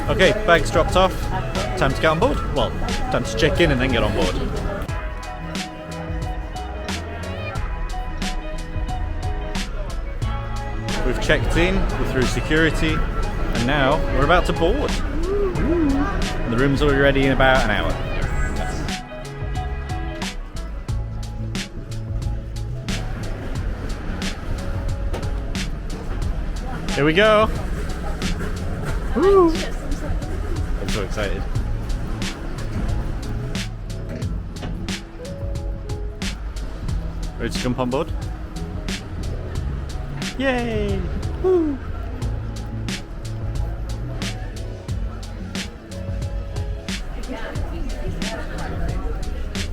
Okay, bags dropped off. Time to get on board. Well, time to check in and then get on board. We've checked in, we're through security, and now we're about to board. And the rooms will be ready in about an hour. Here we go! Woo. I'm so excited. Ready to jump on board? Yay! Woo.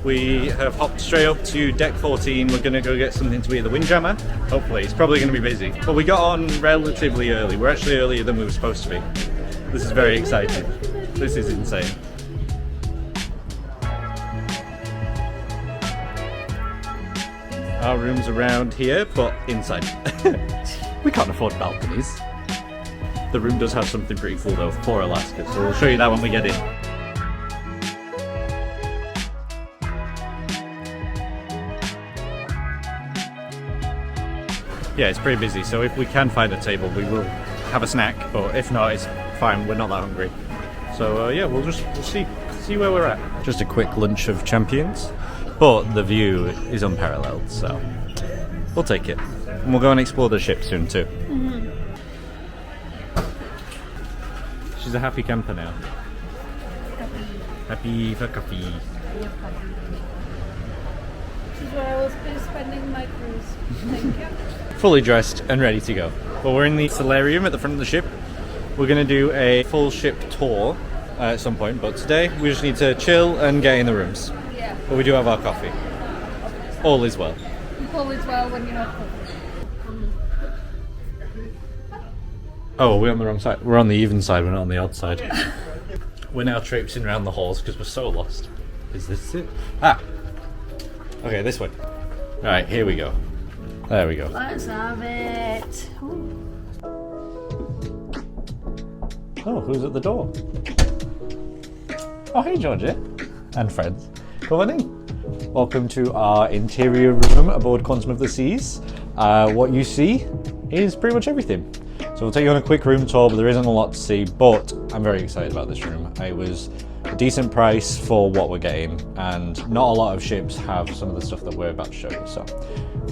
We have hopped straight up to deck 14. We're going to go get something to eat at the Windjammer. Hopefully, it's probably going to be busy. But we got on relatively early. We're actually earlier than we were supposed to be. This is very exciting. This is insane. Our room's around here, but inside. We can't afford balconies. The room does have something pretty cool though for Alaska, so we'll show you that when we get in. Yeah, it's pretty busy, so if we can find a table, we will have a snack, but if not, it's fine, we're not that hungry. So yeah, we'll see where we're at. Just a quick lunch of champions, but the view is unparalleled, so we'll take it. And we'll go and explore the ship soon too. Mm-hmm. She's a happy camper now. Happy for coffee. This is where I will be spending my cruise. Thank you. Fully dressed and ready to go. Well, we're in the solarium at the front of the ship. We're going to do a full ship tour at some point, but today we just need to chill and get in the rooms. Yeah. But we do have our coffee. All is well. All is well when you have coffee. Oh, we're on the wrong side. We're on the even side, we're not on the odd side. We're now traipsing around the halls because we're so lost. Is this it? Ah! Okay, this way. Alright, here we go. There we go. Let's have it. Ooh. Oh, who's at the door? Oh, hey Georgia. And friends. Come on in. Welcome to our interior room aboard Quantum of the Seas. What you see is pretty much everything. So we'll take you on a quick room tour, but there isn't a lot to see, but I'm very excited about this room. It was a decent price for what we're getting, and not a lot of ships have some of the stuff that we're about to show you, so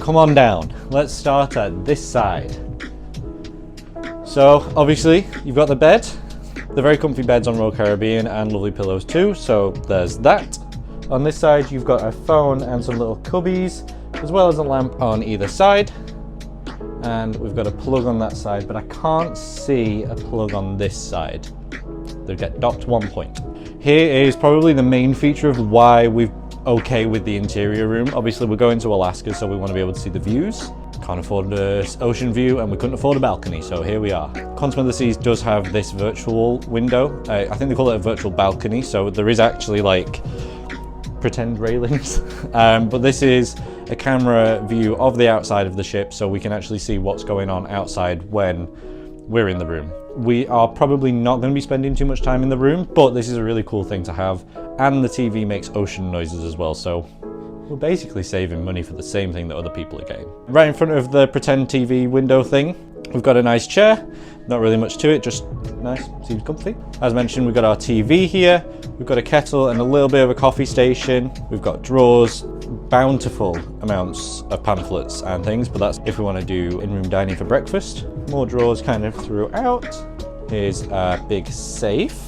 come on down. Let's start at this side. So obviously you've got the bed. They're very comfy beds on Royal Caribbean and lovely pillows too, so there's that. On this side you've got a phone and some little cubbies, as well as a lamp on either side. And we've got a plug on that side, but I can't see a plug on this side. They'll get docked one point. Here is probably the main feature of why we're okay with the interior room. Obviously we're going to Alaska, so we want to be able to see the views. Can't afford an ocean view, and we couldn't afford a balcony, so here we are. Quantum of the Seas does have this virtual window. I think they call it a virtual balcony, so there is actually like pretend railings. But this is a camera view of the outside of the ship, so we can actually see what's going on outside when we're in the room. We are probably not going to be spending too much time in the room, but this is a really cool thing to have, and the TV makes ocean noises as well, so we're basically saving money for the same thing that other people are getting. Right in front of the pretend TV window thing, we've got a nice chair. Not really much to it, just nice, seems comfy. As mentioned, we've got our TV here, we've got a kettle and a little bit of a coffee station. We've got drawers, bountiful amounts of pamphlets and things, but that's if we want to do in-room dining for breakfast. More drawers kind of throughout. Here's a big safe.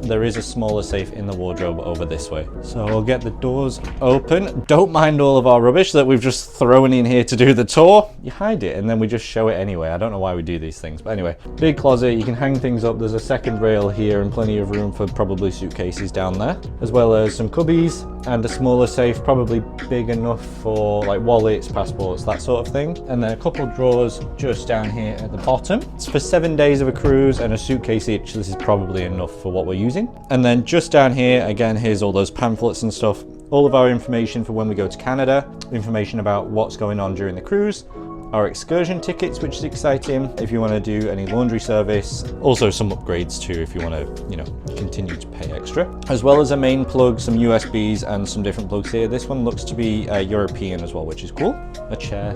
There is a smaller safe in the wardrobe over this way. So we'll get the doors open. Don't mind all of our rubbish that we've just thrown in here to do the tour. You hide it and then we just show it anyway. I don't know why we do these things, but anyway. Big closet, you can hang things up. There's a second rail here and plenty of room for probably suitcases down there, as well as some cubbies and a smaller safe, probably big enough for like wallets, passports, that sort of thing. And then a couple of drawers just down here at the bottom. It's for 7 days of a cruise and a suitcase each. This is probably enough for what we're using. And then just down here, again, here's all those pamphlets and stuff. All of our information for when we go to Canada, information about what's going on during the cruise, are excursion tickets, which is exciting if you want to do any laundry service. Also some upgrades too if you want to, you know, continue to pay extra. As well as a main plug, some USBs and some different plugs here. This one looks to be European as well, which is cool. A chair.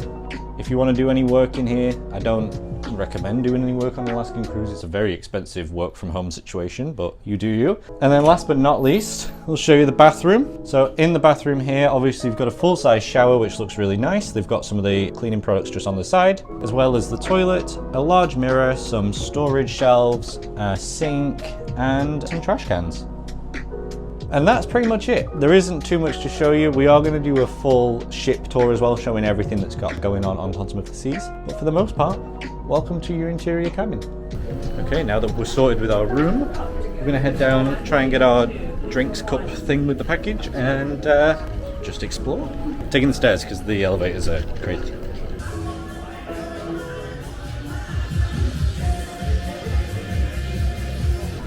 If you want to do any work in here, I don't recommend doing any work on the Alaskan cruise. It's a very expensive work from home situation, but you do you. And then last but not least, we'll show you the bathroom. So in the bathroom here, obviously you've got a full-size shower, which looks really nice. They've got some of the cleaning products just on the side, as well as the toilet, a large mirror, some storage shelves, a sink, and some trash cans. And that's pretty much it. There isn't too much to show you. We are going to do a full ship tour as well, showing everything that's got going on Quantum of the Seas. But for the most part, welcome to your interior cabin. Okay, now that we're sorted with our room, we're going to head down, try and get our drinks cup thing with the package, and just explore. Taking the stairs because the elevators are crazy.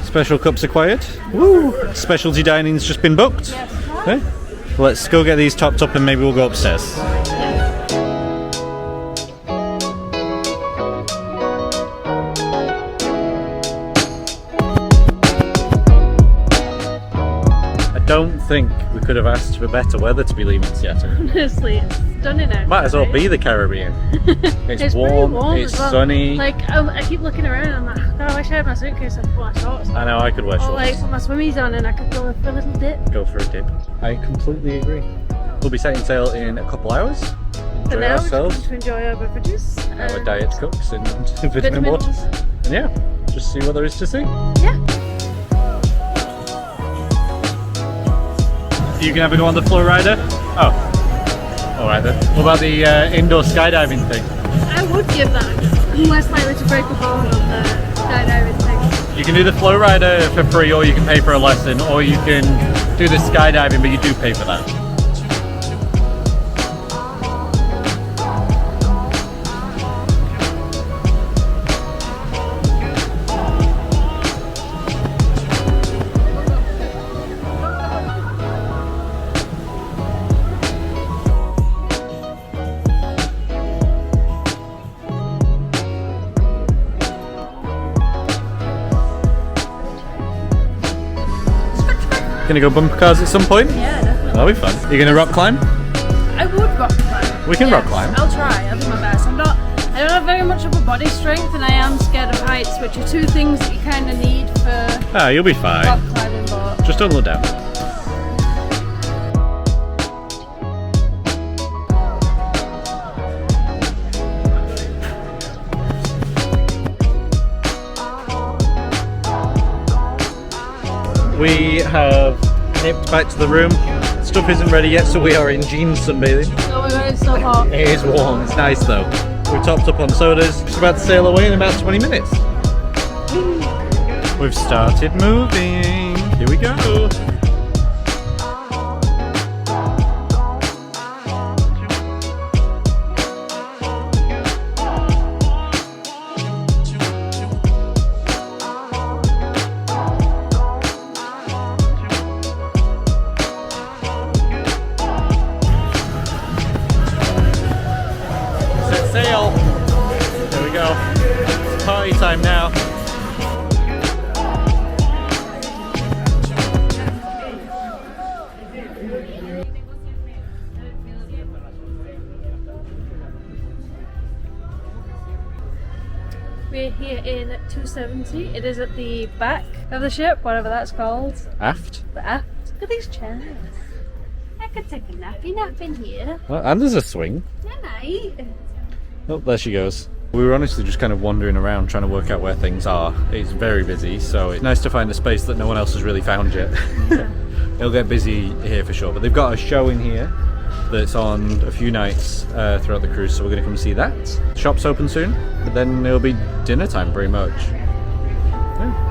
Special cups acquired. Woo! Specialty dining's just been booked. Yes. Okay. Let's go get these topped up and maybe we'll go upstairs. I don't think we could have asked for better weather to be leaving Seattle. Honestly, it's stunning out. Might as well be the Caribbean. It's warm, warm, it's as well. sunny. Like, I keep looking around and I'm like, God, I wish I had my suitcase and put my shorts on. I know, I could wear Or shorts. like put my swimmies on and I could go for a little dip. Go for a dip. I completely agree. We'll be setting sail in a couple hours. For Enjoy now, we're ourselves. just going to enjoy our beverages. Our diet cokes and vitamin vitamins. waters. And yeah, just see what there is to see. Yeah. You can have a go on the flow rider? Oh. Alright then. What about the indoor skydiving thing? I would give that. I'm less likely to break a bone on the skydiving thing. You can do the flow rider for free, or you can pay for a lesson, or you can do the skydiving, but you do pay for that. Gonna go bumper cars at some point? Yeah, definitely. That'll be fun. You gonna rock climb? I would rock climb. We can rock climb. I'll try. I'll do my best. I don't have very much of a body strength, and I am scared of heights, which are two things that you kind of need for Ah, you'll be fine. rock climbing. But Just don't look down. We have nipped back to the room. Stuff isn't ready yet, so we are in jeans sunbathing. oh my god, it's so hot. It is warm, it's nice though. We've topped up on sodas. Just about to sail away in about 20 minutes. We've started moving. Here we go. Set sail. There we go. It's party time now. We're here in 270. It is at the back of the ship, whatever that's called. Aft. The aft. Look at these chairs. I could take a nappy nap in here. Well, and there's a swing. Night. Oh, there she goes. We were honestly just kind of wandering around trying to work out where things are. It's very busy, so it's nice to find a space that no one else has really found yet. Yeah. It'll get busy here for sure, but they've got a show in here that's on a few nights throughout the cruise, so we're going to come see that. Shop's open soon, but then it'll be dinner time pretty much. Yeah.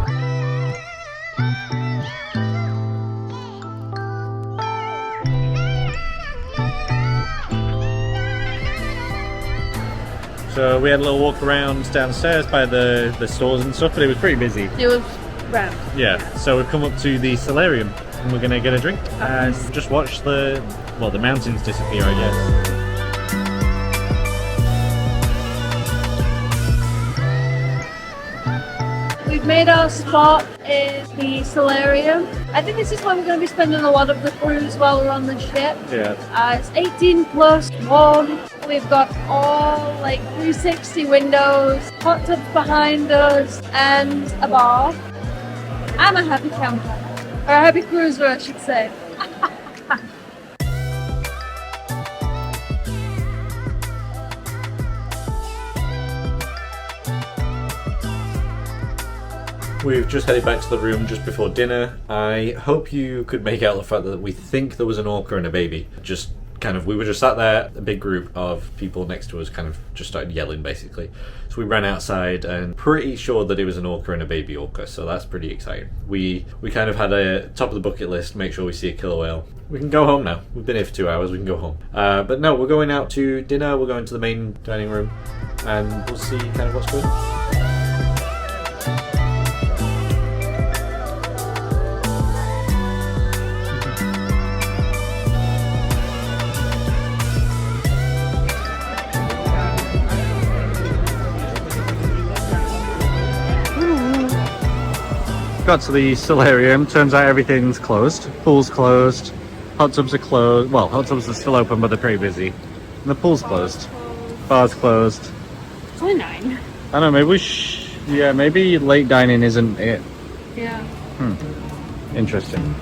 So we had a little walk around downstairs by the stores and stuff, but it was pretty busy. It was round. Yeah, so we've come up to the solarium and we're gonna get a drink and just watch the mountains disappear, I guess. we've made our spot in the solarium. I think this is where we're going to be spending a lot of the cruise while we're on the ship. Yeah. It's 18 plus warm. We've got all like 360 windows, hot tubs behind us, and a bar. I'm a happy camper, or a happy cruiser, I should say. We've just headed back to the room just before dinner. I hope you could make out the fact that we think there was an orca and a baby. Just kind of, we were just sat there, a big group of people next to us kind of just started yelling basically. So we ran outside and pretty sure that it was an orca and a baby orca, so that's pretty exciting. We kind of had a top of the bucket list, make sure we see a killer whale. We can go home now. We've been here for 2 hours, we can go home. But no, we're going out to dinner, we're going to the main dining room, and we'll see kind of what's going on. Got to the solarium, turns out everything's closed. Pool's closed, hot tubs are closed. Well, hot tubs are still open, but they're pretty busy. And the pool's closed. Bar's closed. It's only 9. I don't know, maybe yeah, maybe late dining isn't it. Yeah. Interesting.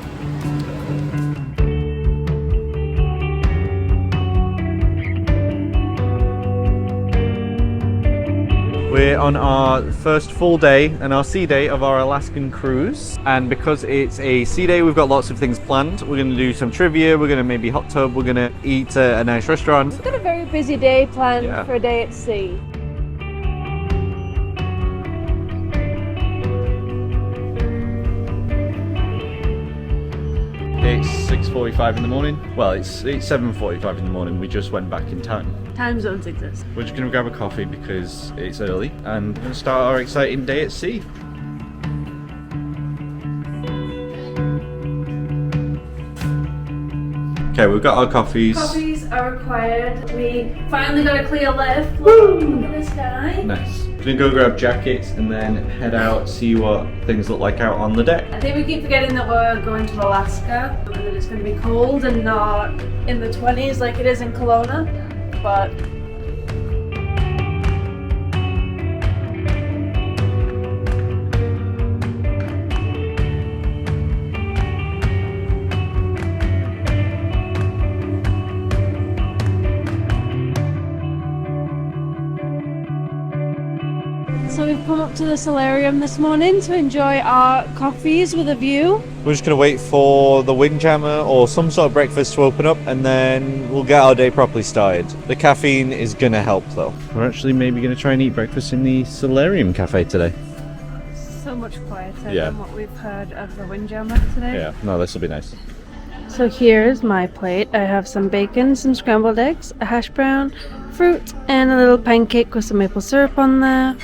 We're on our first full day and our sea day of our Alaskan cruise, and because it's a sea day we've got lots of things planned. We're going to do some trivia, we're going to maybe hot tub, we're going to eat at a nice restaurant. We've got a very busy day planned for a day at sea. It's 6:45 in the morning. Well, it's 7:45 in the morning. We just went back in time. Time zones exist. We're just going to grab a coffee because it's early and start our exciting day at sea. Okay, we've got our coffees. Coffees are required. We finally got a clear lift. Look at this guy. Nice. We're going to go grab jackets and then head out, see what things look like out on the deck. I think we keep forgetting that we're going to Alaska and that it's going to be cold and not in the 20s like it is in Kelowna. But so we've come up to the solarium this morning to enjoy our coffees with a view. We're just going to wait for the windjammer or some sort of breakfast to open up and then we'll get our day properly started. The caffeine is going to help though. We're actually maybe going to try and eat breakfast in the solarium cafe today. So much quieter than what we've heard of the windjammer today. Yeah, no, this will be nice. So here's my plate. I have some bacon, some scrambled eggs, a hash brown, fruit, and a little pancake with some maple syrup on there.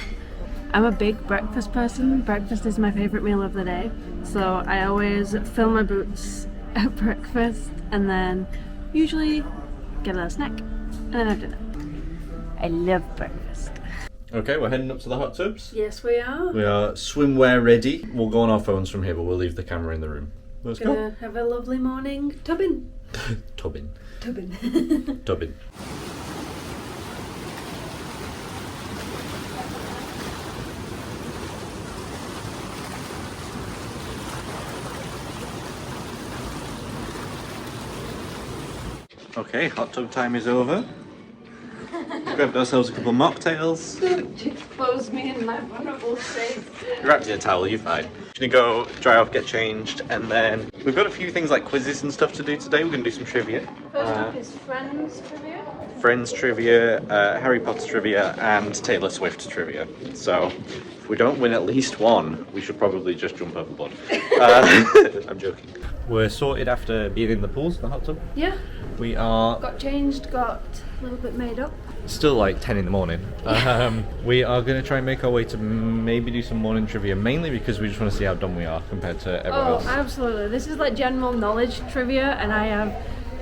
I'm a big breakfast person. Breakfast is my favorite meal of the day. So I always fill my boots at breakfast and then usually get a little snack and then have dinner. I love breakfast. Okay, we're heading up to the hot tubs. Yes, we are. We are swimwear ready. We'll go on our phones from here, but we'll leave the camera in the room. Let's Gonna have a lovely morning tubbing. Tubbing. Tubbing. Tubbing. Okay, hot tub time is over. Grabbed ourselves a couple of mocktails. Don't expose me in my vulnerable state. Wrapped in a towel, you're fine. Gonna go dry off, get changed, and then we've got a few things like quizzes and stuff to do today. We're gonna do some trivia. First up is Friends trivia. Friends trivia, Harry Potter trivia, and Taylor Swift trivia. So if we don't win at least one, we should probably just jump overboard. I'm joking. We're sorted after being in the pools, the hot tub. Yeah. We are Got changed, got a little bit made up. still like 10 in the morning. We are going to try and make our way to maybe do some morning trivia, mainly because we just want to see how dumb we are compared to everyone else. Oh, absolutely. This is like general knowledge trivia, and I have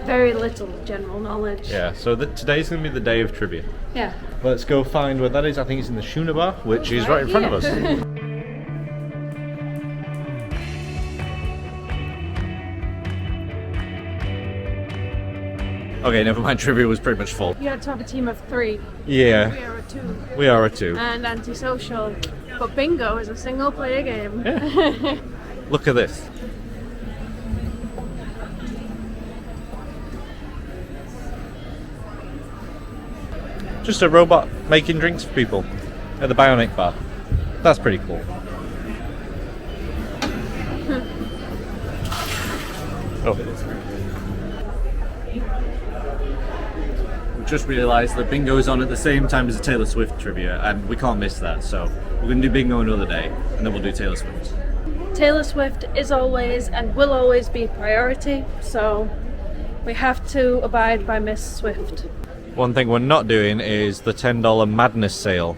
very little general knowledge. Yeah, so today's going to be the day of trivia. Yeah. Let's go find where that is. I think it's in the Juneau bar, which is right in front of us. Okay, never mind. Trivia was pretty much full. You had to have a team of 3. Yeah, We are a 2. we are a 2. And antisocial. But bingo is a single player game. Yeah. Look at this. Just a robot making drinks for people at the Bionic Bar. That's pretty cool. Oh. We just realised that bingo is on at the same time as the Taylor Swift trivia, and we can't miss that. So we're going to do bingo another day, and then we'll do Taylor Swift. Taylor Swift is always and will always be priority, so we have to abide by Miss Swift. One thing we're not doing is the $10 Madness sale.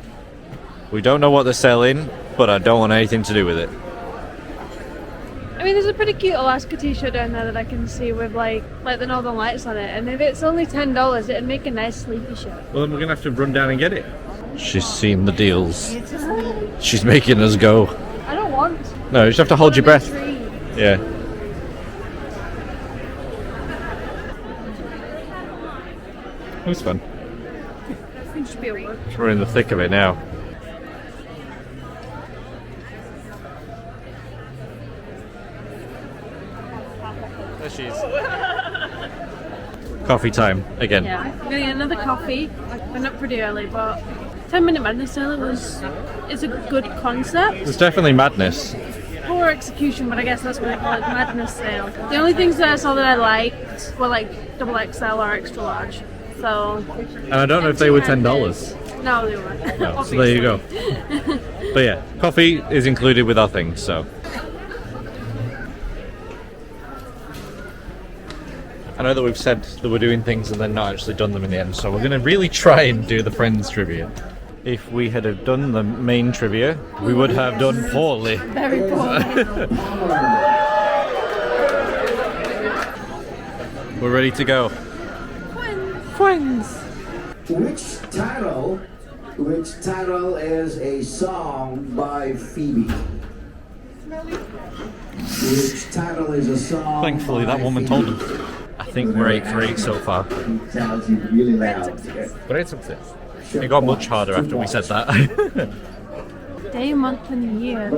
We don't know what they're selling, but I don't want anything to do with it. I mean, there's a pretty cute Alaska t-shirt down there that I can see with like the Northern Lights on it, and if it's only $10, it'd make a nice sleepy shirt. Well, then we're gonna have to run down and get it. She's seen the deals. She's making us go. I don't want. No, you just have to hold your breath. Yeah. It was fun. Should be a work. We're in the thick of it now. There she is. Coffee time again. Yeah, we're getting another coffee. We're not pretty early, but 10-minute madness sale is a good concept. There's definitely madness. Poor execution, but I guess that's what they call it, madness sale. The only things that I saw that I liked were like XXL or extra large. So. And I don't know if they were $10. No, they weren't. No, so there you go. But yeah, coffee is included with our things, so. I know that we've said that we're doing things and then not actually done them in the end, so we're going to really try and do the Friends trivia. If we had have done the main trivia, we would have done poorly. Very poorly. We're ready to go. Friends. Which title is a song by Phoebe? Which title is a song? Thankfully, that by woman Phoebe? told us. I think we're 8 for 8 so far. Sounds really loud. But it's success. It got much harder after we said that. Day, month, and year.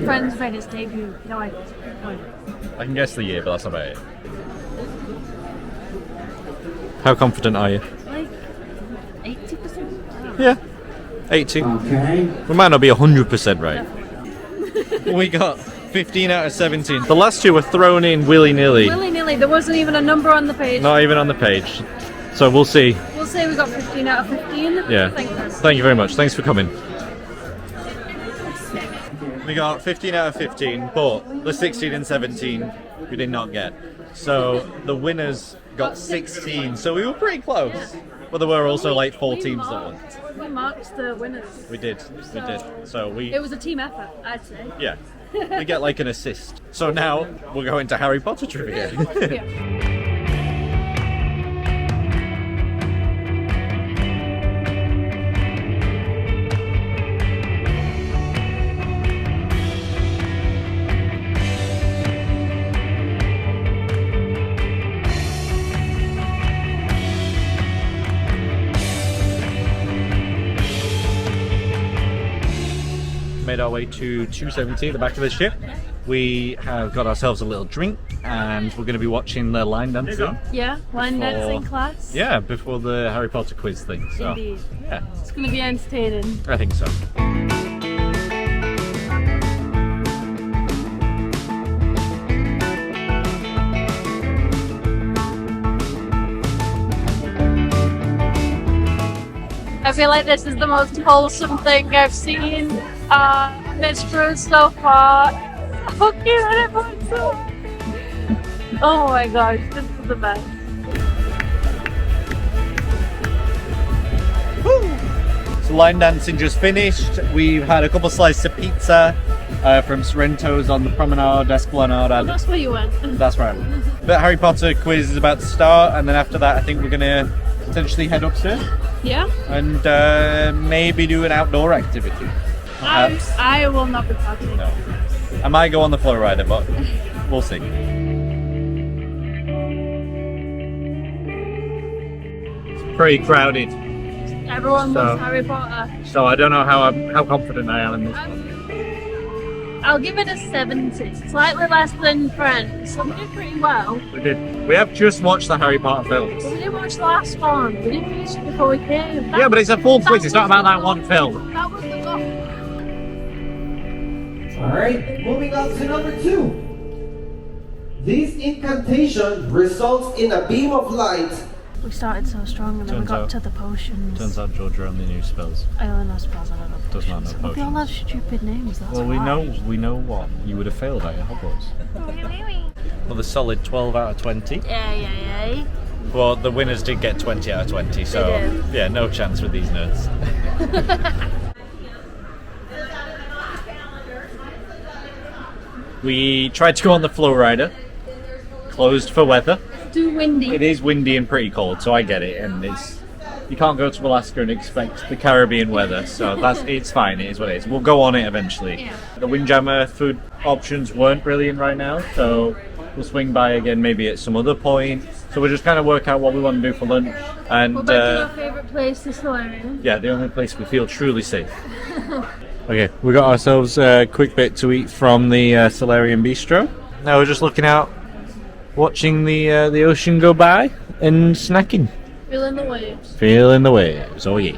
Friends made its debut. No idea. I can guess the year, but that's about it. How confident are you? Like 80%? Yeah, 80. Okay. We might not be 100% right. We got 15 out of 17. The last 2 were thrown in willy-nilly. Willy-nilly. There wasn't even a number on the page. Not even on the page. So we'll see. We'll say we got 15 out of 15. Yeah. Thanks. Thank you very much. Thanks for coming. We got 15 out of 15, but the 16 and 17 we did not get. So the winners got 16, so we were pretty close. But there were also like 4 teams that won. We marked the winners. We did. So It was a team effort, I'd say. yeah. We get like an assist. So now we're going to Harry Potter trivia. Yeah. Made our way to 270, the back of the ship. We have got ourselves a little drink and we're going to be watching the line dancing. Yeah, line dancing class. Yeah, before the Harry Potter quiz thing. So, Indeed. yeah, It's going to be entertaining. I think so. I feel like this is the most wholesome thing I've seen this cruise so far. So cute and everyone's so happy. Oh my gosh, this is the best. So line dancing just finished. We've had a couple slices of pizza from Sorrento's on the Promenade, Esplanade. Well, that's where you went. That's right. But Harry Potter quiz is about to start, and then after that I think we're going to potentially head upstairs Yeah? and maybe do an outdoor activity. Perhaps. I will not be partying. No. I might go on the flow rider, but we'll see. pretty crowded. Everyone loves Harry Potter. So I don't know how confident I am in this. I'll give it a 70. Slightly less than Friends. So we did pretty well. We did. We have just watched the Harry Potter films. But we didn't watch the last one. We didn't finish it before we came. Yeah, but it's a full quiz. It's not about that one film. That was the goal. Alright, moving on to number 2. This incantation results in a beam of light. We started so strong and then we got to the potions. Turns out Georgia only knew spells. I only know spells, I don't know Does not know potions. We all have stupid names, that's Well, why. we know what you would have failed at Hogwarts. Well, the solid 12 out of 20. Yeah. Well, the winners did get 20 out of 20, so They did. yeah, no chance with these nerds. We tried to go on the flow rider. Closed for weather. Too windy. It is windy and pretty cold, so I get it. And you can't go to Alaska and expect the Caribbean weather, so it's fine. It is what it is. We'll go on it eventually. Yeah. The Windjammer food options weren't brilliant right now, so we'll swing by again maybe at some other point. So we'll just kind of work out what we want to do for lunch. And We're back to our favourite place, the solarium. yeah, the only place we feel truly safe. Okay, we got ourselves a quick bit to eat from the Solarium Bistro. Now we're just looking out, watching the ocean go by and snacking. Feeling the waves. Feeling the waves, oh yeah.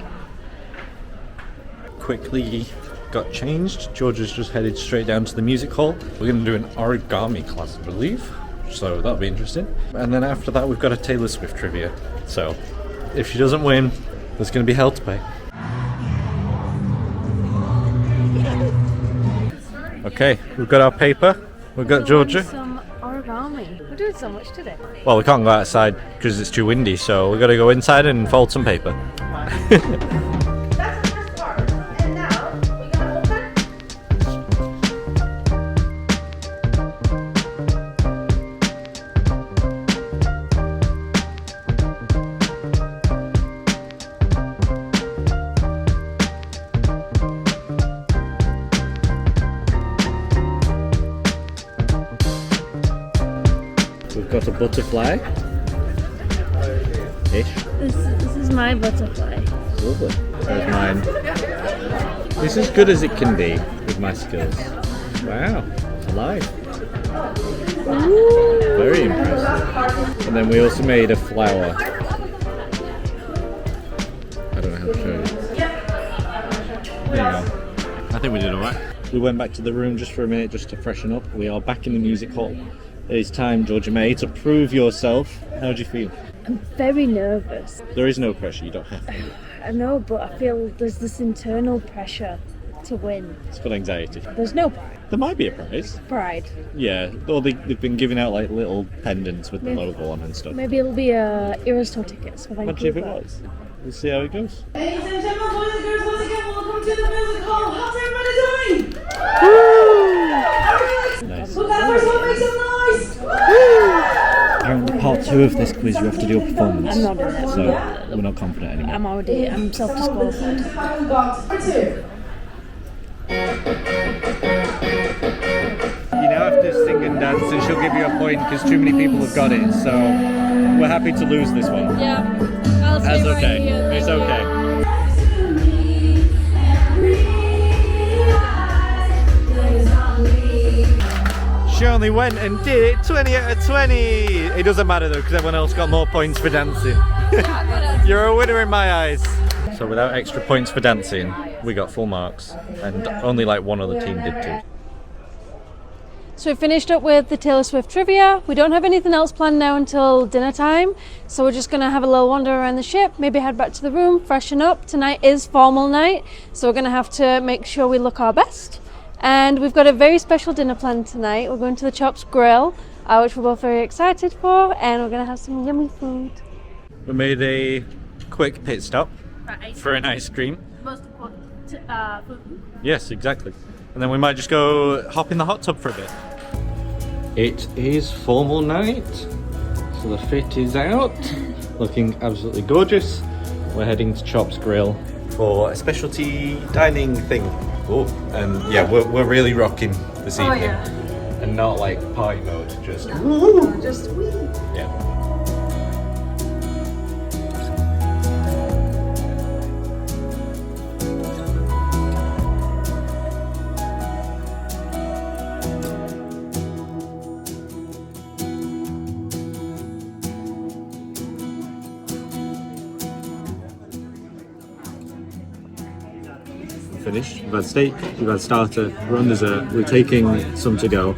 Quickly got changed. Georgia's just headed straight down to the music hall. We're going to do an origami class, I believe. So that'll be interesting. And then after that we've got a Taylor Swift trivia. So if she doesn't win, there's going to be hell to pay. Okay, we've got our paper. We've got Georgia. Some origami. We're doing so much today. Well, we can't go outside because it's too windy, so we've got to go inside and fold some paper. That's the first part. And now we gotta open. We've got a butterfly. Ish. This is my butterfly. Lovely. There's mine. This is as good as it can be with my skills. Wow, alive. Very impressive. And then we also made a flower. I don't know how to show you. There you go. I think we did alright. We went back to the room just for a minute just to freshen up. We are back in the music hall. It is time, Georgia May, to prove yourself. How do you feel? I'm very nervous. There is no pressure, you don't have to. I know, but I feel there's this internal pressure to win. It's got anxiety. There's no pride. There might be a prize. Pride. Yeah, or they've been giving out like little pendants with the logo on and stuff. Maybe it'll be Aristo tickets for Vancouver. Imagine if it was. We'll see how it goes. Ladies and gentlemen, boys and girls, once again, welcome to the music hall. How's everybody doing? Nice. Who got first one? Make some noise. Apparently part 2 of this quiz you have to do a performance. I'm not doing that. So we're not confident anymore. I'm self-disqualified. Final box number 2. You now have to sing and dance and she'll give you a point because too many people have got it. So we're happy to lose this one. Yeah. I'll That's stay right okay. here. It's okay. She only went and did it 20 out of 20. It doesn't matter though because everyone else got more points for dancing. You're a winner in my eyes. So without extra points for dancing, we got full marks and only like one other team did too. So we finished up with the Taylor Swift trivia. We don't have anything else planned now until dinner time. So we're just gonna have a little wander around the ship, maybe head back to the room, freshen up. Tonight is formal night, so we're gonna have to make sure we look our best. And we've got a very special dinner planned tonight. We're going to the Chops Grill, which we're both very excited for, and we're gonna have some yummy food. We made a quick pit stop for an ice cream. Most important food. Yes, exactly. And then we might just go hop in the hot tub for a bit. It is formal night, so the fit is out, looking absolutely gorgeous. We're heading to Chops Grill for a specialty dining thing. Oh, and yeah, we're really rocking this evening. Yeah. And not like party mode, just Just wee. yeah. finished. We've had steak, we've had starter, we're on dessert, we're taking some to go.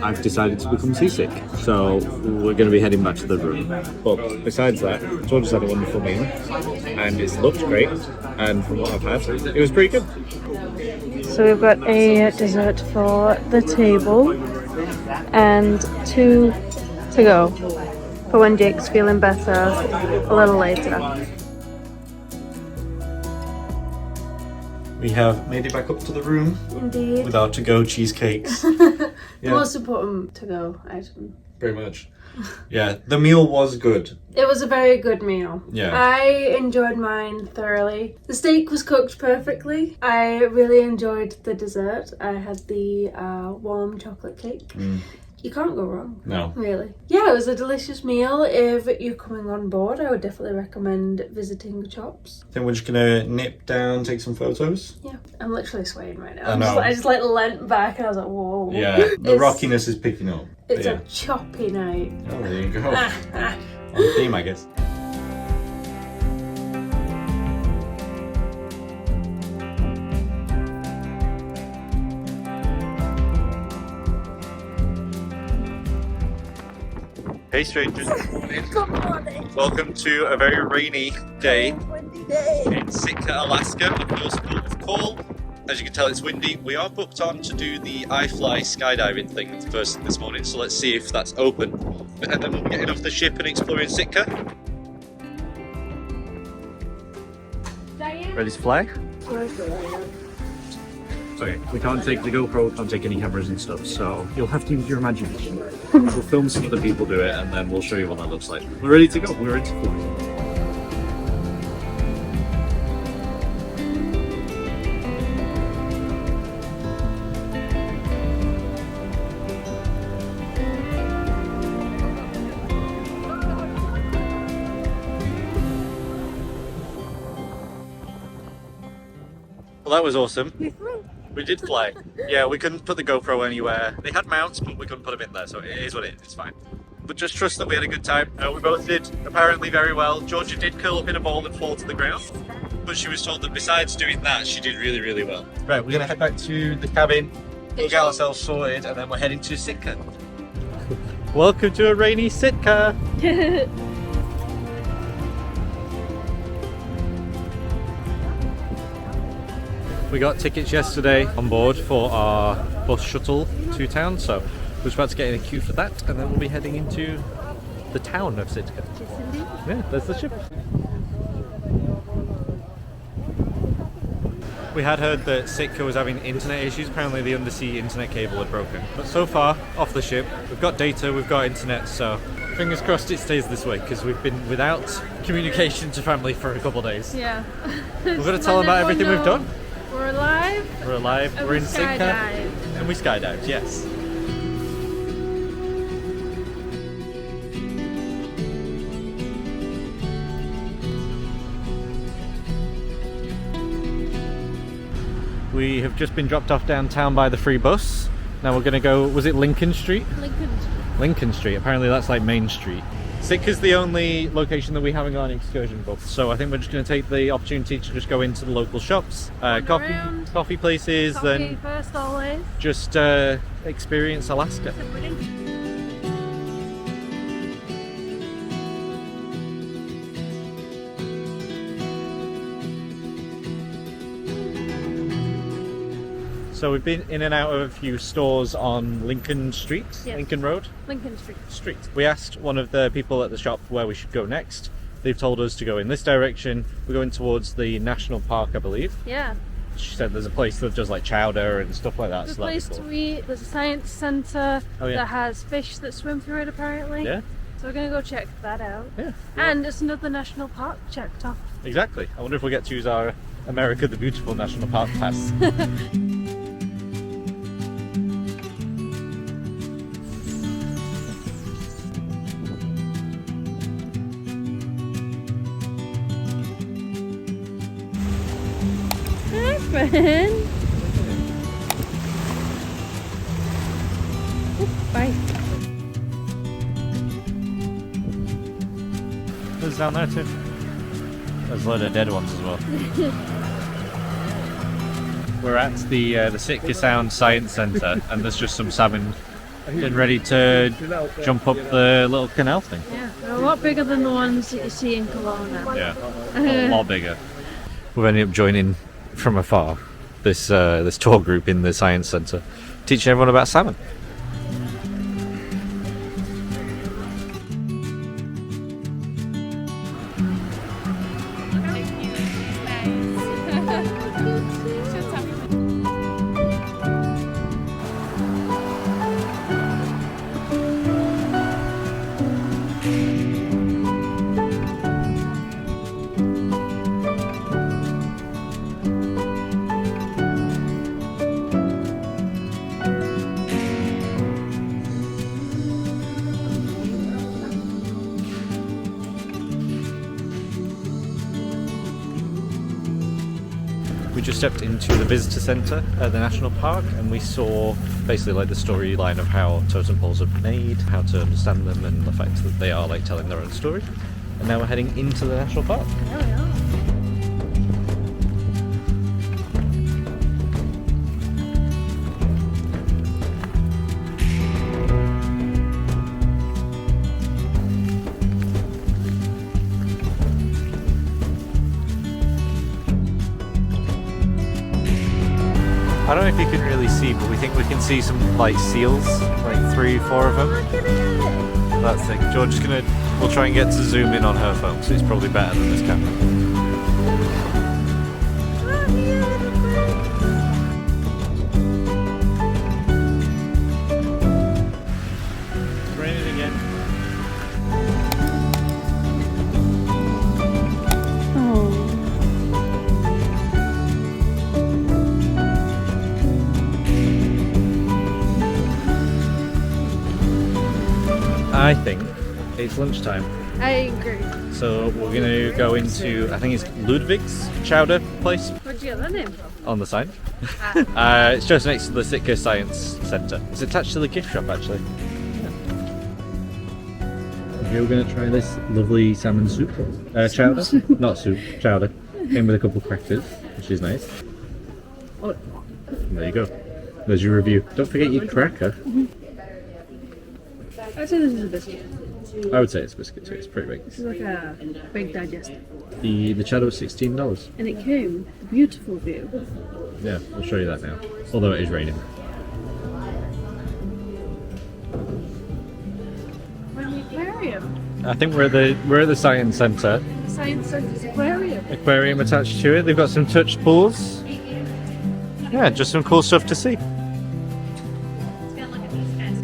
I've decided to become seasick, so we're going to be heading back to the room. But besides that, George has had a wonderful meal, and it's looked great, and from what I've had, it was pretty good. So we've got a dessert for the table and 2 to go for when Jake's feeling better a little later. We have made it back up to the room Indeed. with our to-go cheesecakes. The Yeah. most important to go item. Pretty much. Yeah, the meal was good. It was a very good meal. Yeah. I enjoyed mine thoroughly. The steak was cooked perfectly. I really enjoyed the dessert. I had the warm chocolate cake. You can't go wrong. No. Really. Yeah, it was a delicious meal. If you're coming on board, I would definitely recommend visiting the shops. I think we're just gonna nip down, take some photos. Yeah, I'm literally swaying right now. I know. I just like leant back and I was like, whoa. Yeah, the It's- rockiness is picking up. It's Yeah. a choppy night. Oh, there you go. On theme, I guess. Hey strangers, Good morning. welcome to a very rainy day Windy day. in Sitka, Alaska, the first port of call. As you can tell, it's windy. We are booked on to do the iFly skydiving thing first this morning, so let's see if that's open. And then we'll be getting off the ship and exploring Sitka. Diane? Ready to fly? Okay, we can't take the GoPro, we can't take any cameras and stuff, so you'll have to use your imagination. We'll film some other people do it and then we'll show you what that looks like. We're ready to go, we're ready to fly. Well, that was awesome. We did fly. Yeah, we couldn't put the GoPro anywhere. They had mounts, but we couldn't put them in there, so it is what it is. It's fine. But just trust that we had a good time. We both did apparently very well. Georgia did curl up in a ball and fall to the ground, but she was told that besides doing that, she did really, really well. Right, we're gonna head back to the cabin. We'll get ourselves sorted, and then we're heading to Sitka. Welcome to a rainy Sitka. We got tickets yesterday on board for our bus shuttle to town, so we're just about to get in a queue for that, and then we'll be heading into the town of Sitka. Yeah, there's the ship. We had heard that Sitka was having internet issues. Apparently the undersea internet cable had broken. But so far, off the ship, we've got data, we've got internet, so fingers crossed it stays this way, because we've been without communication to family for a couple of days. Yeah. We're going to tell them about everything we've done. We're alive. We're alive, And we're we in Sitka, skydived. and we skydived, yes. We have just been dropped off downtown by the free bus. Now we're going to go, was it Lincoln Street? Lincoln Street, apparently that's like Main Street. Sitka's the only location that we haven't got an excursion booked, so I think we're just going to take the opportunity to just go into the local shops, around. coffee places, Coffee then first always. just experience Alaska. So we've been in and out of a few stores on Lincoln Street, Yes. Lincoln Road. Lincoln Street. We asked one of the people at the shop where we should go next. They've told us to go in this direction. We're going towards the national park, I believe. Yeah. She said there's a place that does like chowder and stuff like that. Good so that'd place be cool. to eat. There's a science centre Oh, yeah. that has fish that swim through it apparently. Yeah, So we're gonna go check that out. yeah. And it's another national park checked off. Exactly. I wonder if we'll get to use our America the Beautiful National Park pass. Hi, friend. Oop, bye. There's down there too. There's a load of dead ones as well. We're at the Sitka Sound Science Centre, and there's just some salmon getting ready to jump up the little canal thing. Yeah, they're a lot bigger than the ones that you see in Kelowna. Yeah, a lot bigger. We've ended up joining from afar this tour group in the science centre, teaching everyone about salmon. We just stepped into the visitor centre at the national park, and we saw basically like the storyline of how totem poles are made, how to understand them, and the fact that they are like telling their own story. And now we're heading into the national park. There we are. I don't know if you can really see, but we think we can see some like seals, like 3-4 of them. Look at it! That's it. George is we'll try and get to zoom in on her phone, so it's probably better than this camera. Oh, here, look It's raining again. Oh. I think it's lunchtime, I agree. so we're going to go into, I think it's Ludwig's chowder place Where'd you get that name from? on the sign. It's just next to the Sitka Science Centre. It's attached to the gift shop actually. Okay, we're going to try this lovely salmon soup. Chowder? Not soup, chowder. Came with a couple of crackers, which is nice. Oh. There you go. There's your review. Don't forget your cracker. I'd say this is a biscuit. I would say it's a biscuit too, it's pretty big. This is like a big digestive. The chowder was $16. And it came with a beautiful view. Yeah, I'll show you that now. Although it is raining. We're in the aquarium. I think we're at the science centre. The Science Centre's aquarium. Aquarium attached to it. They've got some touch pools. Yeah, just some cool stuff to see. Let's go look at these guys.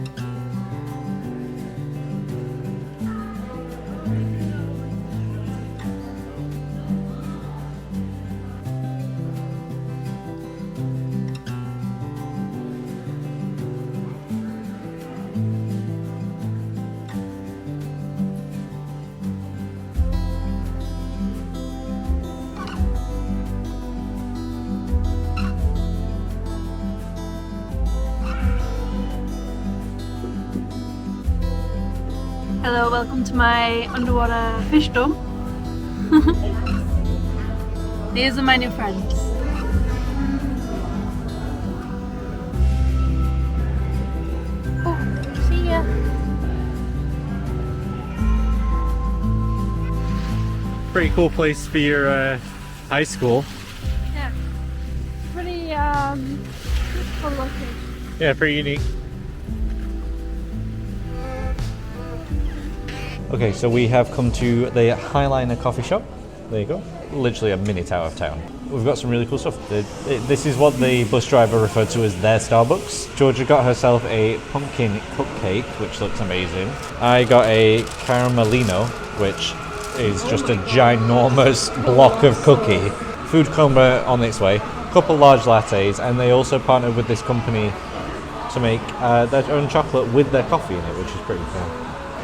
Hello, welcome to my underwater fish dome. These are my new friends. Oh, see ya. Pretty cool place for your high school. Yeah. Pretty beautiful location. Yeah, pretty unique. Okay, so we have come to the Highliner coffee shop. There you go. Literally a minute out of town. We've got some really cool stuff. This is what the bus driver referred to as their Starbucks. Georgia got herself a pumpkin cupcake, which looks amazing. I got a caramelino, which is just a ginormous block of cookie. Food coma on its way. Couple large lattes, and they also partnered with this company to make their own chocolate with their coffee in it, which is pretty cool.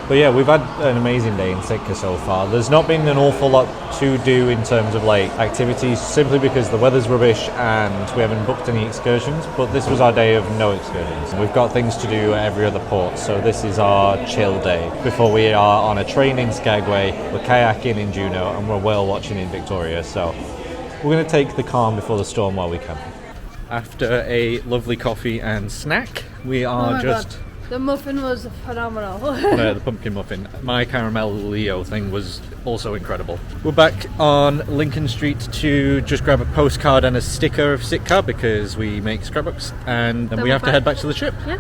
But yeah, we've had an amazing day in Sitka so far. There's not been an awful lot to do in terms of like activities, simply because the weather's rubbish and we haven't booked any excursions, but this was our day of no excursions. We've got things to do at every other port, so this is our chill day before we are on a train in Skagway, we're kayaking in Juneau, and we're whale watching in Victoria, so we're going to take the calm before the storm while we can. after a lovely coffee and snack. We are my just... God. The muffin was phenomenal. The pumpkin muffin. My caramel Leo thing was also incredible. We're back on Lincoln Street to just grab a postcard and a sticker of Sitka because we make scrapbooks, and then we have to head back to the ship. Yeah.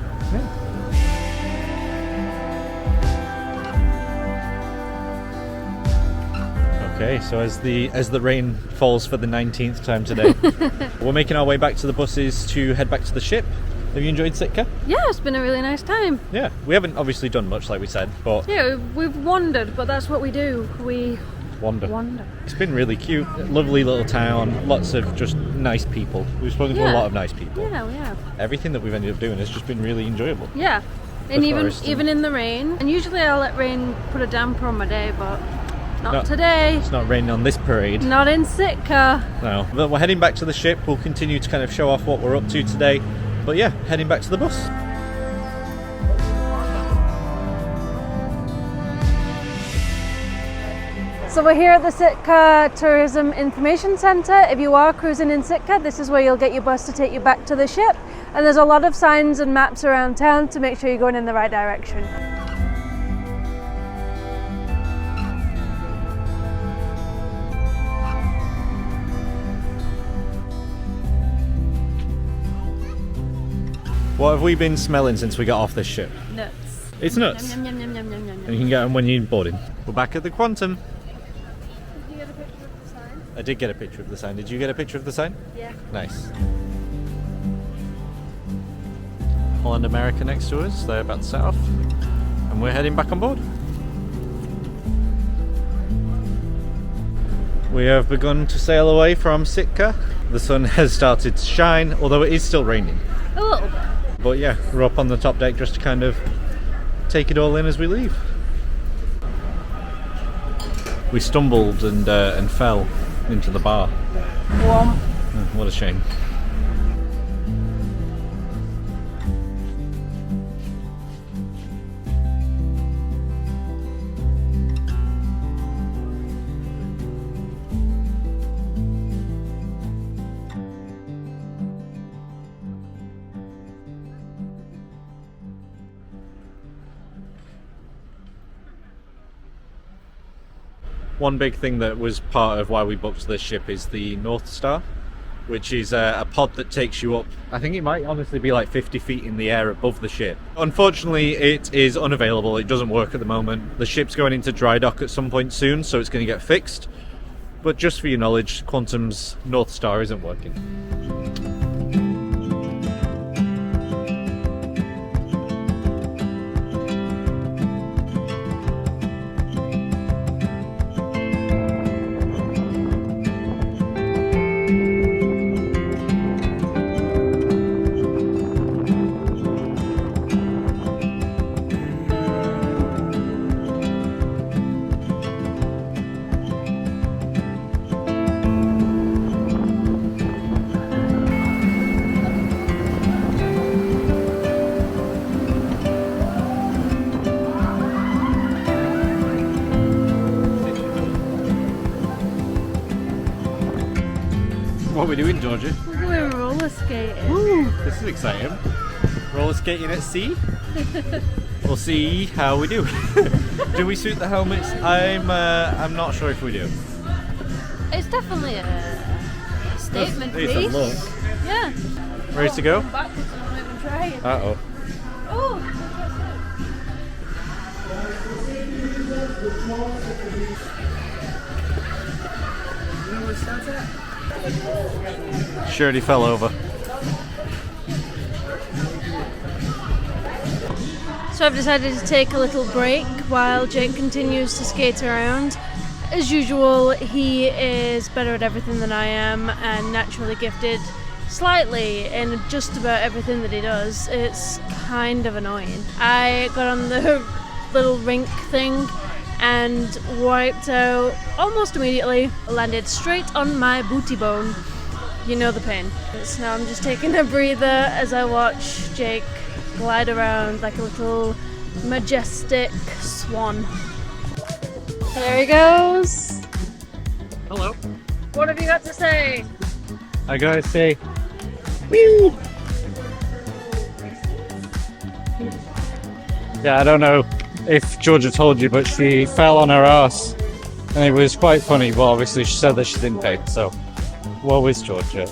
Okay, so as the rain falls for the 19th time today, we're making our way back to the buses to head back to the ship. Have you enjoyed Sitka? Yeah, it's been a really nice time. Yeah, we haven't obviously done much like we said, but Yeah, we've wandered, but that's what we do. We wander. wander. It's been really cute. Lovely little town, lots of just nice people. We've spoken to a Yeah. lot of nice people. Yeah, we have. Everything that we've ended up doing has just been really enjoyable. Yeah. And forest and- even in the rain. And usually I'll let rain put a damper on my day, but not No. today. It's not raining on this parade. Not in Sitka. No. But we're heading back to the ship. We'll continue to kind of show off what we're up to today. But yeah, heading back to the bus. So we're here at the Sitka Tourism Information Centre. If you are cruising in Sitka, this is where you'll get your bus to take you back to the ship. And there's a lot of signs and maps around town to make sure you're going in the right direction. What have we been smelling since we got off this ship? Nuts. It's nuts. Yum, yum, yum, yum, yum, yum, And you can get them when you're boarding. We're back at the Quantum. Did you get a picture of the sign? I did get a picture of the sign. Did you get a picture of the sign? Yeah. Nice. Holland America next to us. They're about to set off. And we're heading back on board. We have begun to sail away from Sitka. The sun has started to shine, although it is still raining. A little bit. But yeah, we're up on the top deck just to kind of take it all in as we leave. We stumbled and fell into the bar. Warm. What a shame. One big thing that was part of why we booked this ship is the North Star, which is a pod that takes you up. I think it might honestly be like 50 feet in the air above the ship. Unfortunately, it is unavailable. It doesn't work at the moment. The ship's going into dry dock at some point soon, so it's going to get fixed. But just for your knowledge, Quantum's North Star isn't working. What are we doing, Georgia? We're going roller skating. Woo, this is exciting. Roller skating at sea. We'll see how we do. Do we suit the helmets? I'm not sure if we do. It's definitely a statement It's a piece. look. Yeah. Ready to go? Backwards, I'm not even trying. Uh-oh. Oh, She already fell over. so I've decided to take a little break while Jake continues to skate around. As usual, he is better at everything than I am and naturally gifted slightly in just about everything that he does. It's kind of annoying. I got on the little rink thing and wiped out almost immediately. Landed straight on my booty bone. You know the pain. So now I'm just taking a breather as I watch Jake glide around like a little majestic swan. There he goes. Hello. What have you got to say? I gotta say, Yeah, I don't know if Georgia told you, but she fell on her ass. And it was quite funny, but obviously she said that she didn't pay, so woe is Georgia.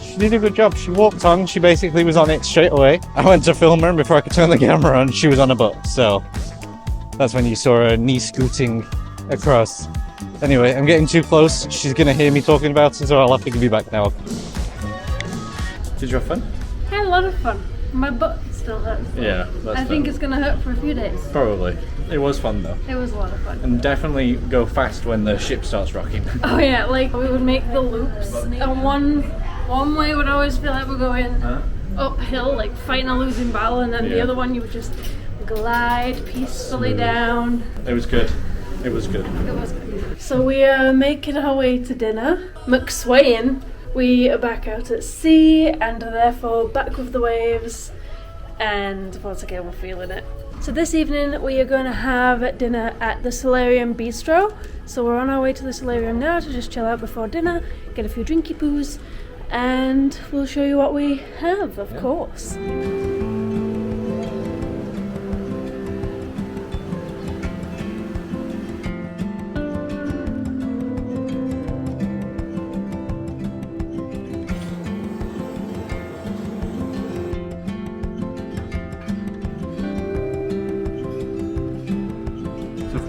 She did a good job. She walked on, she basically was on it straight away. I went to film her, and before I could turn the camera on, she was on a butt, so that's when you saw her knee scooting across. Anyway, I'm getting too close. She's gonna hear me talking about it, so I'll have to give you back now. Did you have fun? I had a lot of fun. My butt still hurts. Yeah, that's I think it's gonna hurt for a few days. Probably. It was fun though. It was a lot of fun. And definitely go fast when the ship starts rocking. Oh yeah, like we would make the loops, and one way would always feel like we're going uphill, like fighting a losing battle, and then the other one you would just glide peacefully down. It was good. It was good. It was good. So we are making our way to dinner. McSwain. We are back out at sea and are therefore back with the waves, and once again we're feeling it. So this evening we are going to have dinner at the Solarium Bistro. So we're on our way to the Solarium now to just chill out before dinner, get a few drinky poos, and we'll show you what we have, of course.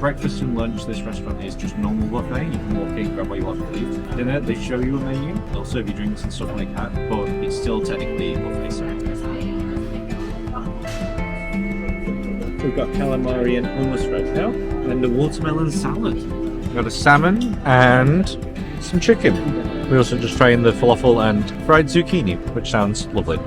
Breakfast and lunch, this restaurant is just normal buffet. You can walk in, grab what you want to leave. Dinner, they show you a menu. They'll serve you drinks and stuff like that, but it's still technically a buffet service. We've got calamari and hummus right now, and a watermelon salad. We've got a salmon and some chicken. We also just trying the falafel and fried zucchini, which sounds lovely.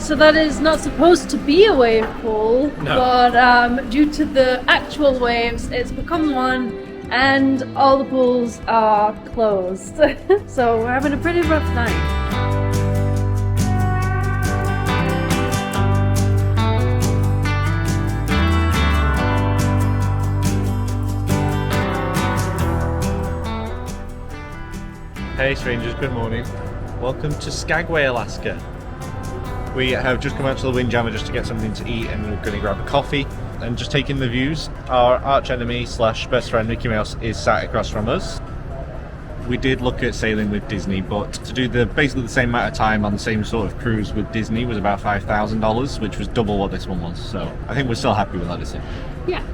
So that is not supposed to be a wave pool, but due to the actual waves, it's become one, and all the pools are closed. So we're having a pretty rough night. Hey strangers, good morning. Welcome to Skagway, Alaska. We have just come out to the Windjammer just to get something to eat, and we're going to grab a coffee and just take in the views. Our arch enemy slash best friend Mickey Mouse is sat across from us. We did look at sailing with Disney, but to do basically the same amount of time on the same sort of cruise with Disney was about $5,000, which was double what this one was. So I think we're still happy with that decision. Yeah.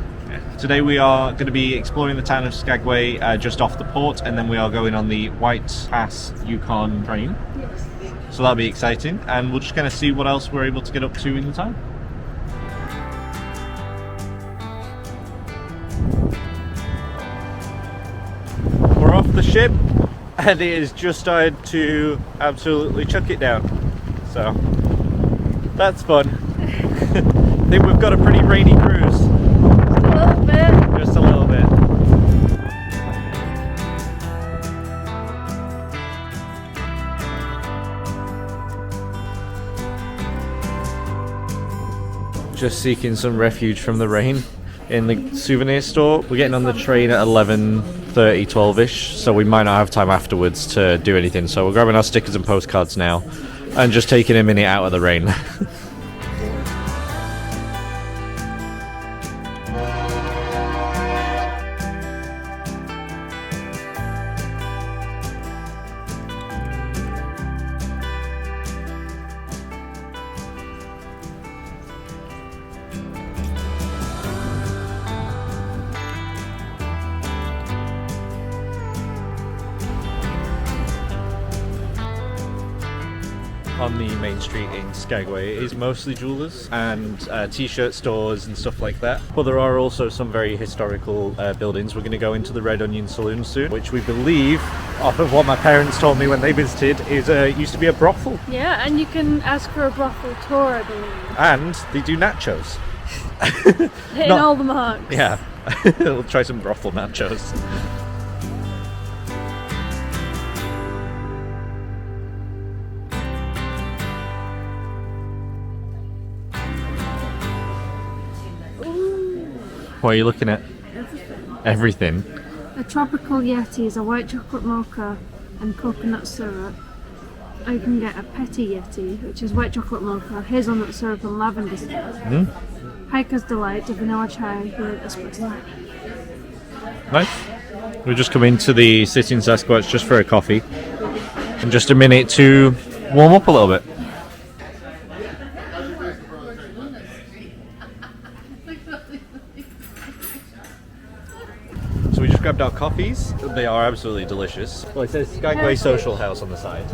Today we are going to be exploring the town of Skagway just off the port, and then we are going on the White Pass Yukon train. Yes. So that'll be exciting, and we'll just kind of see what else we're able to get up to in the time. We're off the ship, and it has just started to absolutely chuck it down. So that's fun. I think we've got a pretty rainy cruise. A little bit. Just a little bit. Just seeking some refuge from the rain in the souvenir store. We're getting on the train at 11:30, 12ish, so we might not have time afterwards to do anything. So we're grabbing our stickers and postcards now and just taking a minute out of the rain. On the main street in Skagway, it is mostly jewelers and t-shirt stores and stuff like that, but there are also some very historical buildings. We're going to go into the Red Onion Saloon soon, which we believe, off of what my parents told me when they visited, is used to be a brothel. Yeah, and you can ask for a brothel tour, I believe. And they do nachos. Hitting all the marks. Yeah. We'll try some brothel nachos. What are you looking at? Everything. A tropical Yeti is a white chocolate mocha and coconut syrup. Or you can get a petty Yeti, which is white chocolate mocha, hazelnut syrup and lavender syrup. Hiker's Delight, a vanilla chai with espresso. Nice. We're just coming to the Sitting Sasquatch just for a coffee. And just a minute to warm up a little bit. So we just grabbed our coffees. They are absolutely delicious. Well, it says Skagway Social House on the side.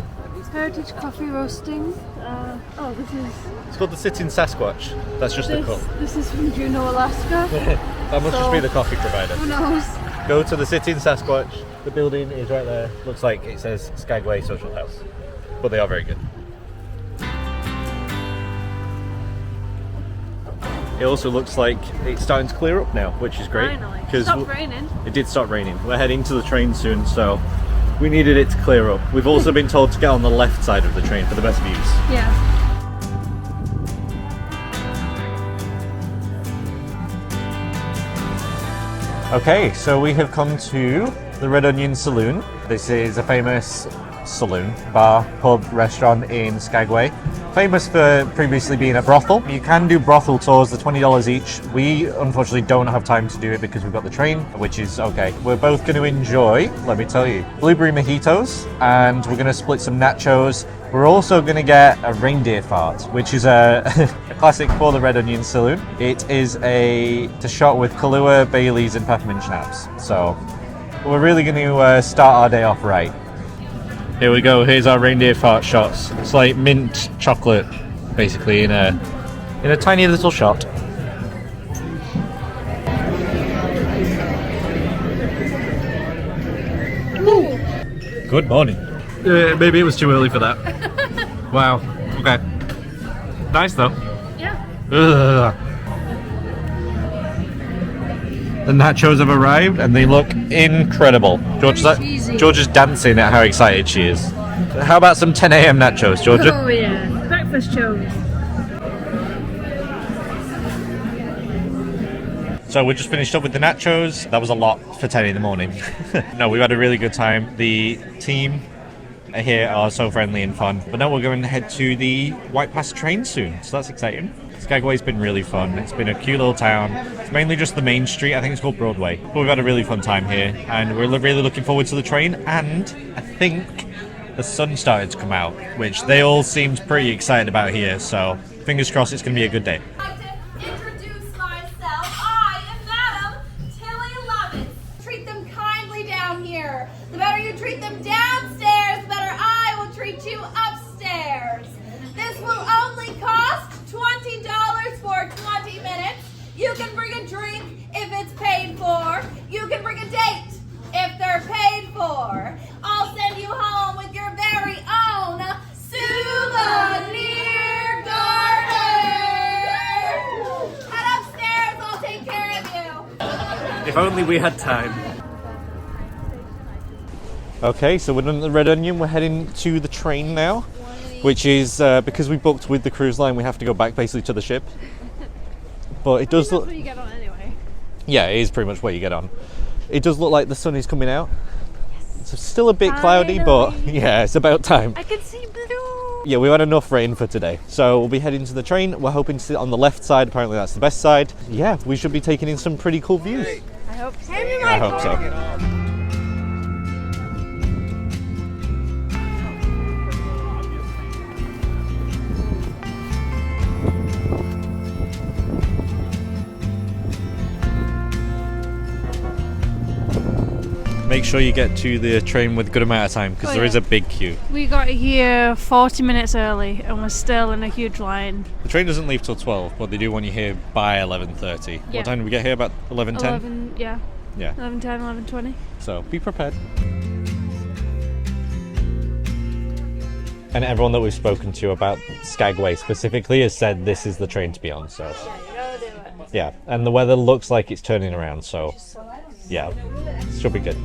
Heritage coffee roasting. It's called the Sitting Sasquatch. That's just the cup. This is from Juneau, Alaska. That must just be the coffee provider. Who knows? Go to the Sitting Sasquatch. The building is right there. Looks like it says Skagway Social House. But they are very good. It also looks like it's starting to clear up now, which is great. Finally. It stopped raining. It did stop raining. We're heading to the train soon, so we needed it to clear up. We've also been told to get on the left side of the train for the best views. Yeah. Okay, so we have come to the Red Onion Saloon. This is a famous saloon, bar, pub, restaurant in Skagway. Famous for previously being a brothel. You can do brothel tours, they're $20 each. We unfortunately don't have time to do it because we've got the train, which is okay. We're both going to enjoy, let me tell you, blueberry mojitos, and we're going to split some nachos. We're also going to get a reindeer fart, which is a, a classic for the Red Onion Saloon. It is a shot with Kahlua, Baileys, and peppermint schnapps. So we're really going to start our day off right. Here we go, here's our reindeer fart shots. It's like mint chocolate, basically, in a tiny little shot. Good morning. Maybe it was too early for that. Wow, okay. Nice though. Yeah. Ugh. The nachos have arrived and they look incredible. George is dancing at how excited she is. How about some 10 a.m. nachos, Georgia? Oh yeah, breakfast shows. So we just finished up with the nachos. That was a lot for 10 in the morning. No, we've had a really good time. The team here are so friendly and fun. But now we're going to head to the White Pass train soon, so that's exciting. Skagway's been really fun. It's been a cute little town. It's mainly just the main street. I think it's called Broadway. But we've had a really fun time here, and we're really looking forward to the train. And I think the sun started to come out, which they all seemed pretty excited about here. So fingers crossed it's going to be a good day. I'd like to introduce myself. I am Madam Tilly Lovitz. Treat them kindly down here. The better you treat them downstairs, the better I will treat you upstairs. This will only cost $20 for 20 minutes. You can bring a drink if it's paid for. You can bring a date if they're paid for. I'll send you home with your very own souvenir garden. Head upstairs, I'll take care of you. If only we had time. Okay, so we're done at the Red Onion. We're heading to the train now, which is because we booked with the cruise line, we have to go back basically to the ship. But it does look. That's what you get on anyway. Yeah, it is pretty much where you get on. It does look like the sun is coming out. Yes. It's still a bit cloudy, but yeah, it's about time. I can see blue. Yeah, we've had enough rain for today. So we'll be heading to the train. We're hoping to sit on the left side. Apparently that's the best side. Yeah, we should be taking in some pretty cool views. I hope so. I hope so. Make sure you get to the train with a good amount of time because there is a big queue. We got here 40 minutes early and we're still in a huge line. The train doesn't leave till 12, but they do want you here by 11:30. Yeah. What time did we get here? About 11:10? 11, yeah. Yeah. 11:10, 11:20. So be prepared. And everyone that we've spoken to about Skagway specifically has said this is the train to be on. So yeah, and the weather looks like it's turning around. So yeah, should be good.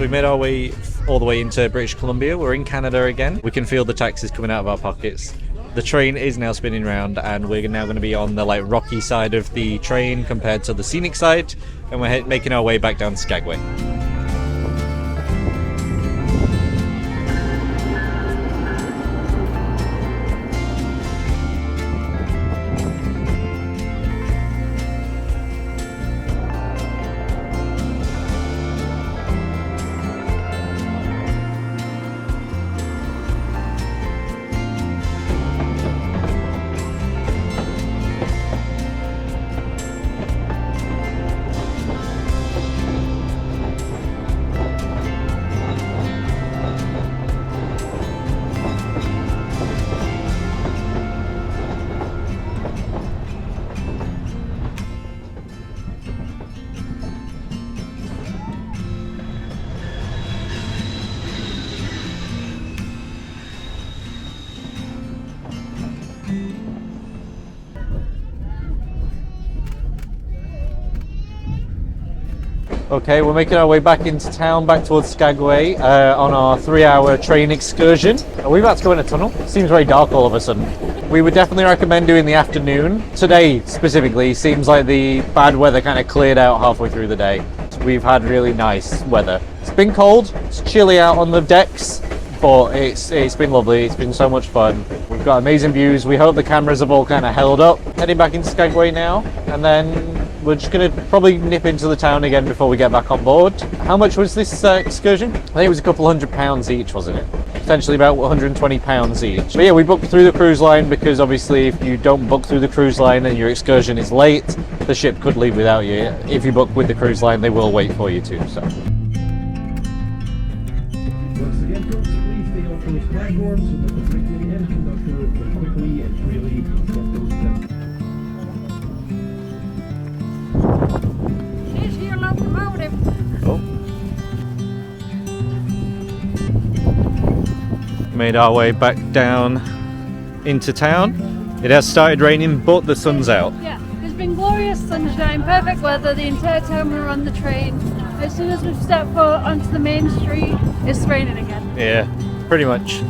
we made our way all the way into British Columbia. We're in Canada again. We can feel the taxes coming out of our pockets. The train is now spinning around, and we're now going to be on the like rocky side of the train compared to the scenic side, and we're making our way back down to Skagway. Okay, we're making our way back into town, back towards Skagway on our 3-hour train excursion. Are we about to go in a tunnel? Seems very dark all of a sudden. We would definitely recommend doing the afternoon. Today specifically seems like the bad weather kind of cleared out halfway through the day. We've had really nice weather. It's been cold, it's chilly out on the decks, but it's been lovely. It's been so much fun. We've got amazing views. We hope the cameras have all kind of held up. Heading back into Skagway now, and then we're just going to probably nip into the town again before we get back on board. How much was this excursion? I think it was a couple £100 each, wasn't it? Potentially about £120 each. But yeah, we booked through the cruise line because obviously if you don't book through the cruise line and your excursion is late, the ship could leave without you. If you book with the cruise line, they will wait for you too. So. Once again, folks, please stay off those platforms so that the frequently and conductor can quickly and freely get those steps. Here's your locomotive. Oh. Made our way back down into town. It has started raining, but the sun's out. Yeah, there's been glorious sunshine, perfect weather the entire time we were on the train. As soon as we've stepped foot onto the main street, it's raining again. Yeah, pretty much.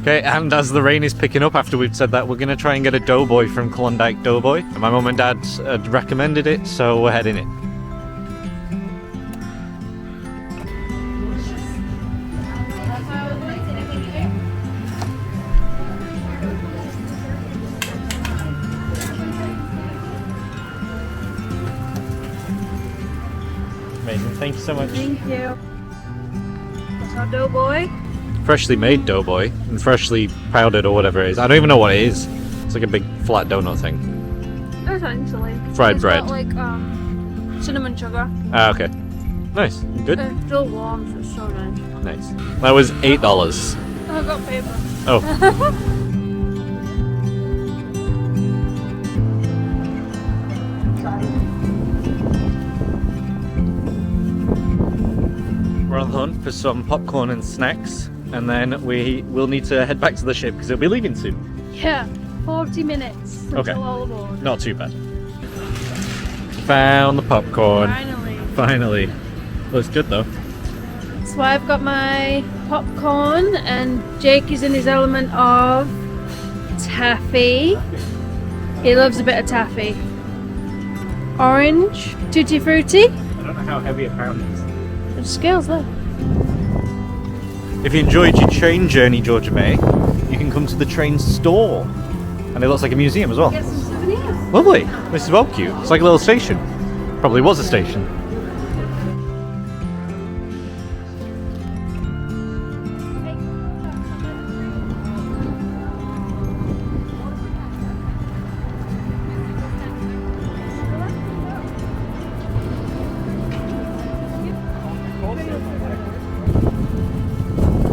Okay, and as the rain is picking up after we've said that, we're going to try and get a doughboy from Klondike Doughboy. My mum and dad had recommended it, so we're heading it. Amazing, thank you so much. Thank you. That's our doughboy. Freshly made doughboy and freshly powdered or whatever it is. I don't even know what it is. It's like a big flat donut thing. Essentially. Fried It's bread. got like cinnamon sugar. Ah, okay. Nice. Good. It's still warm, so it's so nice. Nice. That was $8. I got paper. Oh. We're on the hunt for some popcorn and snacks, and then we will need to head back to the ship because it'll be leaving soon. Yeah, 40 minutes Okay. until all aboard. Not too bad. Found the popcorn. Finally. Looks good though. So I've got my popcorn, and Jake is in his element of taffy. He loves a bit of taffy. Orange, tutti frutti. I don't know how heavy a pound is. There's scales there. If you enjoyed your train journey, Georgia May, you can come to the train store. And it looks like a museum as well. Get some souvenirs. Lovely. This is well cute. It's like a little station. Probably was a station.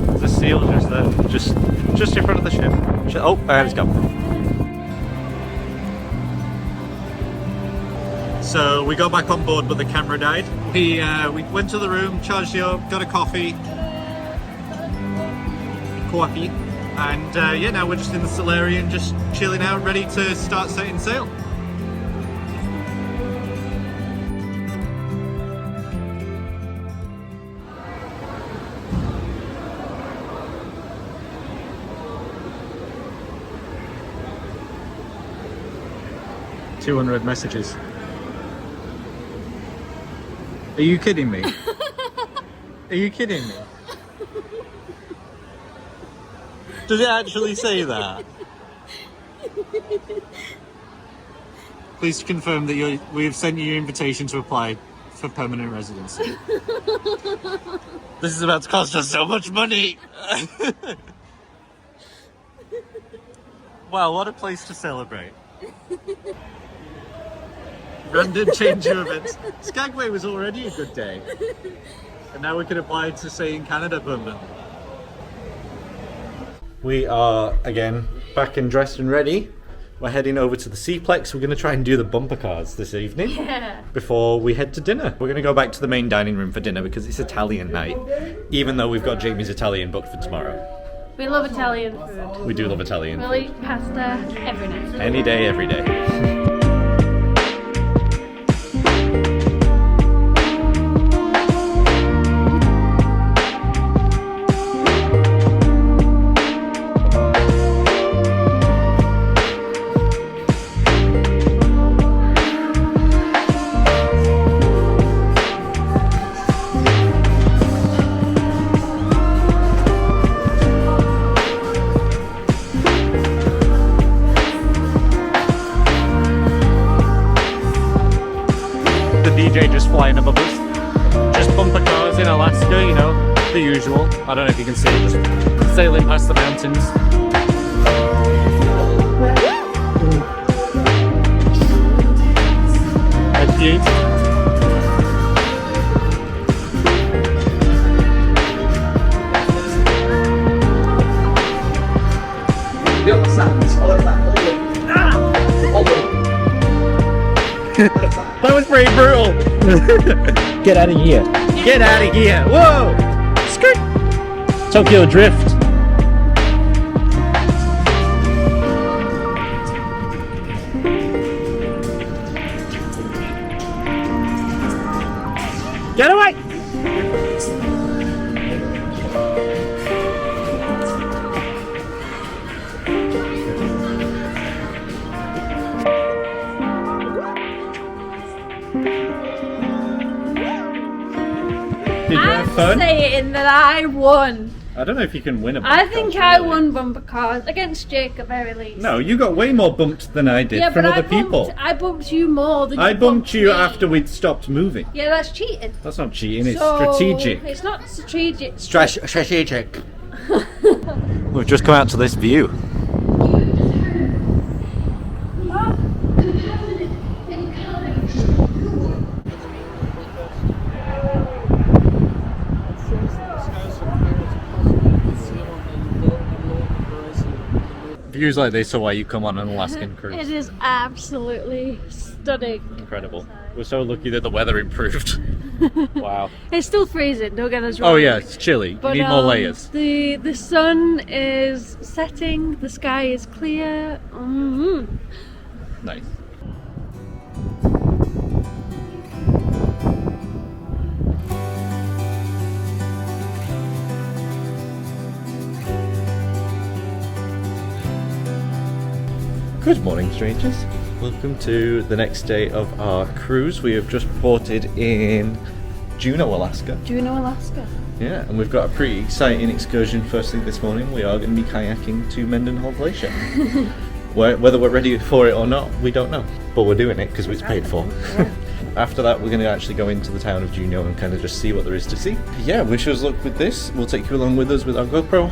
There's a seal just there, just in front of the ship. Oh, and it's gone. So we got back on board, but the camera died. We went to the room, charged it up, got a coffee, and yeah, now we're just in the Solarian, just chilling out, ready to start setting sail. 200 messages. Are you kidding me? Are you kidding me? Does it actually say that? Please confirm that we have sent you your invitation to apply for permanent residency. This is about to cost us so much money! Wow, what a place to celebrate. Random change of events. Skagway was already a good day. And now we can apply to stay in Canada permanently. We are, again, back and dressed and ready. We're heading over to the Seaplex. We're going to try and do the bumper cars this evening before we head to dinner. We're going to go back to the main dining room for dinner because it's Italian night, even though we've got Jamie's Italian booked for tomorrow. We love Italian food. We do love Italian We'll food. eat pasta every night. Any day, every day. DJ just flying above us. Just bumper cars in Alaska, you know, the usual. I don't know if you can see it, just sailing past the mountains. That's cute. That was pretty brutal. Get out of here. Get out of here. Whoa. Skirt. Tokyo Drift. Get away. Did you have fun? I'm saying that I won. I don't know if you can win a bumper I think car, I really. won bumper cars against Jake at very least. No, you got way more bumped than I did Yeah, from but other people. I bumped you more than I you bumped you me. after we'd stopped moving. Yeah, that's cheating. That's not cheating, it's So, strategic. It's not strategic. Strategic. We've just come out to this view. Views like this are why you come on an Alaskan cruise. It is absolutely stunning. Incredible. We're so lucky that the weather improved. Wow. It's still freezing, don't get us wrong. Oh yeah, it's chilly. But, you need more layers. The sun is setting, the sky is clear. Nice. Good morning, strangers. Welcome to the next day of our cruise. We have just ported in Juneau, Alaska. Juneau, Alaska. Yeah, and we've got a pretty exciting excursion first thing this morning. We are going to be kayaking to Mendenhall Glacier. Whether we're ready for it or not, we don't know. But we're doing it because it's paid for. After that, we're going to actually go into the town of Juneau and kind of just see what there is to see. Yeah, wish us luck with this. We'll take you along with us with our GoPro.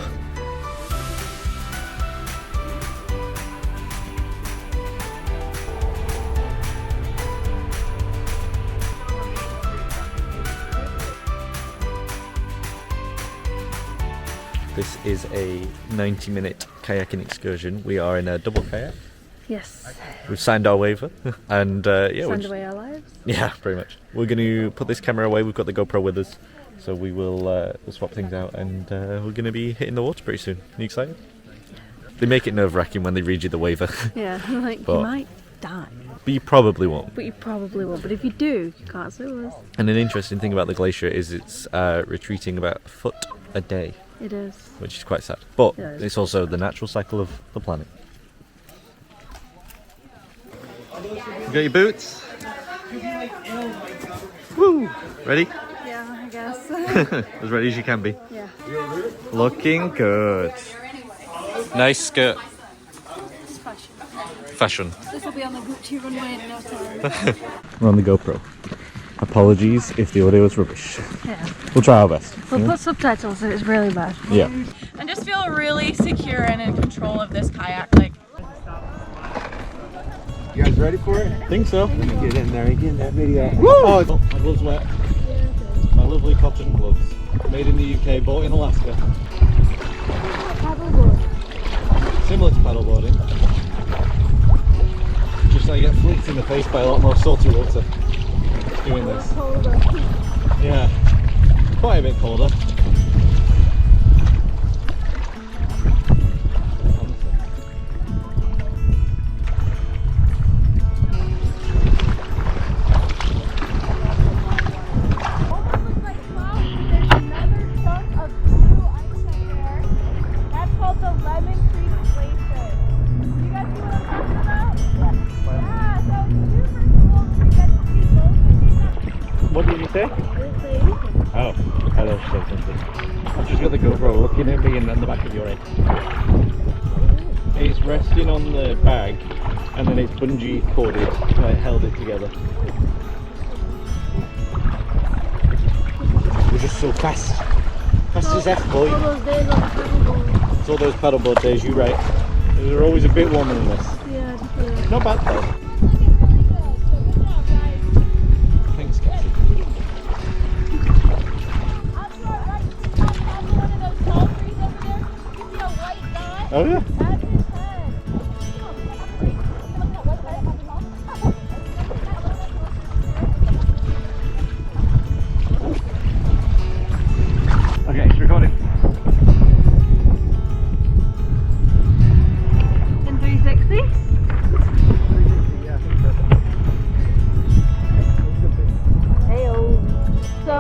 This is a 90-minute kayaking excursion. We are in a double kayak. Yes. We've signed our waiver, and yeah, Send away our lives. yeah, pretty much. We're going to put this camera away. We've got the GoPro with us, so we will we'll swap things out, and we're going to be hitting the water pretty soon. Are you excited? They make it nerve-wracking when they read you the waiver, Yeah, like But- you might die, but you probably won't. but you probably won't. But if you do, you can't sue us. And an interesting thing about the glacier is it's retreating about a foot a day, It is. which is quite sad. But Yeah, it is. it's also the natural cycle of the planet. You got your boots? Woo! Ready? Yeah, I guess. As ready as you can be. Yeah. Looking good. Nice skirt. Fashion. This will be on the Gucci runway in no time. We're on the GoPro. Apologies if the audio is rubbish. Yeah. We'll try our best. We'll put subtitles so it's really bad. Yeah. And just feel really secure and in control of this kayak. Like, You guys ready for it? Think so. Let me get in there and get in that video. Oh, my gloves wet. My lovely cotton gloves. Made in the UK, bought in Alaska. Similar to paddleboarding. Just so you get flicked in the face by a lot more salty water doing this. Yeah. Quite a bit colder. What did you say? Oh, I love something. I've just got the GoPro looking at me and then the back of your head. It's resting on the bag and then it's bungee corded, like held it together. We're just so fast. Fast as F, boy. It's all those paddleboard days, you right. They're always a bit warmer than this. Yeah, definitely. Not bad though. Thanks, Cassie. Oh yeah. Okay, it's recording. In 360? Yeah, I think so. Heyo. So,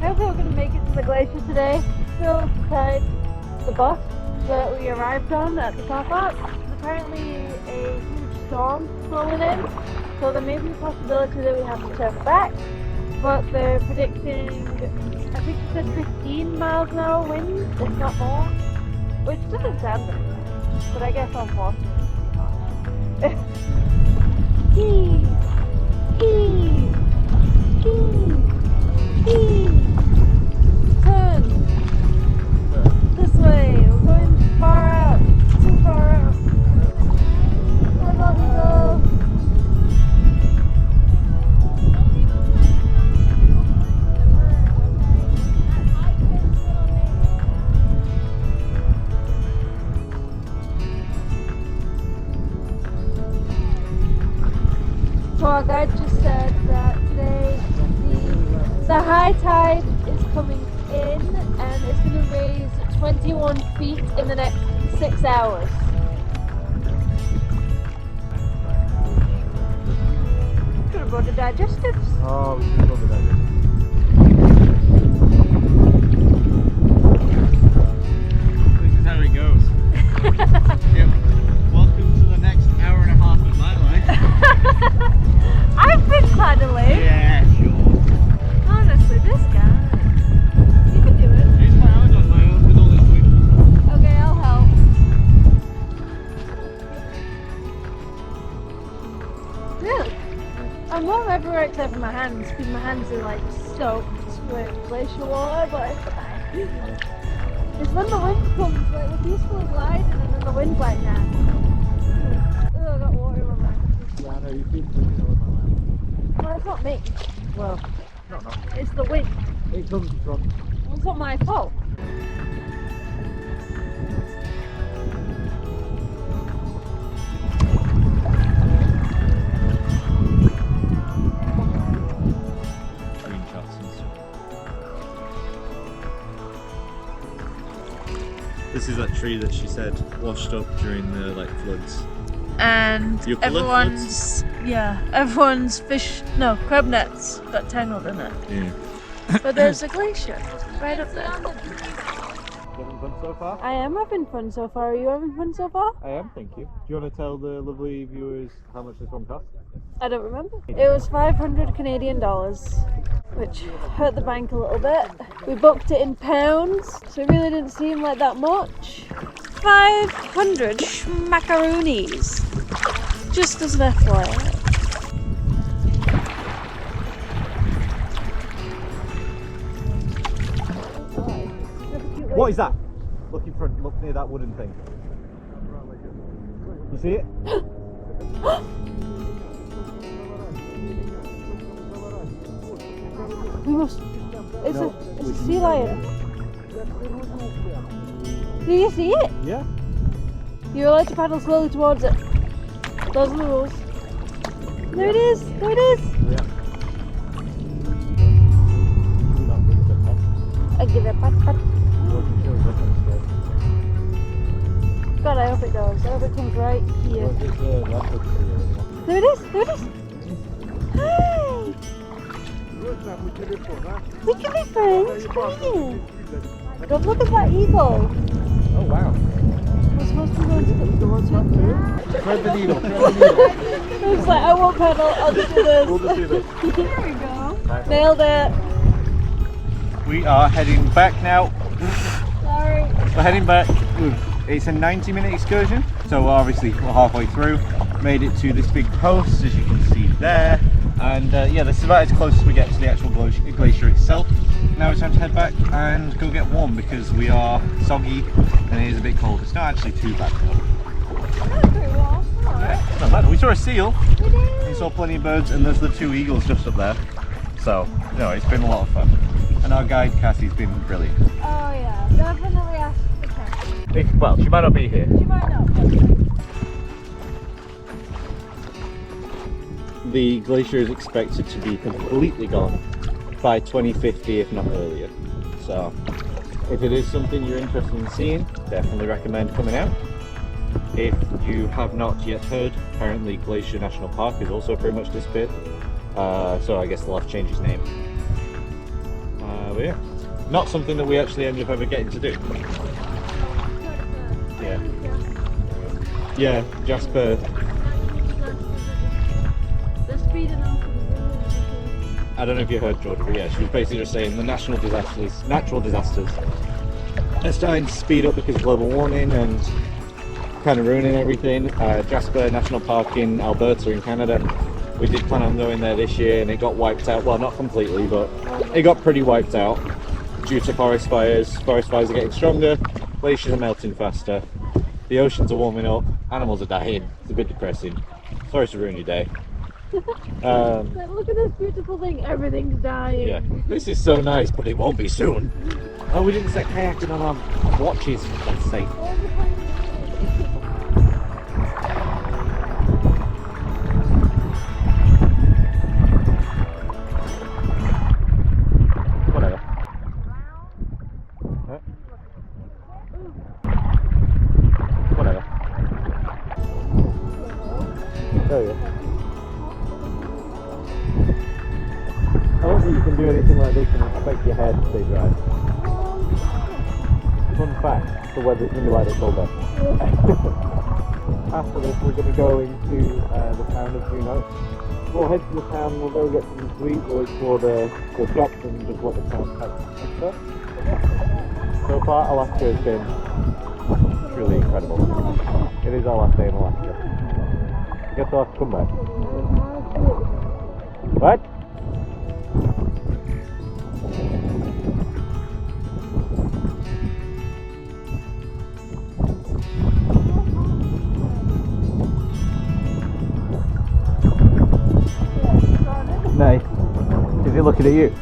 hopefully we're going to make it to the glacier today. Still inside the bus that we arrived on at the car park. There's apparently a huge storm rolling in, so there may be a possibility that we have to turn back. But they're predicting, I think they said 15 miles an hour wind, if not more, which doesn't sound very nice, but I guess unfortunately. Turn this way. We're going far out. Too far out. Where do we go? So our guide just said that today the high tide is coming in and it's going to raise 21 feet in the next 6 hours. Could have brought the digestives. Oh, we should go with that. This is how it goes. Yep. Welcome to the next hour and a half of my life. I've been kind of late. Yeah, sure. Honestly, this guy. You can do it. It's my hours on my own with all this wind. Okay, I'll help. Really? I'm warm everywhere except for my hands, because my hands are like soaked with glacier water, but it's fine. It's when the wind comes, like we're peacefully gliding and then the wind's like that. Ugh, I got water in my hands. Yeah, I know, you've been thinking of my life. Well, it's not me. Well, not. It's the wind. It comes from. Well, it's not my fault. Screenshots and stuff. This is that tree that she said washed up during the floods. and You pull it, everyone's crab nets got tangled in it. Yeah. But there's a glacier right up there. Having fun so far? I am having fun so far. Are you having fun so far? I am, thank you. Do you want to tell the lovely viewers how much this one cost? I don't remember. It was 500 Canadian dollars, which hurt the bank a little bit. We booked it in pounds, so it really didn't seem like that much. 500 schmackaroonies, just as an FYI. What is that? Look in front, look near that wooden thing. You see it? We must. It's a sea lion. Do you see it? Yeah. You're allowed to paddle slowly towards it. Those are the rules. There it is! There it is! Yeah. I give it a pat pat. God, I hope it does. I hope it comes right here. There it is! There it is! Hi! We can be friends. Come here. Don't look at that eagle. Oh wow. We're supposed to be going to the water. Thread the needle. It's like, I won't pedal, I'll just do this. We'll just do this. There we go. Nailed it. We are heading back now. Sorry. We're heading back. It's a 90-minute excursion, so obviously we're halfway through. Made it to this big post, as you can see there. And yeah, this is about as close as we get to the actual glacier itself. Now it's time to head back and go get warm because we are soggy and it is a bit cold. It's not actually too bad though. That's pretty well. Alright. It's not bad. We saw a seal, We did. we saw plenty of birds, and there's the 2 eagles just up there. So, you know, it's been a lot of fun. And our guide Cassie's been brilliant. Oh yeah, definitely ask the cat. Well, she might not be here. She might not. The glacier is expected to be completely gone by 2050, if not earlier. So, if it is something you're interested in seeing, definitely recommend coming out. If you have not yet heard, apparently Glacier National Park is also pretty much disappeared. So I guess they'll have to change its name. But yeah, not something that we actually ended up ever getting to do. Yeah. Yeah, Jasper. They're speeding up. I don't know if you heard Georgia, but yeah, she was basically just saying the natural disasters are starting to speed up because of global warming and kind of ruining everything. Jasper National Park in Alberta in Canada, we did plan on going there this year and it got wiped out. Well, not completely, but it got pretty wiped out due to forest fires. Forest fires are getting stronger, glaciers are melting faster, the oceans are warming up, animals are dying. It's a bit depressing. Sorry to ruin your day. Look at this beautiful thing, everything's dying. Yeah, this is so nice, but it won't be soon. Oh, we didn't set kayaking on our watches, for God's sake. Whatever. Huh? Whatever. Oh yeah. I don't think you can do anything like this and expect your hair to stay dry. Fun fact, the weather's going to be like this all day. After this we're going to go into the town of Juneau. We'll head to the town, we'll go get some sweets, we'll explore the shops and just what the town has and stuff. So far Alaska has been truly incredible. It is our last day in Alaska. I guess I'll have to come back. What? Nice. Is he looking at you?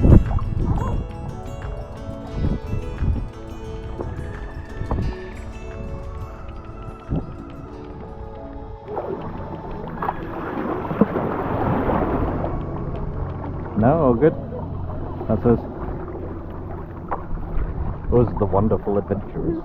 No, all good. That's us. Us, the wonderful adventurers.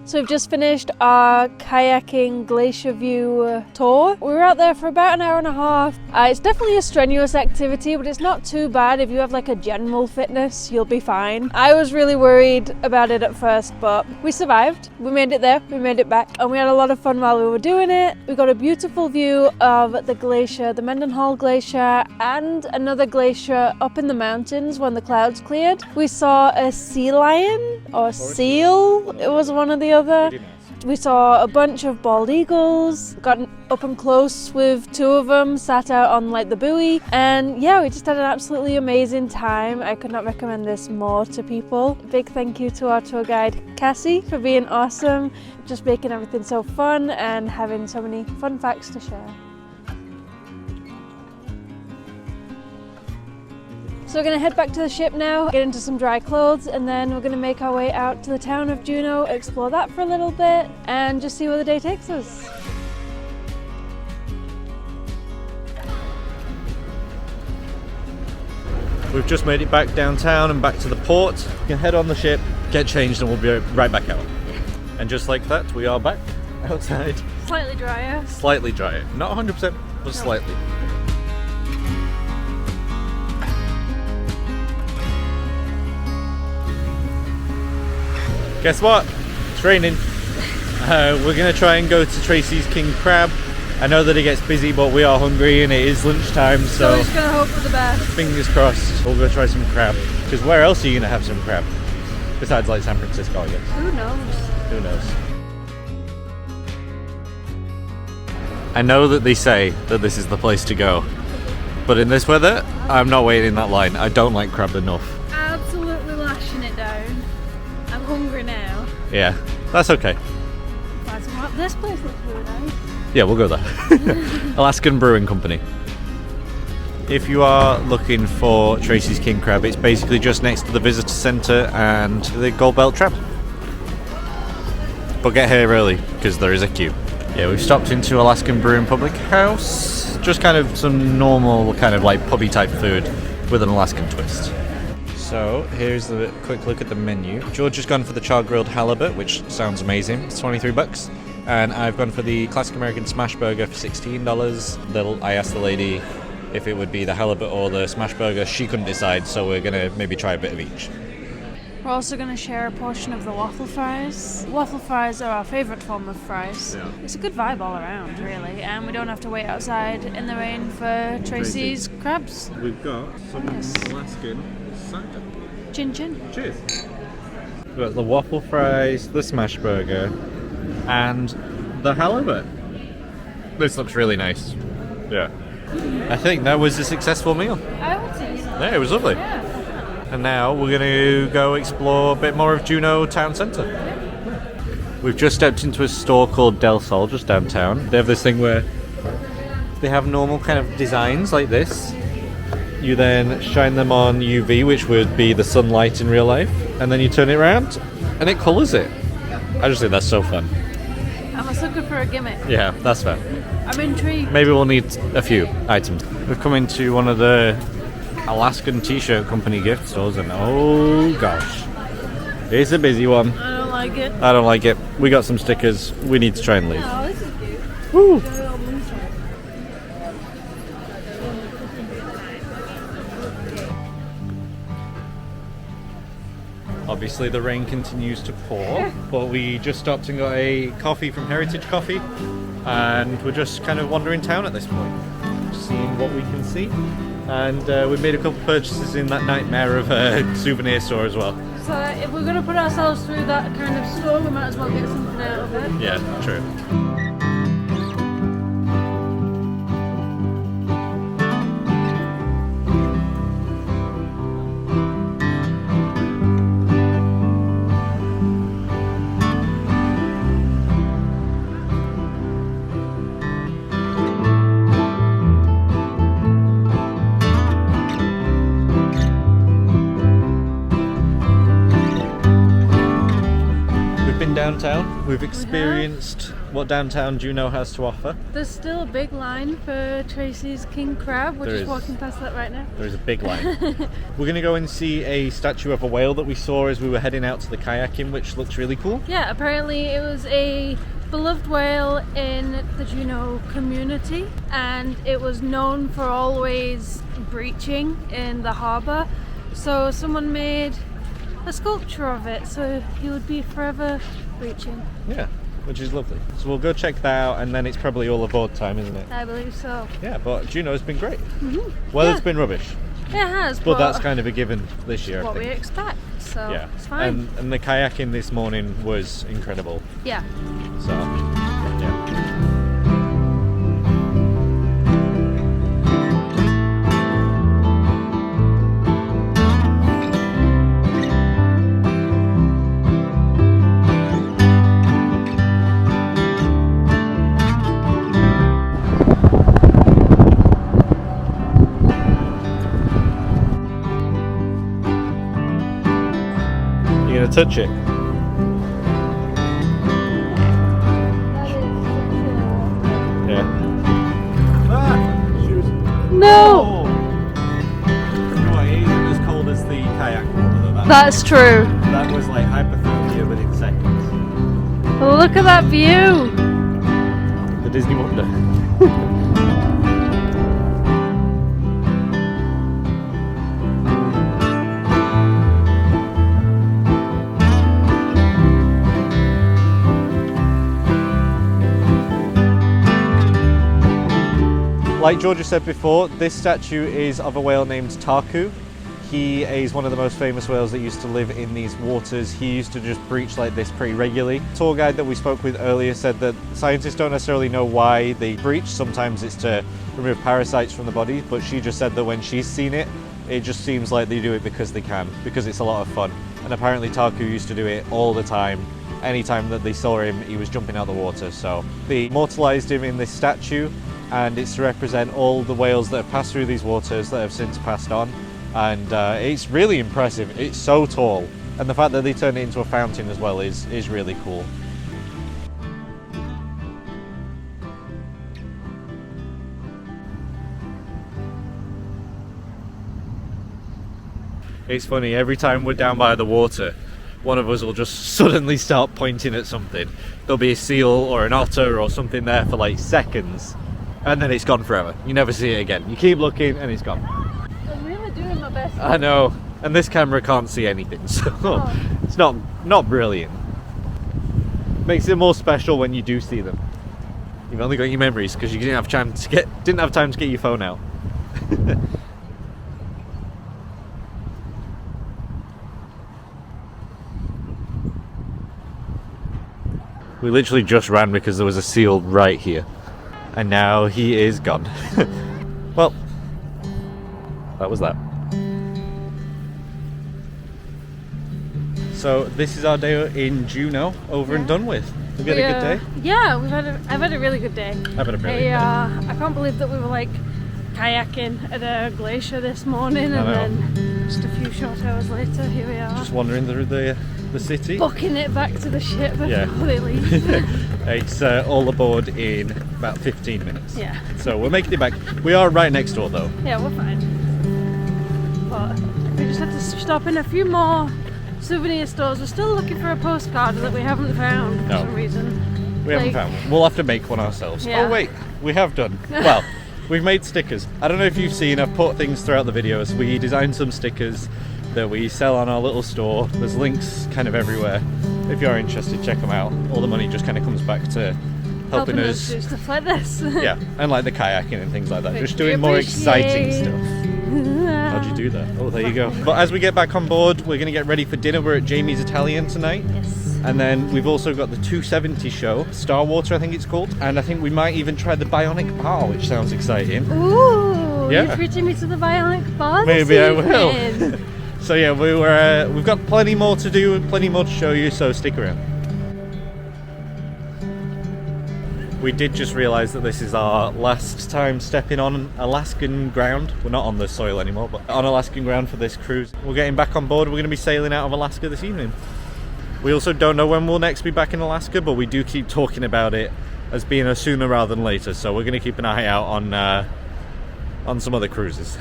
So we've just finished our kayaking glacier view tour. We were out there for about an hour and a half. It's definitely a strenuous activity, but it's not too bad. If you have like a general fitness, you'll be fine. I was really worried about it at first, but we survived. We made it there, we made it back, and we had a lot of fun while we were doing it. We got a beautiful view of the glacier, the Mendenhall Glacier, and another glacier up in the mountains when the clouds cleared. We saw a sea lion or seal. It was one or the other. We saw a bunch of bald eagles, got up and close with two of them, sat out on like the buoy, and yeah, we just had an absolutely amazing time. I could not recommend this more to people. Big thank you to our tour guide Cassie for being awesome, just making everything so fun and having so many fun facts to share. So we're going to head back to the ship now, get into some dry clothes, and then we're going to make our way out to the town of Juneau, explore that for a little bit, and just see where the day takes us. We've just made it back downtown and back to the port. We can head on the ship, get changed, and we'll be right back out. And just like that, we are back outside. Slightly drier. Slightly drier. Not 100%, but slightly. Guess what? It's raining. We're going to try and go to Tracy's King Crab. I know that it gets busy, but we are hungry and it is lunchtime, So so we're just going to hope for the best. fingers crossed we'll go try some crab. Because where else are you going to have some crab? Besides like San Francisco, I guess. Who knows? Who knows? I know that they say that this is the place to go, but in this weather, I'm not waiting in that line. I don't like crab enough. Absolutely lashing it down. I'm hungry now. Yeah, that's okay. This place looks really nice. Yeah, we'll go there. Alaskan Brewing Company. If you are looking for Tracy's King Crab, it's basically just next to the visitor centre and the Gold Belt Tram. But get here early, because there is a queue. Yeah, we've stopped into Alaskan Brewing Public House. Just kind of some normal, kind of like pubby type food with an Alaskan twist. So here's a quick look at the menu. George has gone for the char grilled halibut, which sounds amazing. It's $23. And I've gone for the classic American smash burger for $16. I asked the lady if it would be the halibut or the smash burger. She couldn't decide, so we're gonna maybe try a bit of each. We're also going to share a portion of the waffle fries. Waffle fries are our favourite form of fries. Yeah. It's a good vibe all around, really, and we don't have to wait outside in the rain for Tracy's crabs. We've got some Yes. Alaskan cider. Chin chin. Cheers. We've got the waffle fries, the smash burger, and the halibut. This looks really nice. Yeah. I think that was a successful meal. I would say so. Yeah, it was lovely. Yeah. And now we're going to go explore a bit more of Juneau town centre. We've just stepped into a store called Del Sol just downtown. They have this thing where they have normal kind of designs like this. You then shine them on UV, which would be the sunlight in real life, and then you turn it around and it colours it. I just think that's so fun. I'm a sucker for a gimmick. Yeah, that's fair. I'm intrigued. Maybe we'll need a few items. We've come into one of the Alaskan t-shirt company gift stores, and oh gosh, it's a busy one. I don't like it. I don't like it. We got some stickers. We need to try and leave. Oh, this is cute. Woo. Obviously the rain continues to pour, but we just stopped and got a coffee from Heritage Coffee, and we're just kind of wandering town at this point, seeing what we can see. And we made a couple purchases in that nightmare of a souvenir store as well. So if we're going to put ourselves through that kind of store, we might as well get something out of it. Yeah, true. downtown. We've experienced what downtown Juneau has to offer. There's still a big line for Tracy's king crab. We're just walking past that right now. There is a big line. We're going to go and see a statue of a whale that we saw as we were heading out to the kayaking, which looks really cool. Yeah, apparently it was a beloved whale in the Juneau community, and it was known for always breaching in the harbour. So someone made a sculpture of it, so he would be forever breaching. Yeah, which is lovely. So we'll go check that out, and then it's probably all aboard time, isn't it? I believe so. Yeah, but Juneau's been great. Mm-hmm. Weather's been rubbish, It has, but that's kind of a given this year, what I we think. expect, so Yeah, it's fine. and the kayaking this morning was incredible. Yeah. So, yeah. You gonna touch it? Yeah. No! It isn't as cold as the kayak water though. That's true. That was like hypothermia within seconds. Look at that view! The Disney Wonder. Like Georgia said before, this statue is of a whale named Taku. He is one of the most famous whales that used to live in these waters. He used to just breach like this pretty regularly. The tour guide that we spoke with earlier said that scientists don't necessarily know why they breach. Sometimes it's to remove parasites from the body, but she just said that when she's seen it, it just seems like they do it because they can, because it's a lot of fun. And apparently Taku used to do it all the time. Anytime that they saw him, he was jumping out the water. So they immortalized him in this statue, and it's to represent all the whales that have passed through these waters that have since passed on. And it's really impressive. It's so tall, and the fact that they turned it into a fountain as well is really cool. It's funny, every time we're down by the water, one of us will just suddenly start pointing at something. There'll be a seal or an otter or something there for like seconds, and then it's gone forever. You never see it again. You keep looking and it's gone. I'm really doing my best. I know, and this camera can't see anything, so it's not brilliant. Makes it more special when you do see them. You've only got your memories because you didn't have time to get your phone out. We literally just ran because there was a seal right here, and now he is gone. Well, that was that. So this is our day in Juneau, over and done with. Have you had a good day? Yeah, I've had a really good day. I've had a brilliant day. I can't believe that we were like kayaking at a glacier this morning, and then just a few short hours later, here we are. Just wandering through the city. Booking it back to the ship before they leave. It's all aboard in about 15 minutes. Yeah. So we're making it back. We are right next door though. Yeah, we're fine. But we just had to stop in a few more souvenir stores. We're still looking for a postcard that we haven't found for some reason. We haven't found one. We'll have to make one ourselves. Yeah. Oh wait, we have done. Well, we've made stickers. I don't know if you've seen, I've put things throughout the videos. We designed some stickers that we sell on our little store. There's links kind of everywhere. If you're interested, check them out. All the money just kind of comes back to helping us do stuff like this. Yeah, and like the kayaking and things like that. Which Just we doing more exciting appreciate. stuff. How'd you do that? Oh, there you go. But as we get back on board, we're going to get ready for dinner. We're at Jamie's Italian tonight. Yes. And then we've also got the 270 show, Star Water I think it's called. And I think we might even try the Bionic Bar, which sounds exciting. Ooh, Yeah. you're treating me to the Bionic Bar Maybe I will. evening. So yeah, we've got plenty more to do and plenty more to show you, so stick around. We did just realise that this is our last time stepping on Alaskan ground. We're not on the soil anymore, but on Alaskan ground for this cruise. We're getting back on board. We're going to be sailing out of Alaska this evening. We also don't know when we'll next be back in Alaska, but we do keep talking about it as being a sooner rather than later. So we're going to keep an eye out on some other cruises.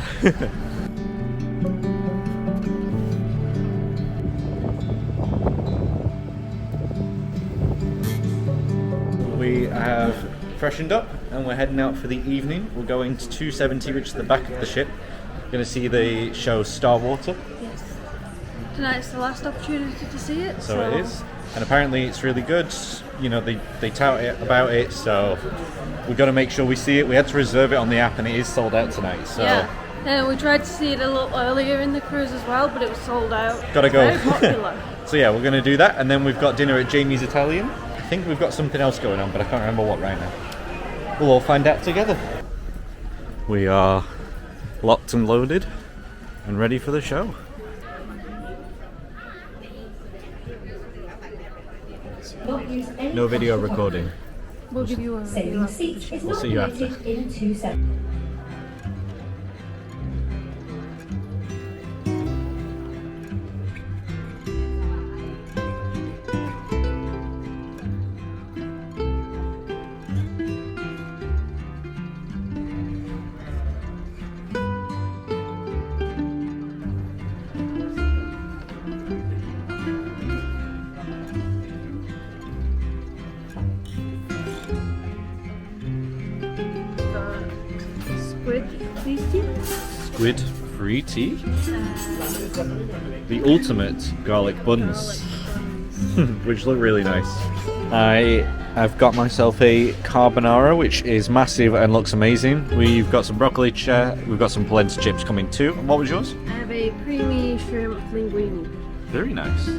We have freshened up and we're heading out for the evening. We're going to 270, which is the back of the ship. We're going to see the show Starwater. Yes. Tonight's the last opportunity to see it. So it is. And apparently it's really good. You know, they tout it about it, so we've got to make sure we see it. We had to reserve it on the app and it is sold out tonight. So yeah. We tried to see it a little earlier in the cruise as well, but it was sold out. Gotta go. Very popular. So yeah, we're going to do that, and then we've got dinner at Jamie's Italian. I think we've got something else going on, but I can't remember what right now. We'll all find out together. We are locked and loaded and ready for the show. No video recording. We'll give you a Saving a seat is We'll not see you after. permitted in 270. Squid free tea? The ultimate garlic buns, which look really nice. I've got myself a carbonara, which is massive and looks amazing. We've got some broccoli cheddar, we've got some polenta chips coming too. And what was yours? I have a creamy shrimp linguine. Very nice.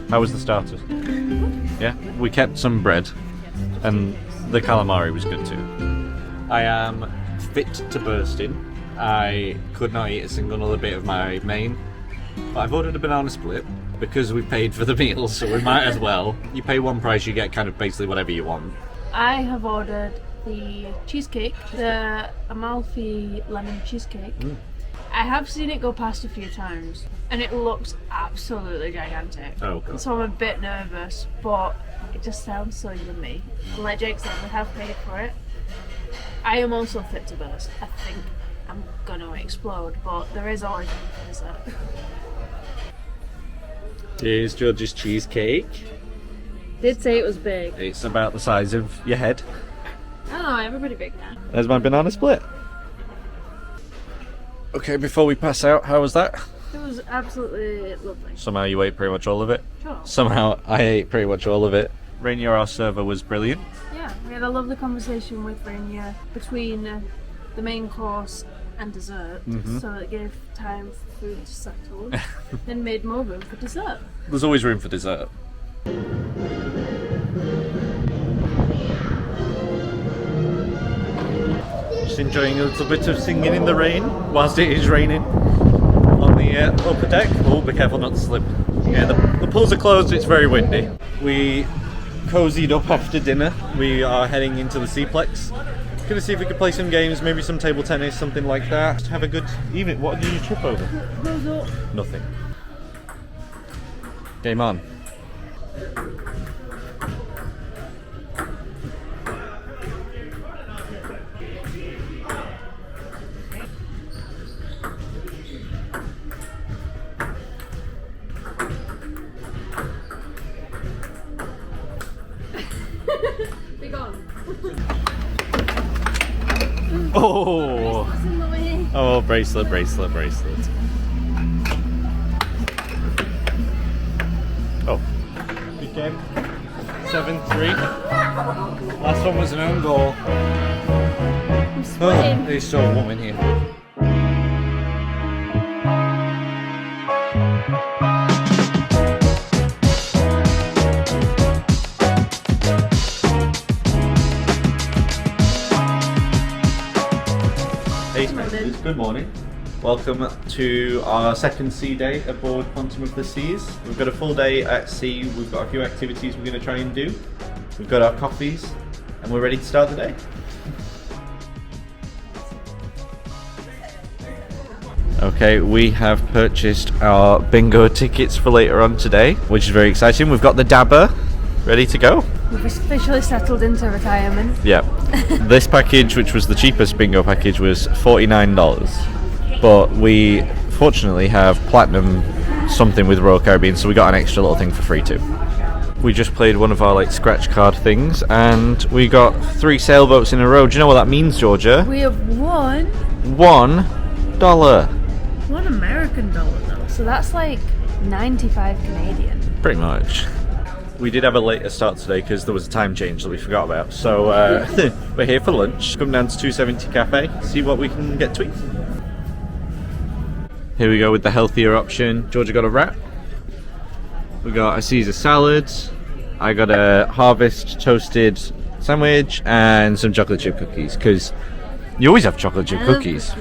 How was the starters? Yeah, we kept some bread, and the calamari was good too. I am fit to bursting. I could not eat a single other bit of my main, but I've ordered a banana split because we paid for the meal, so we might as well. You pay one price, you get kind of basically whatever you want. I have ordered the cheesecake, the Amalfi lemon cheesecake. I have seen it go past a few times, and it looks absolutely gigantic. Oh, God. So I'm a bit nervous, but it just sounds so yummy. And like Jake said, we have paid for it. I am also fit to burst. I think I'm gonna explode, but there is always room for dessert. Here's George's cheesecake. Did say it was big. It's about the size of your head. I don't know, everybody big now. There's my banana split. Okay, before we pass out, how was that? It was absolutely lovely. Somehow you ate pretty much all of it. Sure. Somehow I ate pretty much all of it. Rainier, our server, was brilliant. Yeah, we had a lovely conversation with Rainier between the main course and dessert, so it gave time for food to settle and made more room for dessert. There's always room for dessert. Just enjoying a little bit of singing in the rain whilst it is raining on the upper deck. Oh, be careful not to slip. Yeah, the pools are closed, it's very windy. We cozied up after dinner. We are heading into the Seaplex. Gonna see if we could play some games, maybe some table tennis, something like that. Just have a good evening. What did you trip over? Nothing. Game on. Be gone. Oh! What's in the way? Oh, bracelet, bracelet, bracelet. Oh. Good game. 7-3. Last one was an own goal. I'm sweating. Oh, it's so warm in here. Hey, good morning. Welcome to our second sea day aboard Quantum of the Seas. We've got a full day at sea. We've got a few activities we're going to try and do. We've got our coffees and we're ready to start the day. Okay, we have purchased our bingo tickets for later on today, which is very exciting. We've got the dabber ready to go. We've officially settled into retirement. Yeah. This package, which was the cheapest bingo package, was $49. But we fortunately have platinum something with Royal Caribbean, so we got an extra little thing for free too. We just played one of our like scratch card things and we got 3 sailboats in a row. Do you know what that means, Georgia? We have won $1. $1 American though, so that's like 95 Canadian. Pretty much. We did have a later start today because there was a time change that we forgot about. So we're here for lunch. Come down to 270 Cafe, see what we can get to eat. Here we go with the healthier option. Georgia got a wrap. We got a Caesar salad. I got a Harvest toasted sandwich and some chocolate chip cookies because you always have chocolate chip cookies.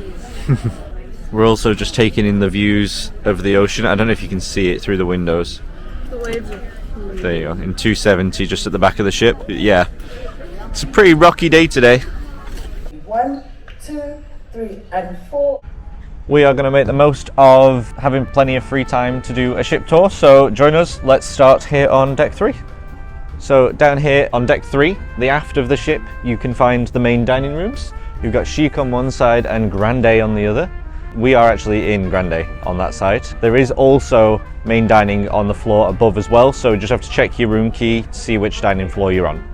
We're also just taking in the views of the ocean. I don't know if you can see it through the windows. The waves are huge. There you go, in 270 just at the back of the ship. Yeah, it's a pretty rocky day today. 1, 2, 3, and 4. We are going to make the most of having plenty of free time to do a ship tour, so join us. Let's start here on deck 3. So down here on deck 3, the aft of the ship, you can find the main dining rooms. You've got chic on one side and grande on the other. We are actually in grande on that side. There is also main dining on the floor above as well, so you just have to check your room key to see which dining floor you're on.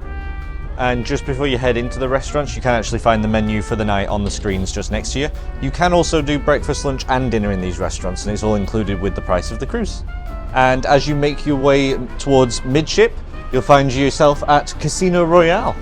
And just before you head into the restaurants, you can actually find the menu for the night on the screens just next to you. You can also do breakfast, lunch and dinner in these restaurants, and it's all included with the price of the cruise. And as you make your way towards midship, you'll find yourself at Casino Royale.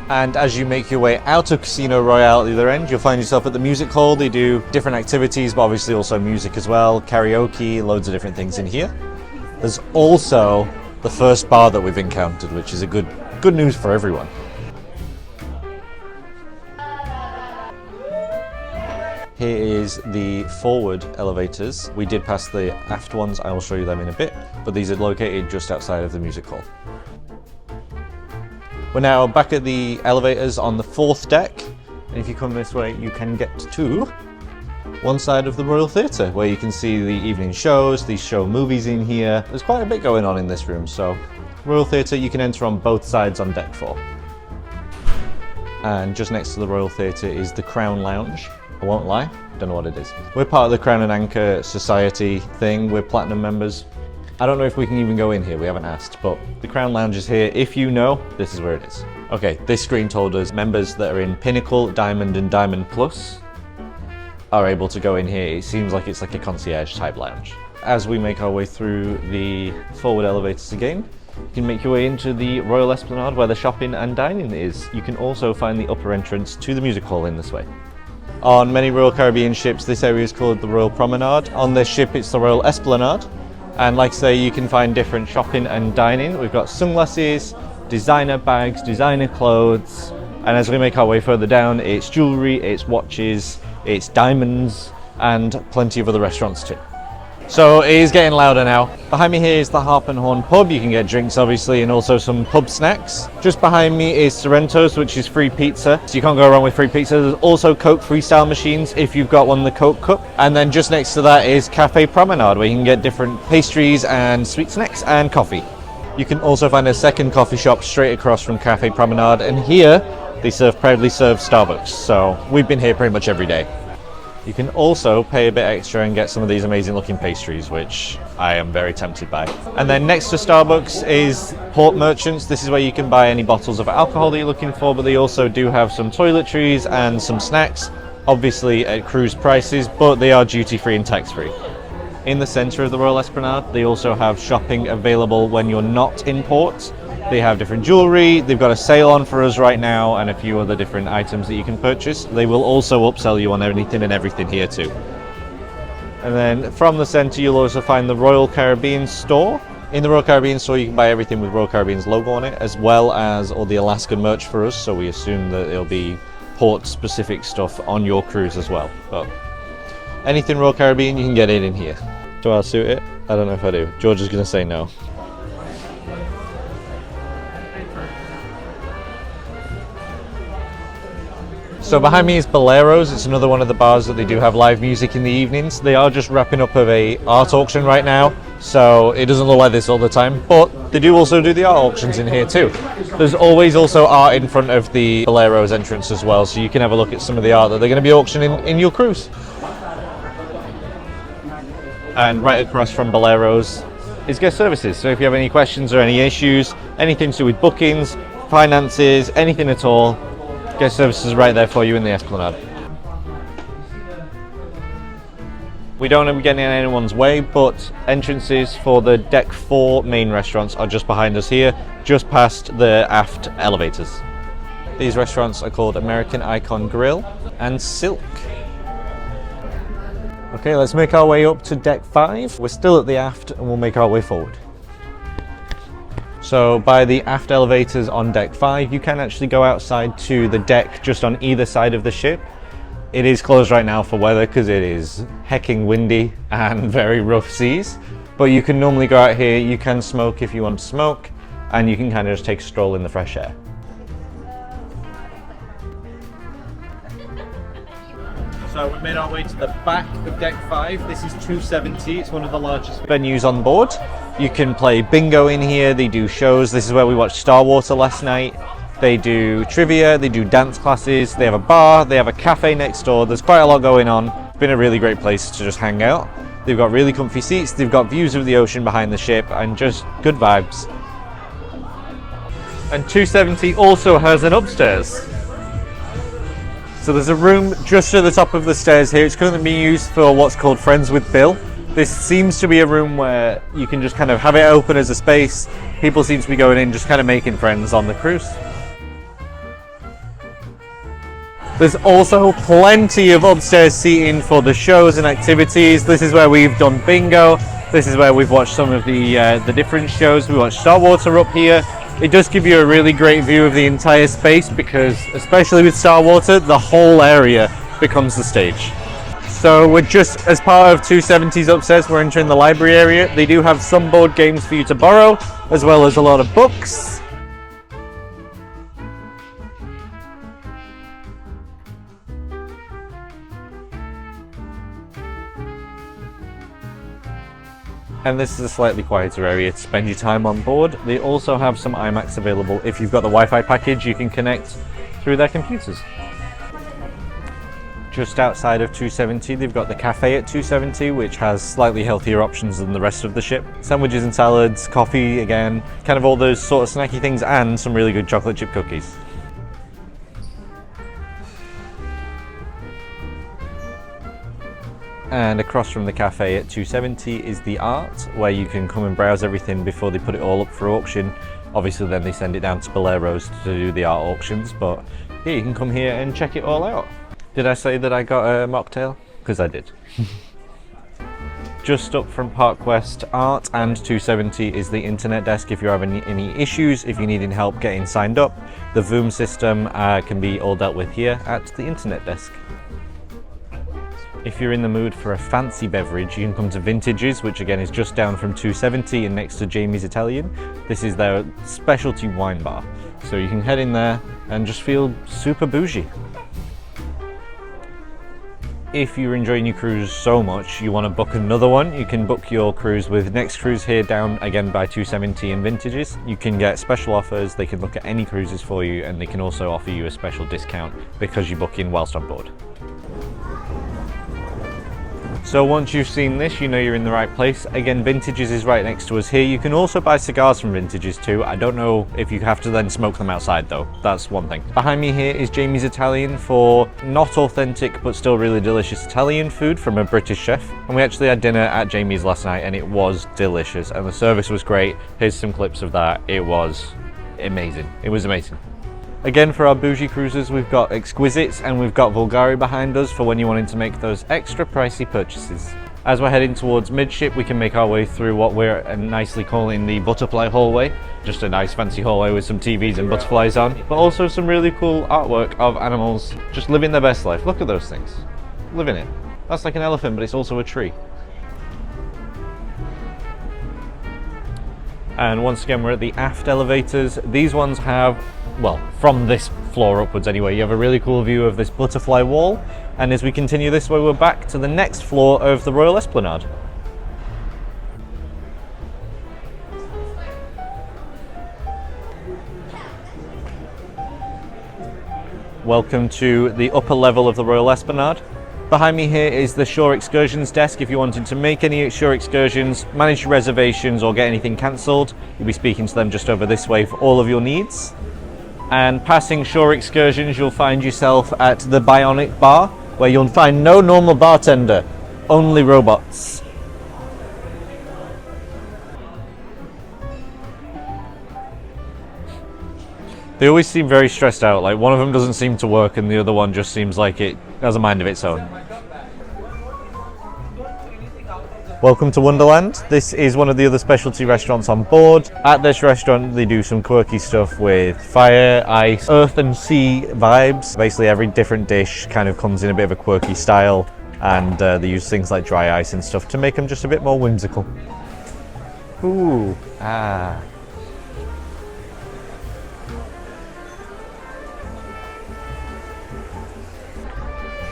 And as you make your way out of Casino Royale at the other end, you'll find yourself at the music hall. They do different activities, but obviously also music as well, karaoke, loads of different things in here. There's also the first bar that we've encountered, which is a good news for everyone. Here is the forward elevators. We did pass the aft ones, I will show you them in a bit, but these are located just outside of the music hall. We're now back at the elevators on the 4th deck, and if you come this way you can get to one side of the Royal Theatre where you can see the evening shows, these show movies in here. There's quite a bit going on in this room, so Royal Theatre you can enter on both sides on deck 4. And just next to the Royal Theatre is the Crown Lounge. I won't lie, don't know what it is. We're part of the Crown and Anchor Society thing, we're platinum members. I don't know if we can even go in here, we haven't asked, but the Crown Lounge is here. If you know, this is where it is. Okay, this screen told us members that are in Pinnacle, Diamond and Diamond Plus are able to go in here. It seems like it's like a concierge type lounge. As we make our way through the forward elevators again, you can make your way into the Royal Esplanade where the shopping and dining is. You can also find the upper entrance to the music hall in this way. On many Royal Caribbean ships, this area is called the Royal Promenade. On this ship, it's the Royal Esplanade. And like I say, you can find different shopping and dining. We've got sunglasses, designer bags, designer clothes. And as we make our way further down, it's jewellery, it's watches, it's diamonds, and plenty of other restaurants too. So it is getting louder now. Behind me here is the Harp and Horn pub. You can get drinks obviously and also some pub snacks. Just behind me is Sorrento's, which is free pizza. So you can't go wrong with free pizza. There's also Coke freestyle machines if you've got one in the Coke cup. And then just next to that is Cafe Promenade, where you can get different pastries and sweet snacks and coffee. You can also find a second coffee shop straight across from Cafe Promenade, and here they proudly serve Starbucks. So we've been here pretty much every day. You can also pay a bit extra and get some of these amazing looking pastries, which I am very tempted by. And then next to Starbucks is Port Merchants. This is where you can buy any bottles of alcohol that you're looking for, but they also do have some toiletries and some snacks, obviously at cruise prices, but they are duty free and tax free. In the centre of the Royal Esplanade, they also have shopping available when you're not in port. They have different jewellery, they've got a sale on for us right now, and a few other different items that you can purchase. They will also upsell you on anything and everything here too. And then from the centre you'll also find the Royal Caribbean store. In the Royal Caribbean store you can buy everything with Royal Caribbean's logo on it, as well as all the Alaskan merch for us, so we assume that it'll be port specific stuff on your cruise as well. But anything Royal Caribbean you can get it in here. Do I suit it? I don't know if I do. George is going to say no. So behind me is Bolero's. It's another one of the bars that they do have live music in the evenings. They are just wrapping up of a art auction right now, so it doesn't look like this all the time, but they do also do the art auctions in here too. There's always also art in front of the Bolero's entrance as well, so you can have a look at some of the art that they're going to be auctioning in your cruise. And right across from Bolero's is guest services. So if you have any questions or any issues, anything to do with bookings, finances, anything at all, guest services is right there for you in the Esplanade. We don't want to be getting in anyone's way, but entrances for the Deck 4 main restaurants are just behind us here, just past the aft elevators. These restaurants are called American Icon Grill and Silk. Okay, let's make our way up to Deck 5. We're still at the aft and we'll make our way forward. So by the aft elevators on Deck 5, you can actually go outside to the deck just on either side of the ship. It is closed right now for weather because it is hecking windy and very rough seas. But you can normally go out here, you can smoke if you want to smoke, and you can kind of just take a stroll in the fresh air. So we made our way to the back of Deck 5. This is 270. It's one of the largest venues on board. You can play bingo in here. They do shows. This is where we watched Star Water last night. They do trivia. They do dance classes. They have a bar. They have a cafe next door. There's quite a lot going on. It's been a really great place to just hang out. They've got really comfy seats. They've got views of the ocean behind the ship and just good vibes. And 270 also has an upstairs. So there's a room just at the top of the stairs here. It's currently being used for what's called Friends with Bill. This seems to be a room where you can just kind of have it open as a space. People seem to be going in just kind of making friends on the cruise. There's also plenty of upstairs seating for the shows and activities. This is where we've done bingo. This is where we've watched some of the different shows. We watched Star Water up here. It does give you a really great view of the entire space because, especially with Star Water, the whole area becomes the stage. So we're just, as part of 270's upstairs, we're entering the library area. They do have some board games for you to borrow, as well as a lot of books. And this is a slightly quieter area to spend your time on board. They also have some IMAX available. If you've got the Wi-Fi package, you can connect through their computers. Just outside of 270, they've got the cafe at 270, which has slightly healthier options than the rest of the ship. Sandwiches and salads, coffee again, kind of all those sort of snacky things, and some really good chocolate chip cookies. And across from the cafe at 270 is the art, where you can come and browse everything before they put it all up for auction. Obviously then they send it down to Bolero's to do the art auctions, but yeah, you can come here and check it all out. Did I say that I got a mocktail? Because I did. Just up from Park West Art and 270 is the internet desk if you're having any issues, if you're needing help getting signed up. The Voom system can be all dealt with here at the internet desk. If you're in the mood for a fancy beverage, you can come to Vintages, which again is just down from 270 and next to Jamie's Italian. This is their specialty wine bar. So you can head in there and just feel super bougie. If you're enjoying your cruise so much you want to book another one, you can book your cruise with Next Cruise here down again by 270 and Vintages. You can get special offers, they can look at any cruises for you, and they can also offer you a special discount because you book in whilst on board. So once you've seen this, you know you're in the right place. Again, Vintages is right next to us here. You can also buy cigars from Vintages too. I don't know if you have to then smoke them outside though. That's one thing. Behind me here is Jamie's Italian for not authentic but still really delicious Italian food from a British chef. And we actually had dinner at Jamie's last night and it was delicious and the service was great. Here's some clips of that. It was amazing. It was amazing. Again, for our bougie cruisers, we've got Exquisites and we've got Vulgari behind us for when you're wanting to make those extra pricey purchases. As we're heading towards midship, we can make our way through what we're nicely calling the butterfly hallway. Just a nice fancy hallway with some TVs and butterflies on, but also some really cool artwork of animals just living their best life. Look at those things. Living it. That's like an elephant, but it's also a tree. And once again, we're at the aft elevators. These ones have, well, from this floor upwards anyway, you have a really cool view of this butterfly wall. And as we continue this way, we're back to the next floor of the Royal Esplanade. Welcome to the upper level of the Royal Esplanade. Behind me here is the Shore Excursions desk. If you wanted to make any shore excursions, manage your reservations or get anything cancelled, you'll be speaking to them just over this way for all of your needs. And passing Shore Excursions, you'll find yourself at the Bionic Bar, where you'll find no normal bartender, only robots. They always seem very stressed out, like one of them doesn't seem to work and the other one just seems like it has a mind of its own. Welcome to Wonderland. This is one of the other specialty restaurants on board. At this restaurant they do some quirky stuff with fire, ice, earth and sea vibes. Basically every different dish kind of comes in a bit of a quirky style, and they use things like dry ice and stuff to make them just a bit more whimsical. Ooh, ah.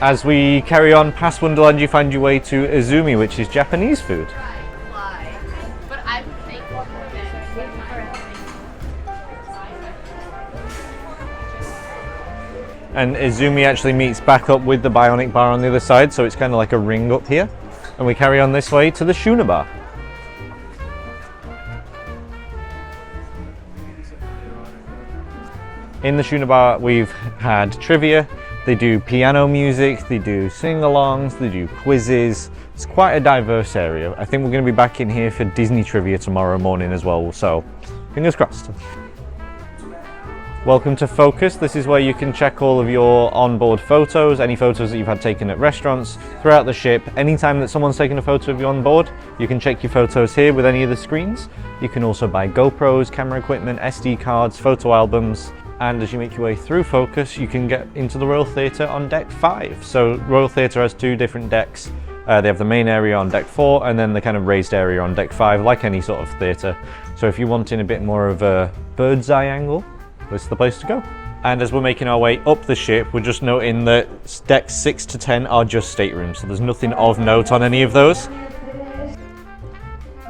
As we carry on past Wonderland, you find your way to Izumi, which is Japanese food. But I would think And Izumi actually meets back up with the Bionic Bar on the other side, so it's kind of like a ring up here. And we carry on this way to the Shuna Bar. In the Shuna Bar, we've had trivia. They do piano music, they do sing-alongs, they do quizzes. It's quite a diverse area. I think we're going to be back in here for Disney trivia tomorrow morning as well, so fingers crossed. Welcome to Focus. This is where you can check all of your onboard photos, any photos that you've had taken at restaurants, throughout the ship. Anytime that someone's taken a photo of you on board, you can check your photos here with any of the screens. You can also buy GoPros, camera equipment, SD cards, photo albums. And as you make your way through Focus, you can get into the Royal Theatre on deck 5. So Royal Theatre has two different decks. They have the main area on deck 4 and then the kind of raised area on deck 5, like any sort of theatre. So if you're wanting a bit more of a bird's eye angle, this is the place to go. And as we're making our way up the ship, we're just noting that decks 6 to 10 are just staterooms, so there's nothing of note on any of those.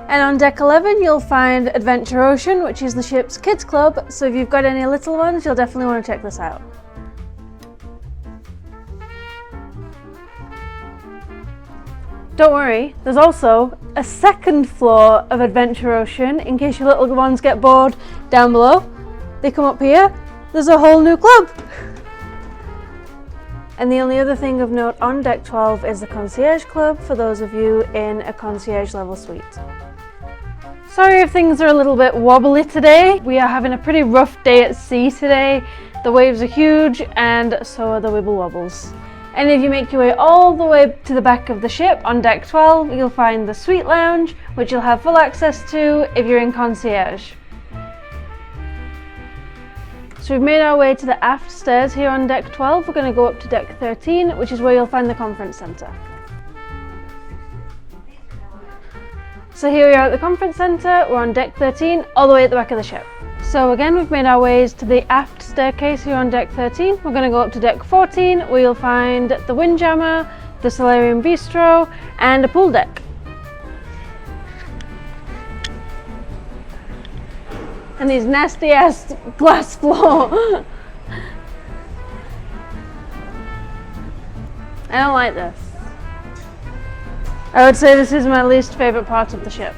And on deck 11 you'll find Adventure Ocean, which is the ship's kids club, so if you've got any little ones you'll definitely want to check this out. Don't worry, there's also a second floor of Adventure Ocean in case your little ones get bored down below. They come up here, there's a whole new club! And the only other thing of note on deck 12 is the Concierge Club for those of you in a concierge level suite. Sorry if things are a little bit wobbly today. We are having a pretty rough day at sea today. The waves are huge and so are the wibble wobbles. And if you make your way all the way to the back of the ship on deck 12, you'll find the suite lounge, which you'll have full access to if you're in concierge. So we've made our way to the aft stairs here on deck 12. We're going to go up to deck 13, which is where you'll find the conference centre. So here we are at the conference centre, we're on deck 13, all the way at the back of the ship. So again, we've made our ways to the aft staircase here on deck 13. We're going to go up to deck 14, where you'll find the Windjammer, the Solarium Bistro, and a pool deck. And these nasty ass glass floor. I don't like this. I would say this is my least favourite part of the ship.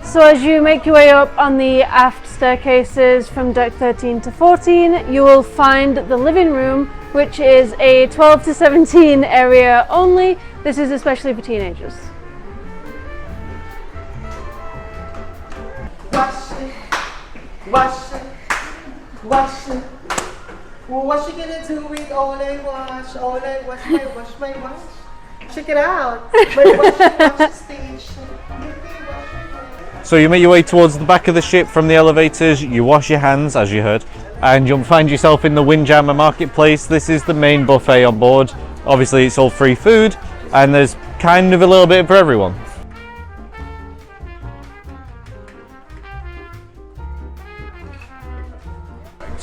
So as you make your way up on the aft staircases from deck 13 to 14, you will find the living room, which is a 12 to 17 area only. This is especially for teenagers. Wash it, wash it, wash it. Well, what you gonna do with all that wash? All that wash, my wash. Check it out. My wash station. So you make your way towards the back of the ship from the elevators, you wash your hands, as you heard, and you'll find yourself in the Windjammer Marketplace. This is the main buffet on board. Obviously it's all free food, and there's kind of a little bit for everyone.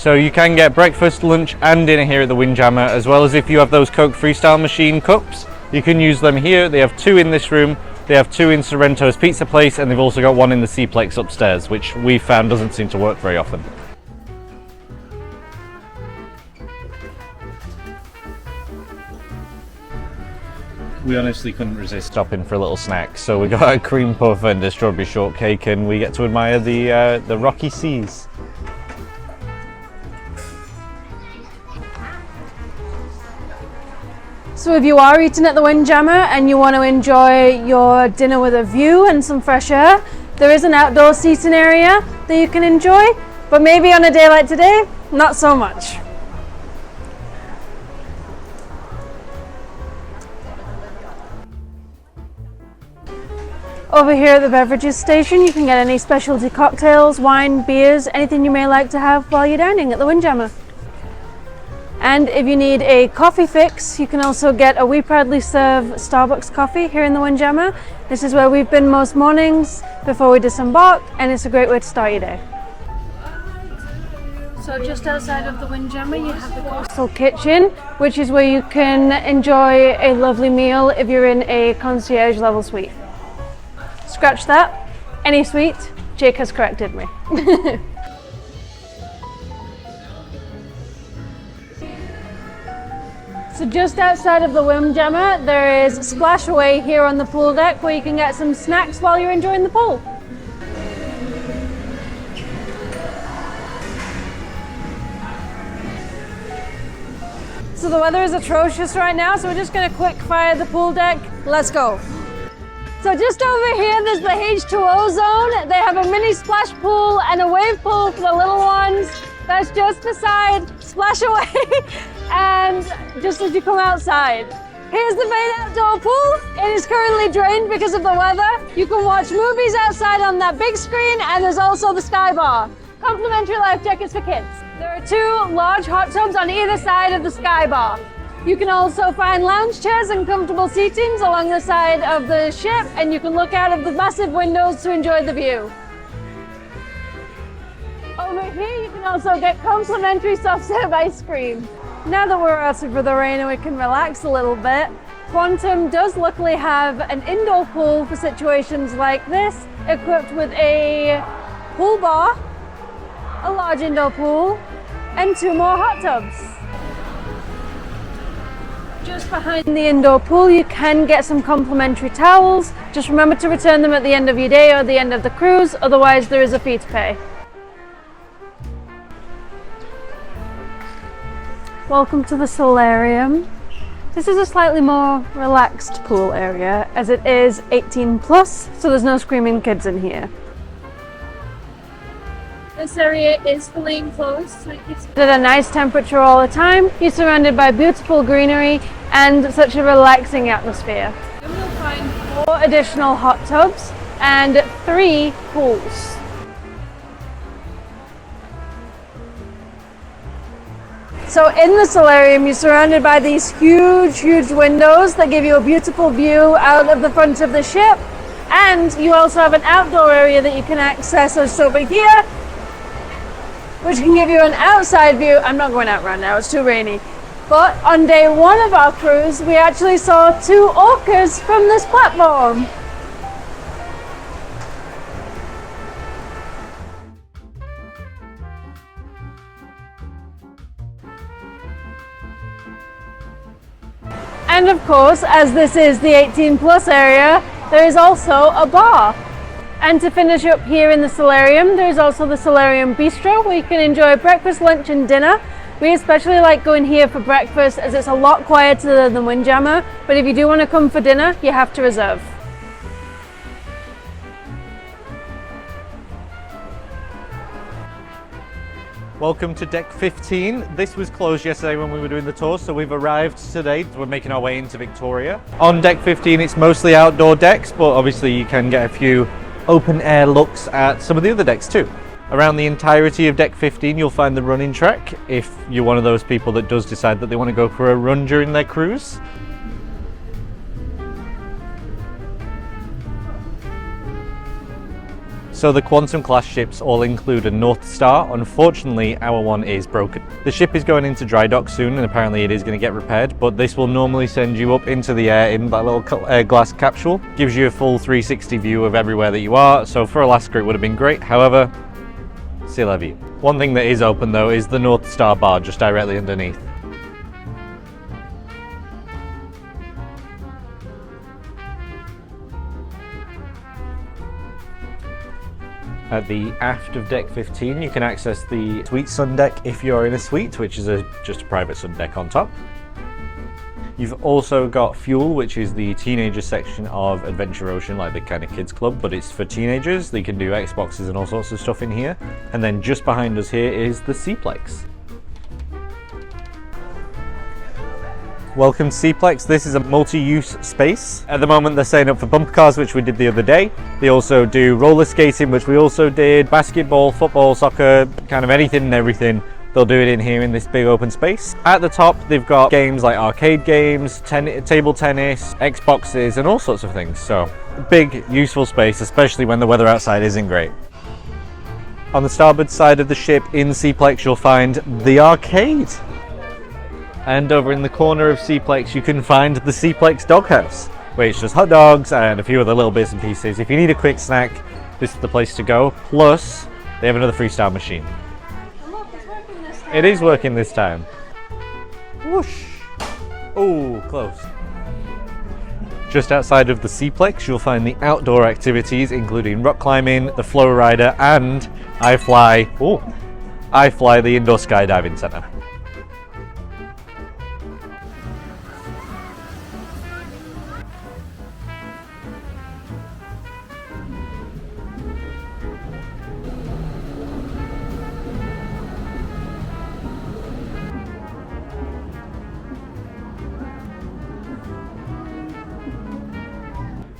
So you can get breakfast, lunch and dinner here at the Windjammer, as well as if you have those Coke Freestyle machine cups, you can use them here. They have 2 in this room, they have 2 in Sorrento's pizza place, and they've also got 1 in the Seaplex upstairs, which we found doesn't seem to work very often. We honestly couldn't resist stopping for a little snack, so we got a cream puff and a strawberry shortcake, and we get to admire the rocky seas. So if you are eating at the Windjammer and you want to enjoy your dinner with a view and some fresh air, there is an outdoor seating area that you can enjoy, but maybe on a day like today, not so much. Over here at the beverages station, you can get any specialty cocktails, wine, beers, anything you may like to have while you're dining at the Windjammer. And if you need a coffee fix, you can also get a We Proudly Serve Starbucks coffee here in the Windjammer. This is where we've been most mornings before we disembark, and it's a great way to start your day. So just outside of the Windjammer, you have the Coastal Kitchen, which is where you can enjoy a lovely meal if you're in a concierge level suite. Scratch that, any suite, Jake has corrected me. So just outside of the Windjammer, there is Splash Away here on the pool deck, where you can get some snacks while you're enjoying the pool. So the weather is atrocious right now, so we're just going to quick fire the pool deck. Let's go. So just over here, there's the H2O zone. They have a mini splash pool and a wave pool for the little ones. That's just beside Splash Away and just as you come outside. Here's the main outdoor pool. It is currently drained because of the weather. You can watch movies outside on that big screen, and there's also the sky bar. Complimentary life jackets for kids. There are 2 large hot tubs on either side of the sky bar. You can also find lounge chairs and comfortable seatings along the side of the ship, and you can look out of the massive windows to enjoy the view. Over here you can also get complimentary soft serve ice cream. Now that we're out of the rain and we can relax a little bit, Quantum does luckily have an indoor pool for situations like this, equipped with a pool bar, a large indoor pool, and 2 more hot tubs. Just behind the indoor pool, you can get some complimentary towels. Just remember to return them at the end of your day or the end of the cruise, otherwise there is a fee to pay. Welcome to the solarium. This is a slightly more relaxed pool area, as it is 18 plus, so there's no screaming kids in here. This area is fully enclosed, so it keeps At a nice temperature all the time, you're surrounded by beautiful greenery and such a relaxing atmosphere. you will find 4 additional hot tubs and 3 pools. So in the solarium, you're surrounded by these huge windows that give you a beautiful view out of the front of the ship, and you also have an outdoor area that you can access just over here, which can give you an outside view. I'm not going out right now, it's too rainy. But on day 1 of our cruise, we actually saw 2 orcas from this platform. And of course, as this is the 18 plus area, there is also a bar. And to finish up here in the solarium, there is also the Solarium Bistro, where you can enjoy breakfast, lunch and dinner. We especially like going here for breakfast, as it's a lot quieter than Windjammer, but if you do want to come for dinner, you have to reserve. Welcome to deck 15. This was closed yesterday when we were doing the tour, so we've arrived today. We're making our way into Victoria. On deck 15, it's mostly outdoor decks, but obviously you can get a few open air looks at some of the other decks too. Around the entirety of deck 15, you'll find the running track if you're one of those people that does decide that they want to go for a run during their cruise. So the Quantum class ships all include a North Star. Unfortunately, our one is broken. The ship is going into dry dock soon, and apparently it is going to get repaired, but this will normally send you up into the air in that little glass capsule. Gives you a full 360 view of everywhere that you are, so for Alaska it would have been great. However, c'est la vie. One thing that is open though is the North Star bar just directly underneath. At the aft of deck 15, you can access the suite sun deck if you're in a suite, which is just a private sun deck on top. You've also got Fuel, which is the teenager section of Adventure Ocean, like the kind of kids club, but it's for teenagers. They can do Xboxes and all sorts of stuff in here. And then just behind us here is the Seaplex. Welcome to Seaplex. This is a multi-use space. At the moment they're setting up for bumper cars, which we did the other day. They also do roller skating, which we also did, basketball, football, soccer, kind of anything and everything. They'll do it in here in this big open space. At the top they've got games like arcade games, table tennis, Xboxes and all sorts of things. So big useful space, especially when the weather outside isn't great. On the starboard side of the ship in Seaplex you'll find the arcade. And over in the corner of Seaplex you can find the Seaplex Doghouse, where it's just hot dogs and a few other little bits and pieces. If you need a quick snack, this is the place to go. Plus, they have another freestyle machine. Look, it's working this time. It is working this time. Whoosh! Oh, close. Just outside of the Seaplex you'll find the outdoor activities, including rock climbing, the flow rider, and I Fly, the indoor skydiving centre.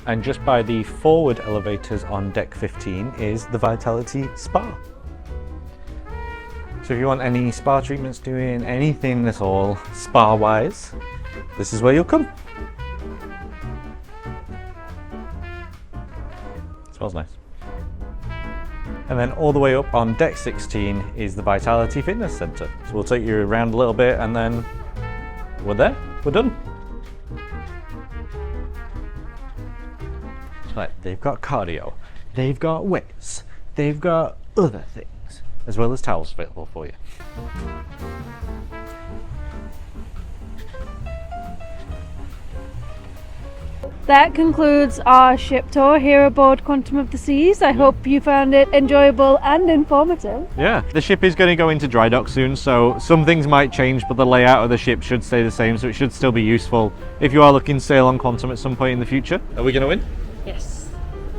And just by the forward elevators on deck 15 is the Vitality Spa. So if you want any spa treatments doing, anything at all spa-wise, this is where you'll come. Smells nice. And then all the way up on deck 16 is the Vitality Fitness Centre. So we'll take you around a little bit and then we're there, we're done. Like, they've got cardio, they've got weights, they've got other things, as well as towels available for you. That concludes our ship tour here aboard Quantum of the Seas. I hope you found it enjoyable and informative. Yeah, the ship is going to go into dry dock soon, so some things might change, but the layout of the ship should stay the same, so it should still be useful if you are looking to sail on Quantum at some point in the future. Are we going to win? Yes.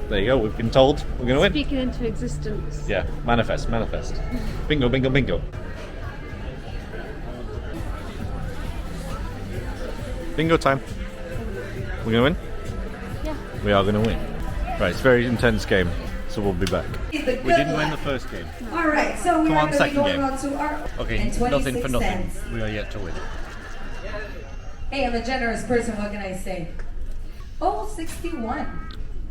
There you go, we've been told we're going to win. Speaking into existence. Yeah, manifest. Bingo, bingo, bingo. Bingo time. We're going to win? Yeah. We are going to win. Right, it's a very intense game, so we'll be back. We didn't win the first game. All right, so we Come are on, going to be second going game. on to our Okay, and nothing for 26 nothing. cents. We are yet to win. Hey, I'm a generous person. What can I say? Oh, 61.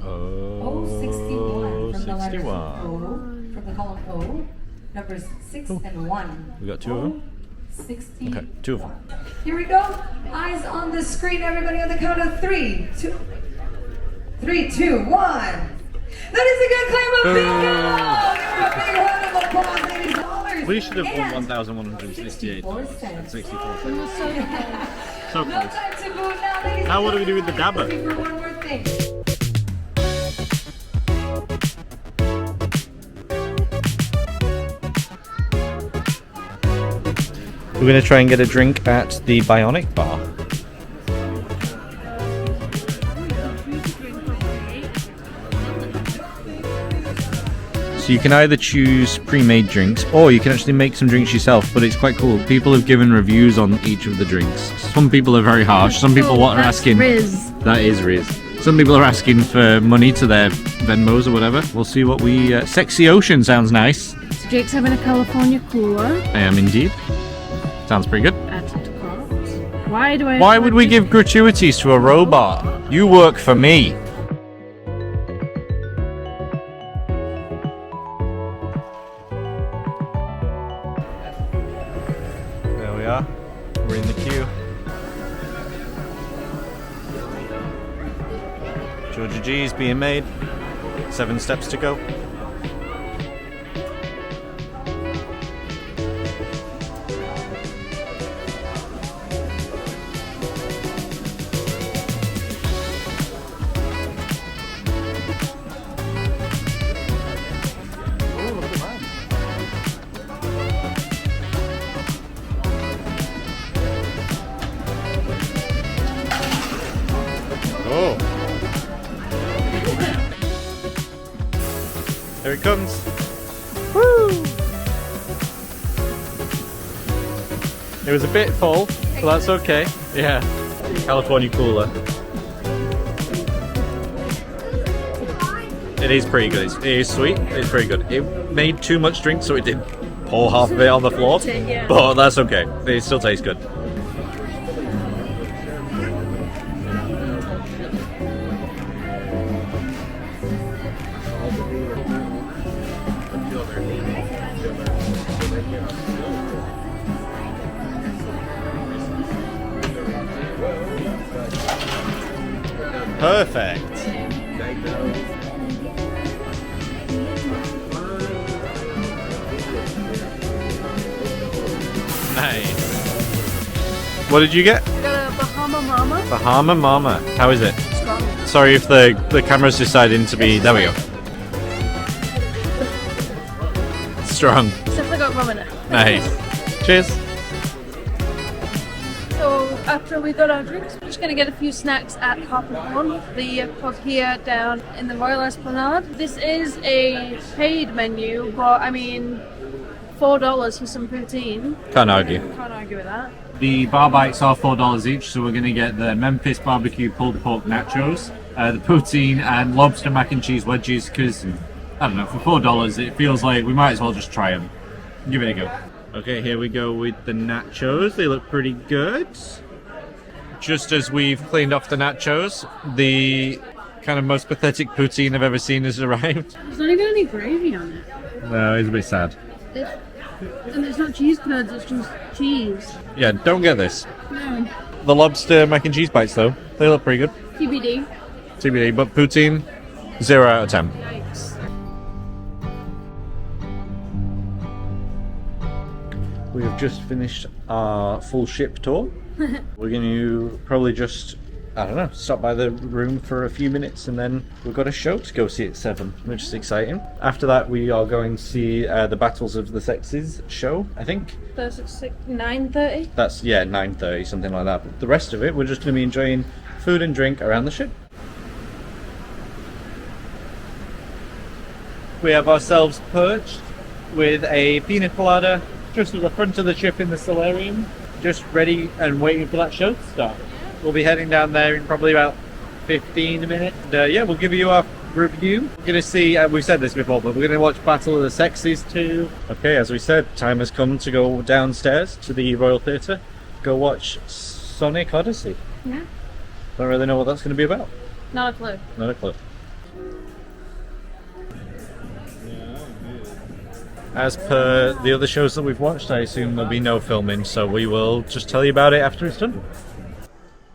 Oh, 61 from the letters O, from the column O, numbers 6 and 1. We got two of them? 60. Okay, two of them. Here we go. Eyes on the screen, everybody, on the count of 3, 2, 3, 2, 1. That is a good claim of bingo! Give her a big round of applause, ladies and dollars. We should have won And 1,168 and 64 cents. So no close. time to move now, ladies. Now what do we do with the dabber? Looking for one more thing. We're going to try and get a drink at the Bionic Bar. So you can either choose pre-made drinks or you can actually make some drinks yourself, but it's quite cool. People have given reviews on each of the drinks. Some people are very harsh, some people are asking... Riz. That is Riz. Some people are asking for money to their Venmos or whatever. We'll see what we... Sexy Ocean sounds nice. So Jake's having a California cooler. I am indeed. Sounds pretty good. At the cost. Why do I... Why would we give gratuities to a robot? You work for me. Georgia G is being made. 7 steps to go. Oh. There it comes. Woo! It was a bit full, but that's okay. Yeah. California cooler. It is pretty good. It is sweet. It's pretty good. It made too much drink, so it did pour half of it on the floor. But that's okay. It still tastes good. Perfect. Nice. What did you get? Got a Bahama Mama. Bahama Mama. How is it? Strong. Sorry if the camera's deciding to be. There we go. Strong. It's definitely got rum in it. Nice. Cheers. So after we got our drinks, we're just going to get a few snacks at Harper, the pub here down in the Royal Esplanade. This is a paid menu, but I mean, $4 for some poutine. Can't argue. Can't argue with that. The bar bites are $4 each, so we're going to get the Memphis barbecue pulled pork nachos, the poutine, and lobster mac and cheese wedges. Because I don't know, for $4, it feels like we might as well just try them. Give it a go. Okay, here we go with the nachos. They look pretty good. Just as we've cleaned off the nachos, the kind of most pathetic poutine I've ever seen has arrived. There's not even any gravy on it. No, it's a bit sad. And it's not cheese curds, it's just cheese. Yeah, don't get this. No. The lobster mac and cheese bites, though, they look pretty good. TBD. TBD, but poutine, 0 out of 10. Yikes. We have just finished our full ship tour. We're going to probably just, I don't know, stop by the room for a few minutes, and then we've got a show to go see at 7, which is exciting. After that, we are going to see the Battles of the Sexes show, I think. That's at 9:30. That's, yeah, 9:30, something like that. But the rest of it, we're just going to be enjoying food and drink around the ship. We have ourselves perched with a pina colada just at the front of the ship in the solarium, just ready and waiting for that show to start. We'll be heading down there in probably about 15 minutes. And, yeah, we'll give you our review. We're going to see, we've said this before, but we're going to watch Battle of the Sexes too. Okay, as we said, time has come to go downstairs to the Royal Theatre, go watch Sonic Odyssey. Yeah. Don't really know what that's going to be about. Not a clue. Not a clue. As per the other shows that we've watched, I assume there'll be no filming, so we will just tell you about it after it's done.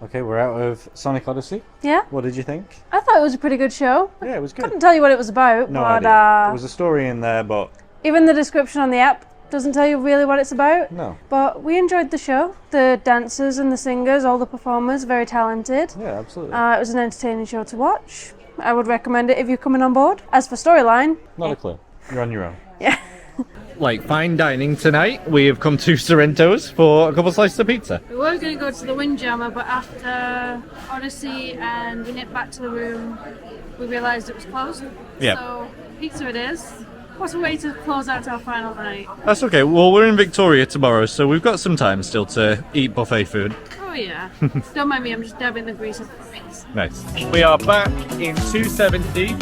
Okay, we're out of Sonic Odyssey. Yeah? What did you think? I thought it was a pretty good show. Yeah, it was good. Couldn't tell you what it was about, No but idea. There was a story in there, but even the description on the app doesn't tell you really what it's about. no. But we enjoyed the show. The dancers and the singers, all the performers, very talented. Yeah, absolutely. It was an entertaining show to watch. I would recommend it if you're coming on board. As for storyline, Not a clue. You're on your own. yeah. Like fine dining tonight, we have come to Sorrento's for a couple slices of pizza. We were going to go to the Windjammer, but after Odyssey and we nipped back to the room, we realised it was closed. Yeah. So pizza it is. What a way to close out our final night. That's okay. Well, we're in Victoria tomorrow, so we've got some time still to eat buffet food. Oh yeah. Don't mind me, I'm just dabbing the grease off the face. Nice. We are back in 270,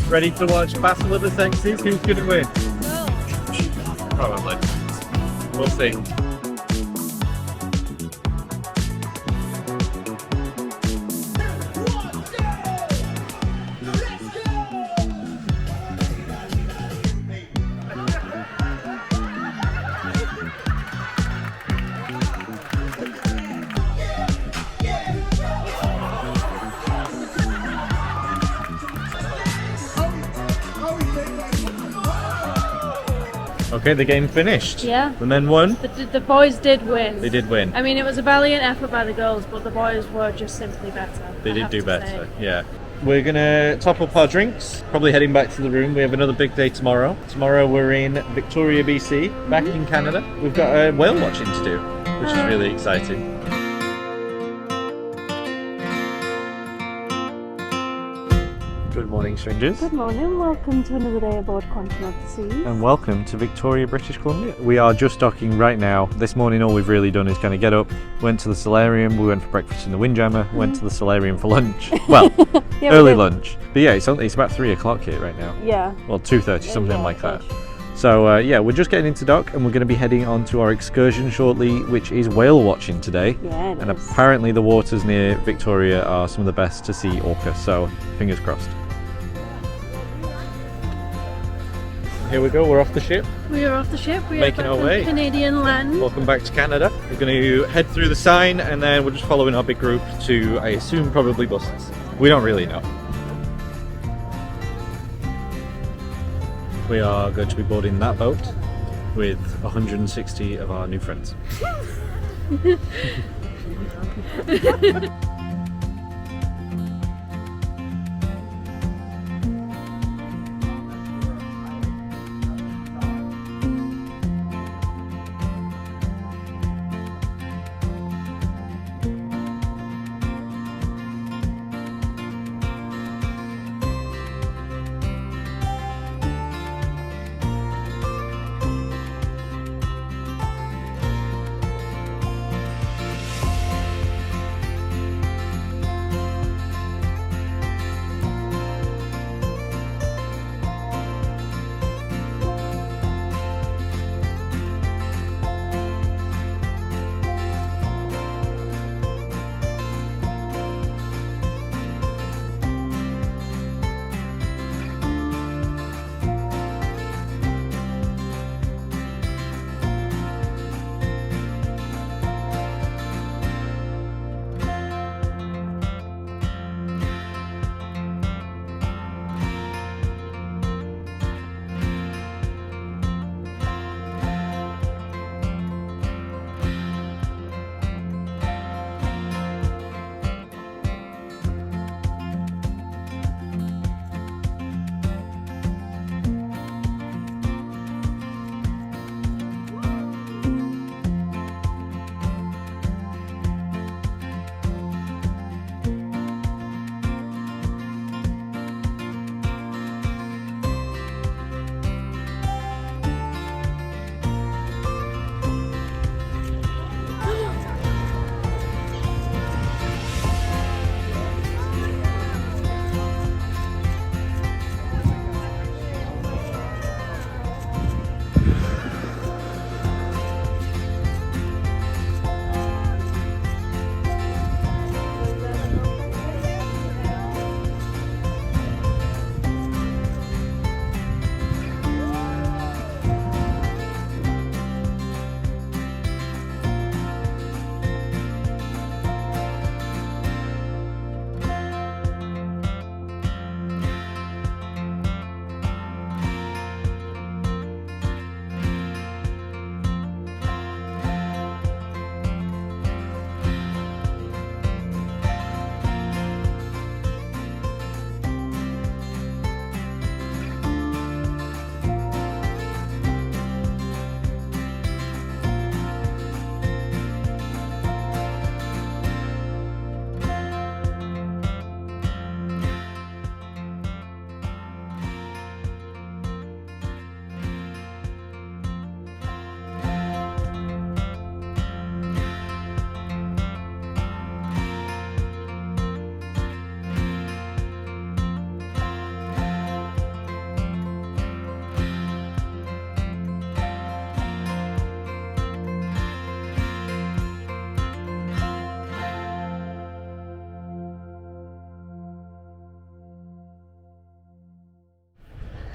ready to watch Battle of the Sexes. Who's going to win? Probably. We'll see. Okay, the game finished. Yeah. The men won. The boys did win. They did win. I mean, it was a valiant effort by the girls, but the boys were just simply better. They I did have do to better, say. yeah. We're gonna top up our drinks, probably heading back to the room. We have another big day tomorrow. Tomorrow we're in Victoria, BC, back in Canada. We've got a whale watching to do, which is really exciting. Good morning, strangers. Good morning, welcome to another day aboard Quantum of the Seas. And welcome to Victoria, British Columbia. We are just docking right now. This morning all we've really done is kind of get up, went to the solarium, we went for breakfast in the Windjammer, went to the solarium for lunch. Well, Yeah, we early did. lunch. But yeah, it's about 3 o'clock here right now. Yeah. Well, 2:30, something yeah, like that. ish. So yeah, we're just getting into dock and we're going to be heading on to our excursion shortly, which is whale watching today. Yeah, it And is. apparently the waters near Victoria are some of the best to see orca, so fingers crossed. Here we go, we're off the ship. We are off the ship. We Making are our back on way. Canadian land. Welcome back to Canada. We're going to head through the sign and then we're just following our big group to, I assume, probably buses. We don't really know. We are going to be boarding that boat with 160 of our new friends.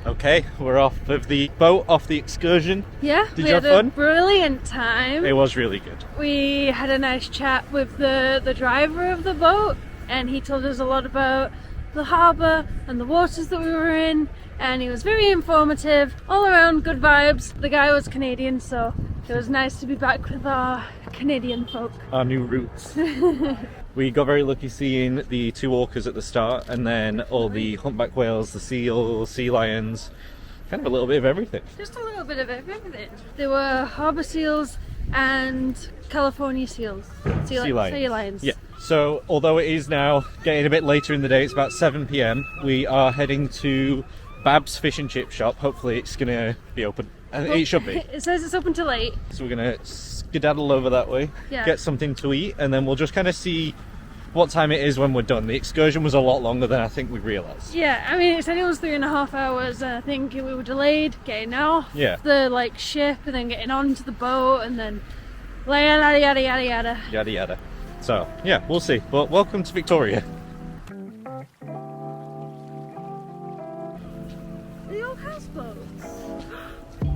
Okay, we're off of the boat, off the excursion. Yeah, Did we you had have fun? a brilliant time. It was really good. We had a nice chat with the driver of the boat, and he told us a lot about the harbour and the waters that we were in, and he was very informative, all around good vibes. The guy was Canadian, so it was nice to be back with our Canadian folk. Our new roots. We got very lucky seeing the 2 orcas at the start, and then all the humpback whales, the seals, sea lions, kind of a little bit of everything. Just a little bit of everything. There were harbour seals and California seals. Sea lions. Yeah. So, although it is now getting a bit later in the day, it's about 7 p.m, we are heading to Bab's Fish and Chip Shop. Hopefully it's going to be open. And it should be. It says it's open till 8. So we're going to skedaddle over that way, get something to eat, and then we'll just kind of see what time it is when we're done. The excursion was a lot longer than I think we realised. Yeah, I mean, it said it was 3.5 hours, and I think we were delayed getting off the ship and then getting onto the boat and then yada yada yada yada. Yada yada. So, yeah, we'll see. But welcome to Victoria. The old houseboats.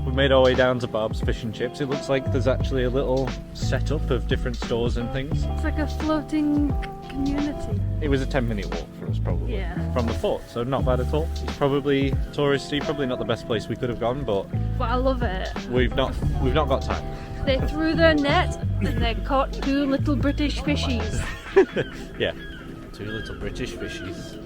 We made our way down to Bob's Fish and Chips. It looks like there's actually a little setup of different stores and things. It's like a floating community. It was a 10-minute walk for us, probably. Yeah. From the fort, so not bad at all. It's probably touristy, probably not the best place we could have gone, but I love it. we've not got time. They threw their net and they caught 2 little British fishies. Yeah, 2 little British fishies.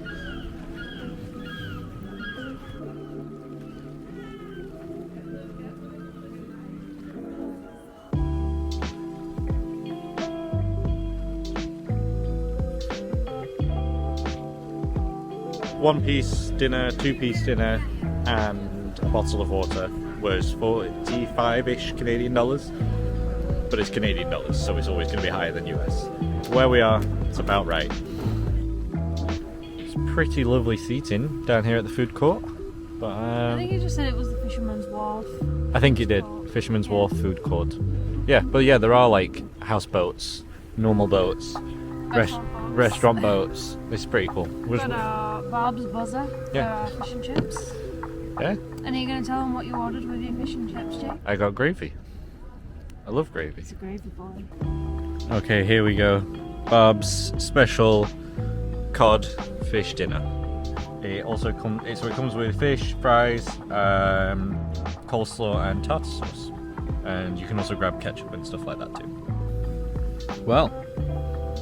One-piece dinner, 2-piece dinner, and a bottle of water was 45-ish Canadian dollars. But it's Canadian dollars, so it's always going to be higher than US. Where we are, it's about right. It's pretty lovely seating down here at the food court. But I think you just said it was the Fisherman's Wharf. I think it did. Fisherman's Wharf food court. Yeah, but yeah, there are like houseboats, normal boats, restaurant boats. It's pretty cool. We've got Bob's Buzzer for our fish and chips. Yeah. And are you going to tell them what you ordered with your fish and chips, Jake? I got gravy. I love gravy. It's a gravy boy. Okay, here we go. Bob's special cod fish dinner. It also comes with fish, fries, coleslaw, and tartar sauce. And you can also grab ketchup and stuff like that too. Well,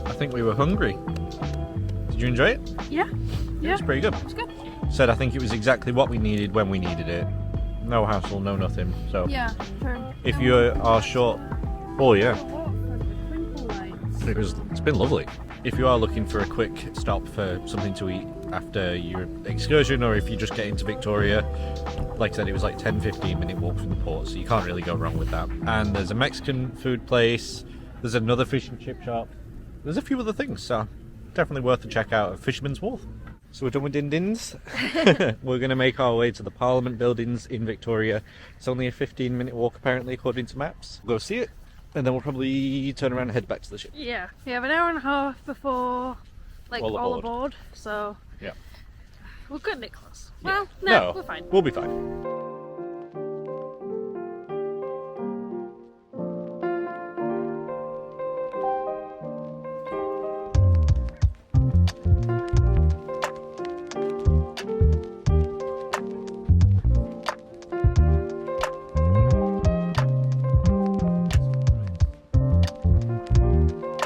I think we were hungry. Did you enjoy it? Yeah. It was pretty good. It was good. Said I think it was exactly what we needed when we needed it. No hassle, no nothing. So yeah, true. If you are short, it's been lovely. If you are looking for a quick stop for something to eat after your excursion, or if you just get into Victoria, like I said, it was like 10-15 minute walk from the port, so you can't really go wrong with that. And there's a Mexican food place, there's another fish and chip shop, there's a few other things, so definitely worth a check out at Fisherman's Wharf. So we're done with din-dins. We're going to make our way to the Parliament buildings in Victoria. It's only a 15-minute walk apparently, according to maps. We'll go see it, and then we'll probably turn around and head back to the ship. Yeah, we have an hour and a half before all aboard, so yeah, we're good, Nicholas. Yeah. Well, no, we're fine. We'll be fine.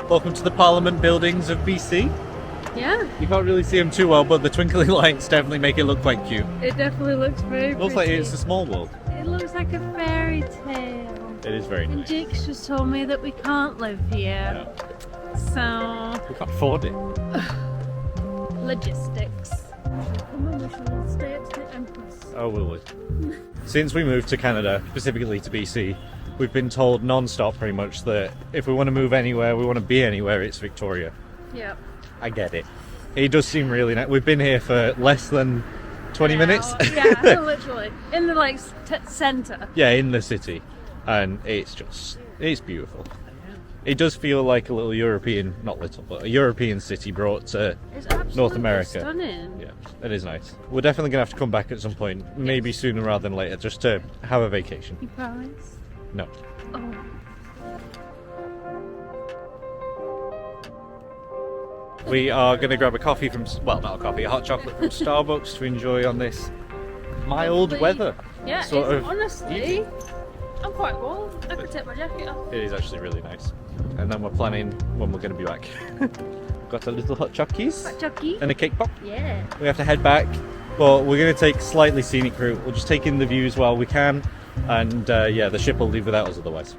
Welcome to the Parliament buildings of BC. Yeah. You can't really see them too well, but the twinkling lights definitely make it look quite cute. It definitely looks very Looks like it's a small world. It looks like a fairy tale. It is very And nice. Jake's just told me that we can't live here. No. So... We can't afford it. logistics. Come on, we shall stay at the Empress. Oh, will we? Since we moved to Canada, specifically to BC, we've been told non-stop pretty much that if we want to move anywhere, we want to be anywhere, it's Victoria. Yep. I get it. It does seem really nice. We've been here for less than 20 minutes. Yeah, literally. In the centre. Yeah, in the city. And it's beautiful. It does feel like a little European, not little, but a European city brought to North America. Stunning. Yeah, it is nice. We're definitely going to have to come back at some point, maybe sooner rather than later, just to have a vacation. You promise? No. Oh. We are going to grab a coffee from, well, not a coffee, a hot chocolate from Starbucks to enjoy on this mild Lovely. weather. Yeah, sort of honestly, evening. I'm quite warm. I could take my jacket off. It is actually really nice. And then we're planning when we're going to be back. Got a little hot chockies Hot Chucky. and a cake pop. Yeah. We have to head back, but we're going to take slightly scenic route. We'll just take in the views while we can, and yeah, the ship will leave without us otherwise.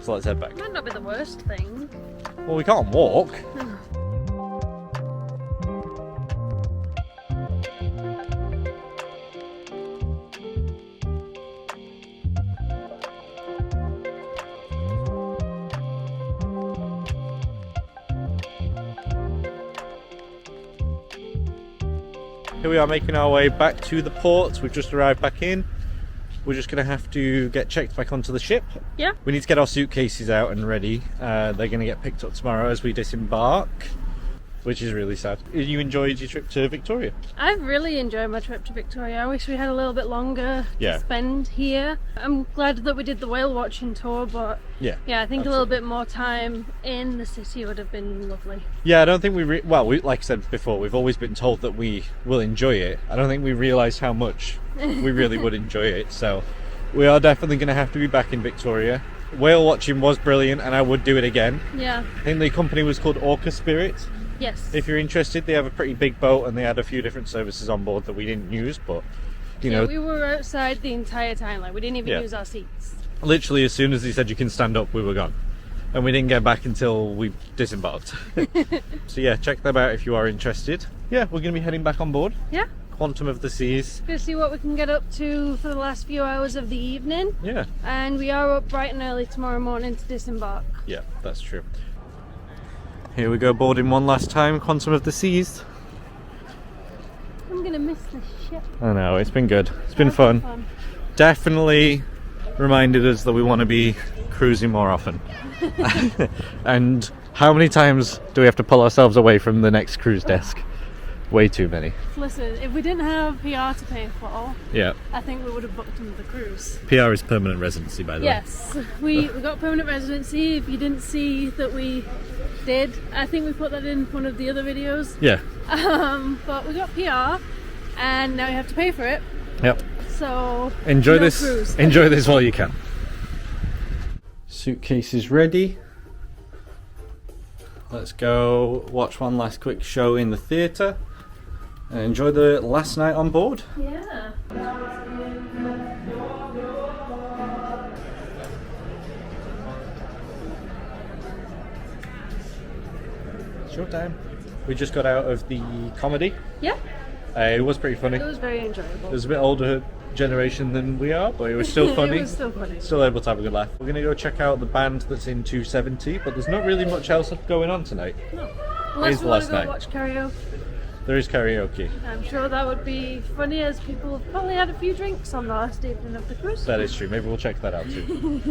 So let's head back. Might not be the worst thing. Well, we can't walk. Here we are making our way back to the port. We've just arrived back in. We're just going to have to get checked back onto the ship. Yeah. We need to get our suitcases out and ready. They're going to get picked up tomorrow as we disembark, which is really sad. You enjoyed your trip to Victoria? I've really enjoyed my trip to Victoria. I wish we had a little bit longer Yeah. to spend here. I'm glad that we did the whale watching tour, but Yeah. yeah, I think absolutely. a little bit more time in the city would have been lovely. Yeah, I don't think we like I said before, we've always been told that we will enjoy it. I don't think we realised how much we really would enjoy it. So we are definitely going to have to be back in Victoria. Whale watching was brilliant, and I would do it again. Yeah. I think the company was called Orca Spirit. Yes. If you're interested, they have a pretty big boat, and they had a few different services on board that we didn't use, but you know, we were outside the entire time. Like we didn't even Yeah. use our seats. literally as soon as he said you can stand up, we were gone. And we didn't get back until we disembarked. So yeah, check them out if you are interested. Yeah, we're going to be heading back on board. Yeah. Quantum of the Seas. Gonna see what we can get up to for the last few hours of the evening. Yeah, And we are up bright and early tomorrow morning to disembark. yeah, that's true. Here we go, boarding one last time, Quantum of the Seas. I'm gonna miss the ship. I know, it's been good. It's been fun. Definitely reminded us that we want to be cruising more often. And how many times do we have to pull ourselves away from the next cruise desk? Way too many. Listen, if we didn't have PR to pay for, Yeah. I think we would have booked another cruise. PR is permanent residency, by the way. Yes, we got permanent residency. If you didn't see that we did, I think we put that in one of the other videos. Yeah. But we got PR, and now we have to pay for it. Yep. So Enjoy no this. cruise. Enjoy this while you can. Suitcase is ready. Let's go watch one last quick show in the theatre and enjoy the last night on board. Yeah. Showtime. We just got out of the comedy. Yeah. It was pretty funny. It It was very enjoyable. was a bit older generation than we are, but it was still funny. It was still funny. Still able to have a good laugh. We're going to go check out the band that's in 270, but there's not really much else going on tonight. No. It Unless is we the want last to go night. watch karaoke. There is karaoke. I'm sure that would be funny, as people have probably had a few drinks on the last evening of the cruise. That is true. Maybe we'll check that out too.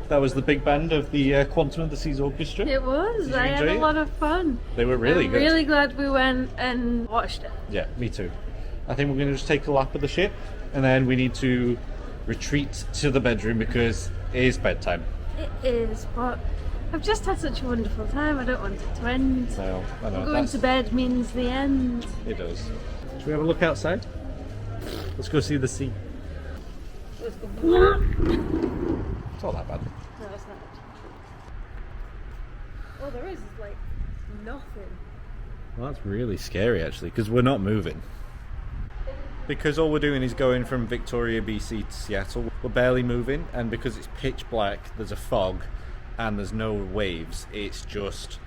That was the big band of the Quantum of the Seas Orchestra. It was. Did you I had enjoy a it? lot of fun. They were really I'm good. really glad we went and watched it. Yeah, me too. I think we're going to just take a lap of the ship and then we need to retreat to the bedroom because it is bedtime. It is, but I've just had such a wonderful time. I don't want it to end. So, I know. Going to bed means the end. It does. Should we have a look outside? Let's go see the sea. Let's go. It's not that bad. No, it's not. All there is like nothing. Well, that's really scary actually because we're not moving. because all we're doing is going from Victoria, BC to Seattle. We're barely moving, and because it's pitch black, there's a fog, and there's no waves. It's just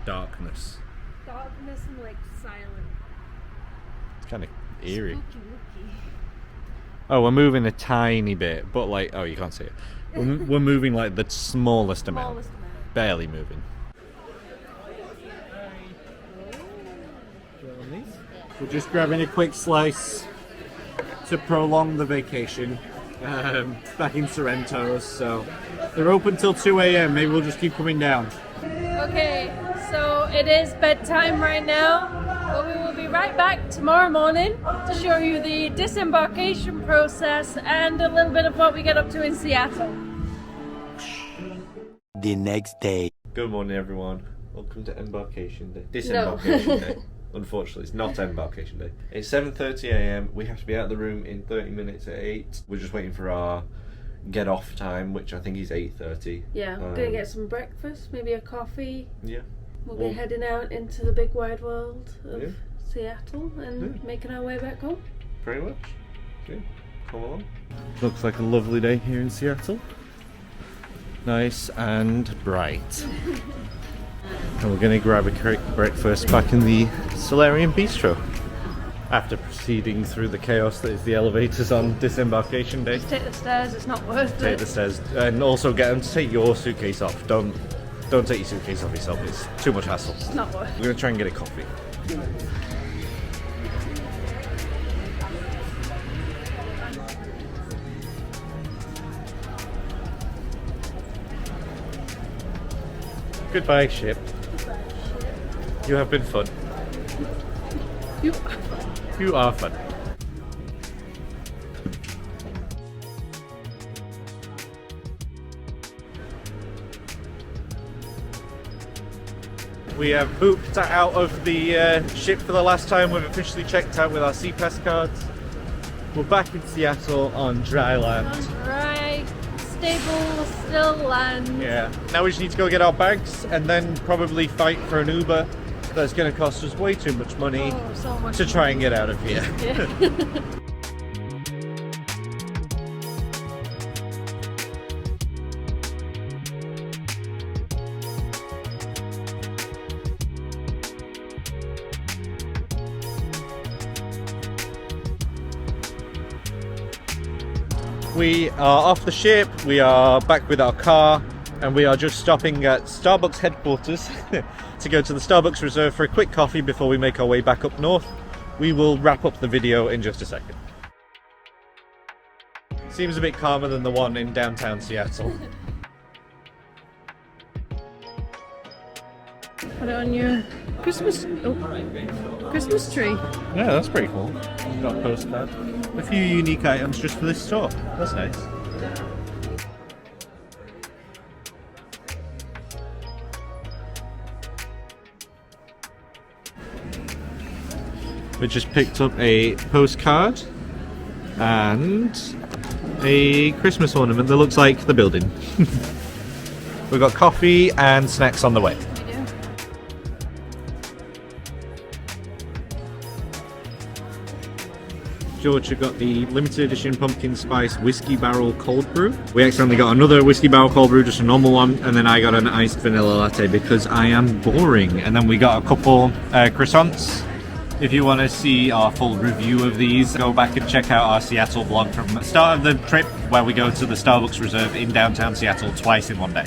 darkness. Darkness and like silent. It's kind of eerie. Oh, we're moving a tiny bit, but like, oh, you can't see it. We're moving like the smallest amount. Barely moving. We're just grabbing a quick slice to prolong the vacation. Back in Sorrento's, so they're open till 2 a.m. Maybe we'll just keep coming down. Okay, so it is bedtime right now, but we will be right back tomorrow morning to show you the disembarkation process and a little bit of what we get up to in Seattle. The next day. Good morning, everyone. Welcome to Embarkation Day. Disembarkation Day. Unfortunately, it's not Embarkation Day. It's 7:30 a.m. We have to be out of the room in 30 minutes at 8. We're just waiting for our get off time, which I think is 8:30. Yeah, we're gonna get some breakfast, maybe a coffee. Yeah. We'll be heading out into the big wide world of Yeah. Seattle and making our way back home. Pretty much. Yeah. Come along. Looks like a lovely day here in Seattle. Nice and bright. And we're going to grab a quick breakfast back in the Solarium Bistro. After proceeding through the chaos that is the elevators on Disembarkation Day. Just take the stairs, it's not worth it. Take the stairs, and also get them to take your suitcase off. Don't take your suitcase off yourself, it's too much hassle. It's not worth it. We're going to try and get a coffee. Goodbye, ship. You have been fun. You are fun. We have booked out of the ship for the last time. We've officially checked out with our SeaPass cards. We're back in Seattle on dry land. Right, stable, still land. Yeah. Now we just need to go get our bags and then probably fight for an Uber. That's going to cost us way too much money So much to try and get out of here. Yeah. We are off the ship, we are back with our car, and we are just stopping at Starbucks headquarters to go to the Starbucks Reserve for a quick coffee before we make our way back up north. We will wrap up the video in just a second. Seems a bit calmer than the one in downtown Seattle. Put it on your Christmas tree. Yeah, that's pretty cool. Got a postcard. A few unique items just for this store. That's nice. We just picked up a postcard and a Christmas ornament that looks like the building. We've got coffee and snacks on the way. Georgia got the limited edition pumpkin spice whiskey barrel cold brew. We accidentally got another whiskey barrel cold brew, just a normal one, and then I got an iced vanilla latte because I am boring. And then we got a couple croissants. If you want to see our full review of these, go back and check out our Seattle vlog from the start of the trip, where we go to the Starbucks Reserve in downtown Seattle twice in one day.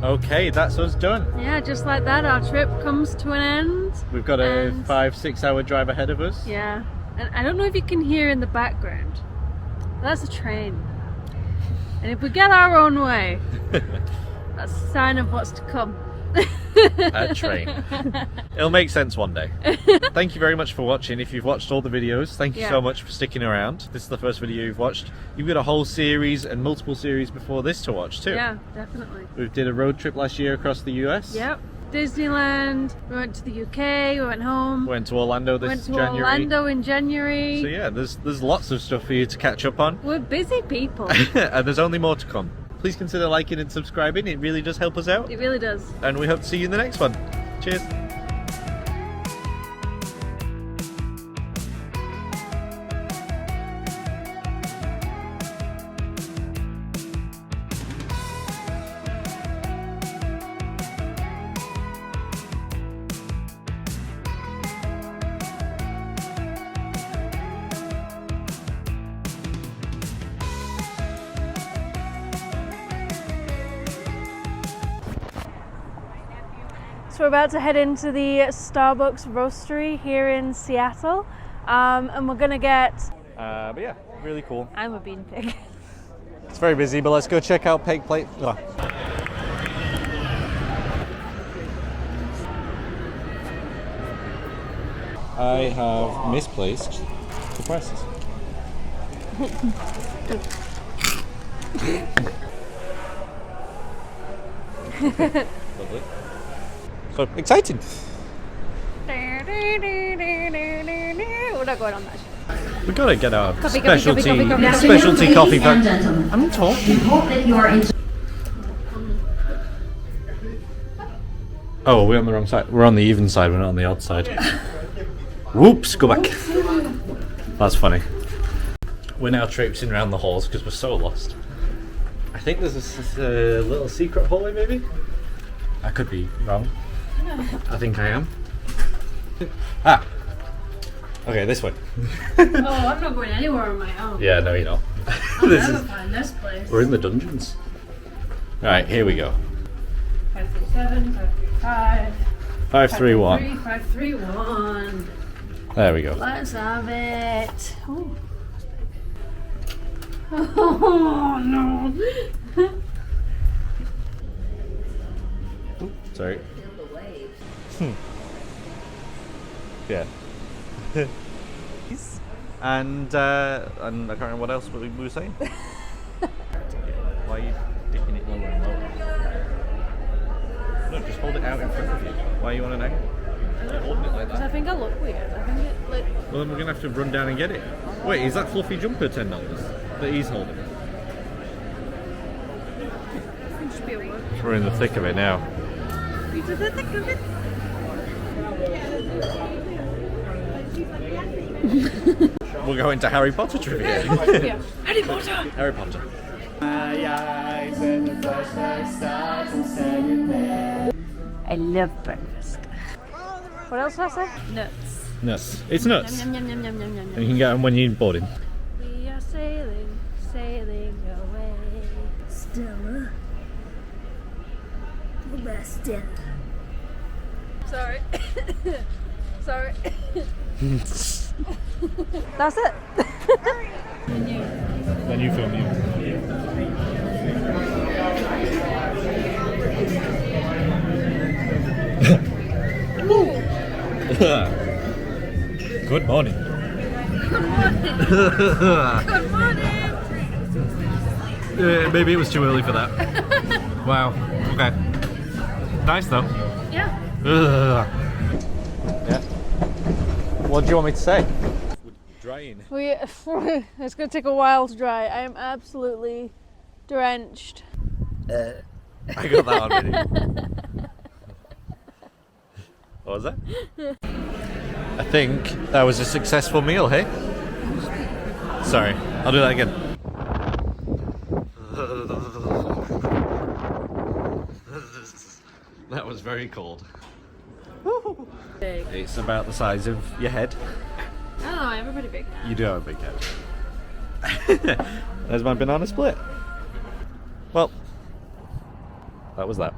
Okay, that's us done. Yeah, just like that, our trip comes to an end. We've got a 5-6 hour drive ahead of us. Yeah, and I don't know if you can hear in the background, but that's a train. And if we get our own way, that's a sign of what's to come. A train. It'll make sense one day. Thank you very much for watching. If you've watched all the videos, thank you so much for sticking around. This is the first video you've watched. You've got a whole series and multiple series before this to watch too. Yeah, definitely. We did a road trip last year across the US. Yep. Disneyland, we went to the UK, we went home. Went to Orlando this January. Orlando in January. So yeah, there's lots of stuff for you to catch up on. We're busy people. And there's only more to come. Please consider liking and subscribing, it really does help us out. It really does. And we hope to see you in the next one. Cheers. So we're about to head into the Starbucks roastery here in Seattle, and we're gonna get. But yeah, really cool. I'm a bean pig. It's very busy, but let's go check out Pike Place. I have misplaced the prices. Lovely. So exciting! We're not going on that shit. We gotta get our Coffee, specialty coffee. I'm talking. Oh, we're on the wrong side. We're on the even side. We're not on the odd side. Whoops! Go back. That's funny. We're now traipsing around the halls because we're so lost. I think there's a little secret hallway, maybe. I could be wrong. I think I am. Ah. Okay, this way. Oh, I'm not going anywhere on my own. Yeah, no, you're not. I'll never find this place. We're in the dungeons. Right, here we go. 537, 535. 531. 531. There we go. Let's have it. Ooh. Oh no. Sorry. Yeah. and I can't remember what else we were saying. Why are you dipping it lower and lower? No, just hold it out in front of you. Why are you on an angle? You're holding it like Because I that. think I look weird. I think it like. Well, then we're gonna have to run down and get it. Wait, is that fluffy jumper $10 that he's holding? Just be a word. We're in the thick of it now. Into the thick of it. We're going to Harry Potter trivia. Yeah. Harry Potter. Harry Potter. I love breakfast. What else did I say? Nuts. Nuts. It's nuts. Yum, yum, yum, yum, yum, yum, And you can get them when you're boarding. We are sailing, sailing away. Stella. The best Stella. Sorry. Sorry. That's it. Then you film Good morning. Good morning. Maybe it was too early for that. Wow. Okay. Nice though. Yeah. Yeah. What do you want me to say? We're drying. It's going to take a while to dry. I am absolutely drenched. I got that already. What was that? I think that was a successful meal, hey? Sorry, I'll do that again. That was very cold. It's about the size of your head. I don't know, I have a pretty big head. You do have a big head. There's my banana split. Well, that was that.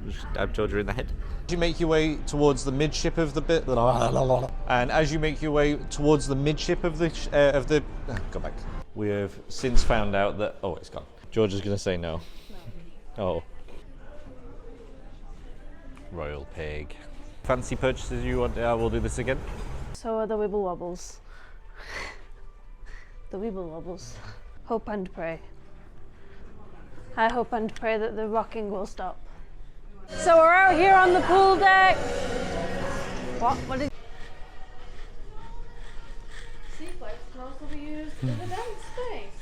Just stab Georgia in the head. You make your way towards the midship of the bit, and as you make your way towards the midship of the go back. We have since found out that it's gone. Georgia's gonna say no. Oh. Royal pig. Fancy purchases you want? We'll do this again. So are the Wibble Wobbles. The Wibble Wobbles. Hope and pray. I hope and pray that the rocking will stop. So we're out here on the pool deck. What did... Seaflex can also be used as a dance space.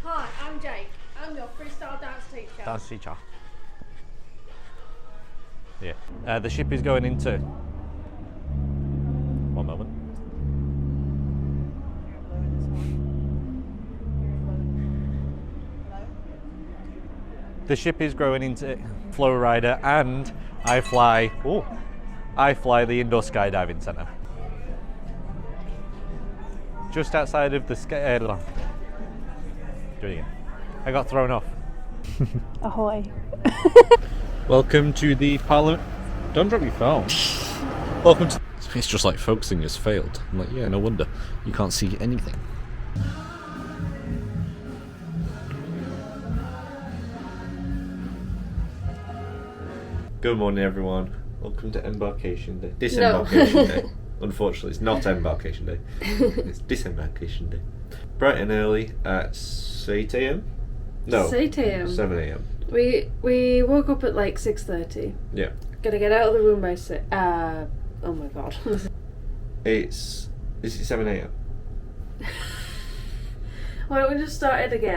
Hi, I'm Jake. I'm your freestyle dance teacher. Dance teacher. Yeah. The ship is going into... One moment. The ship is growing into flow rider, and I fly the indoor skydiving centre. Just outside of the sky. Do it again. I got thrown off. Ahoy. Welcome to the Parliament. Don't drop your phone. Welcome to. It's just like focusing has failed. I'm like, yeah, no wonder. You can't see anything. Good morning, everyone. Welcome to Embarkation Day. Disembarkation Day. Unfortunately, it's not Embarkation Day. It's Disembarkation Day. Bright and early at 8 a.m. No, 8 a.m. 7 a.m. We woke up at like 6:30. Yeah. Gotta get out of the room by 6. Oh my god. Is it 7 a.m.? Why don't we just start it again?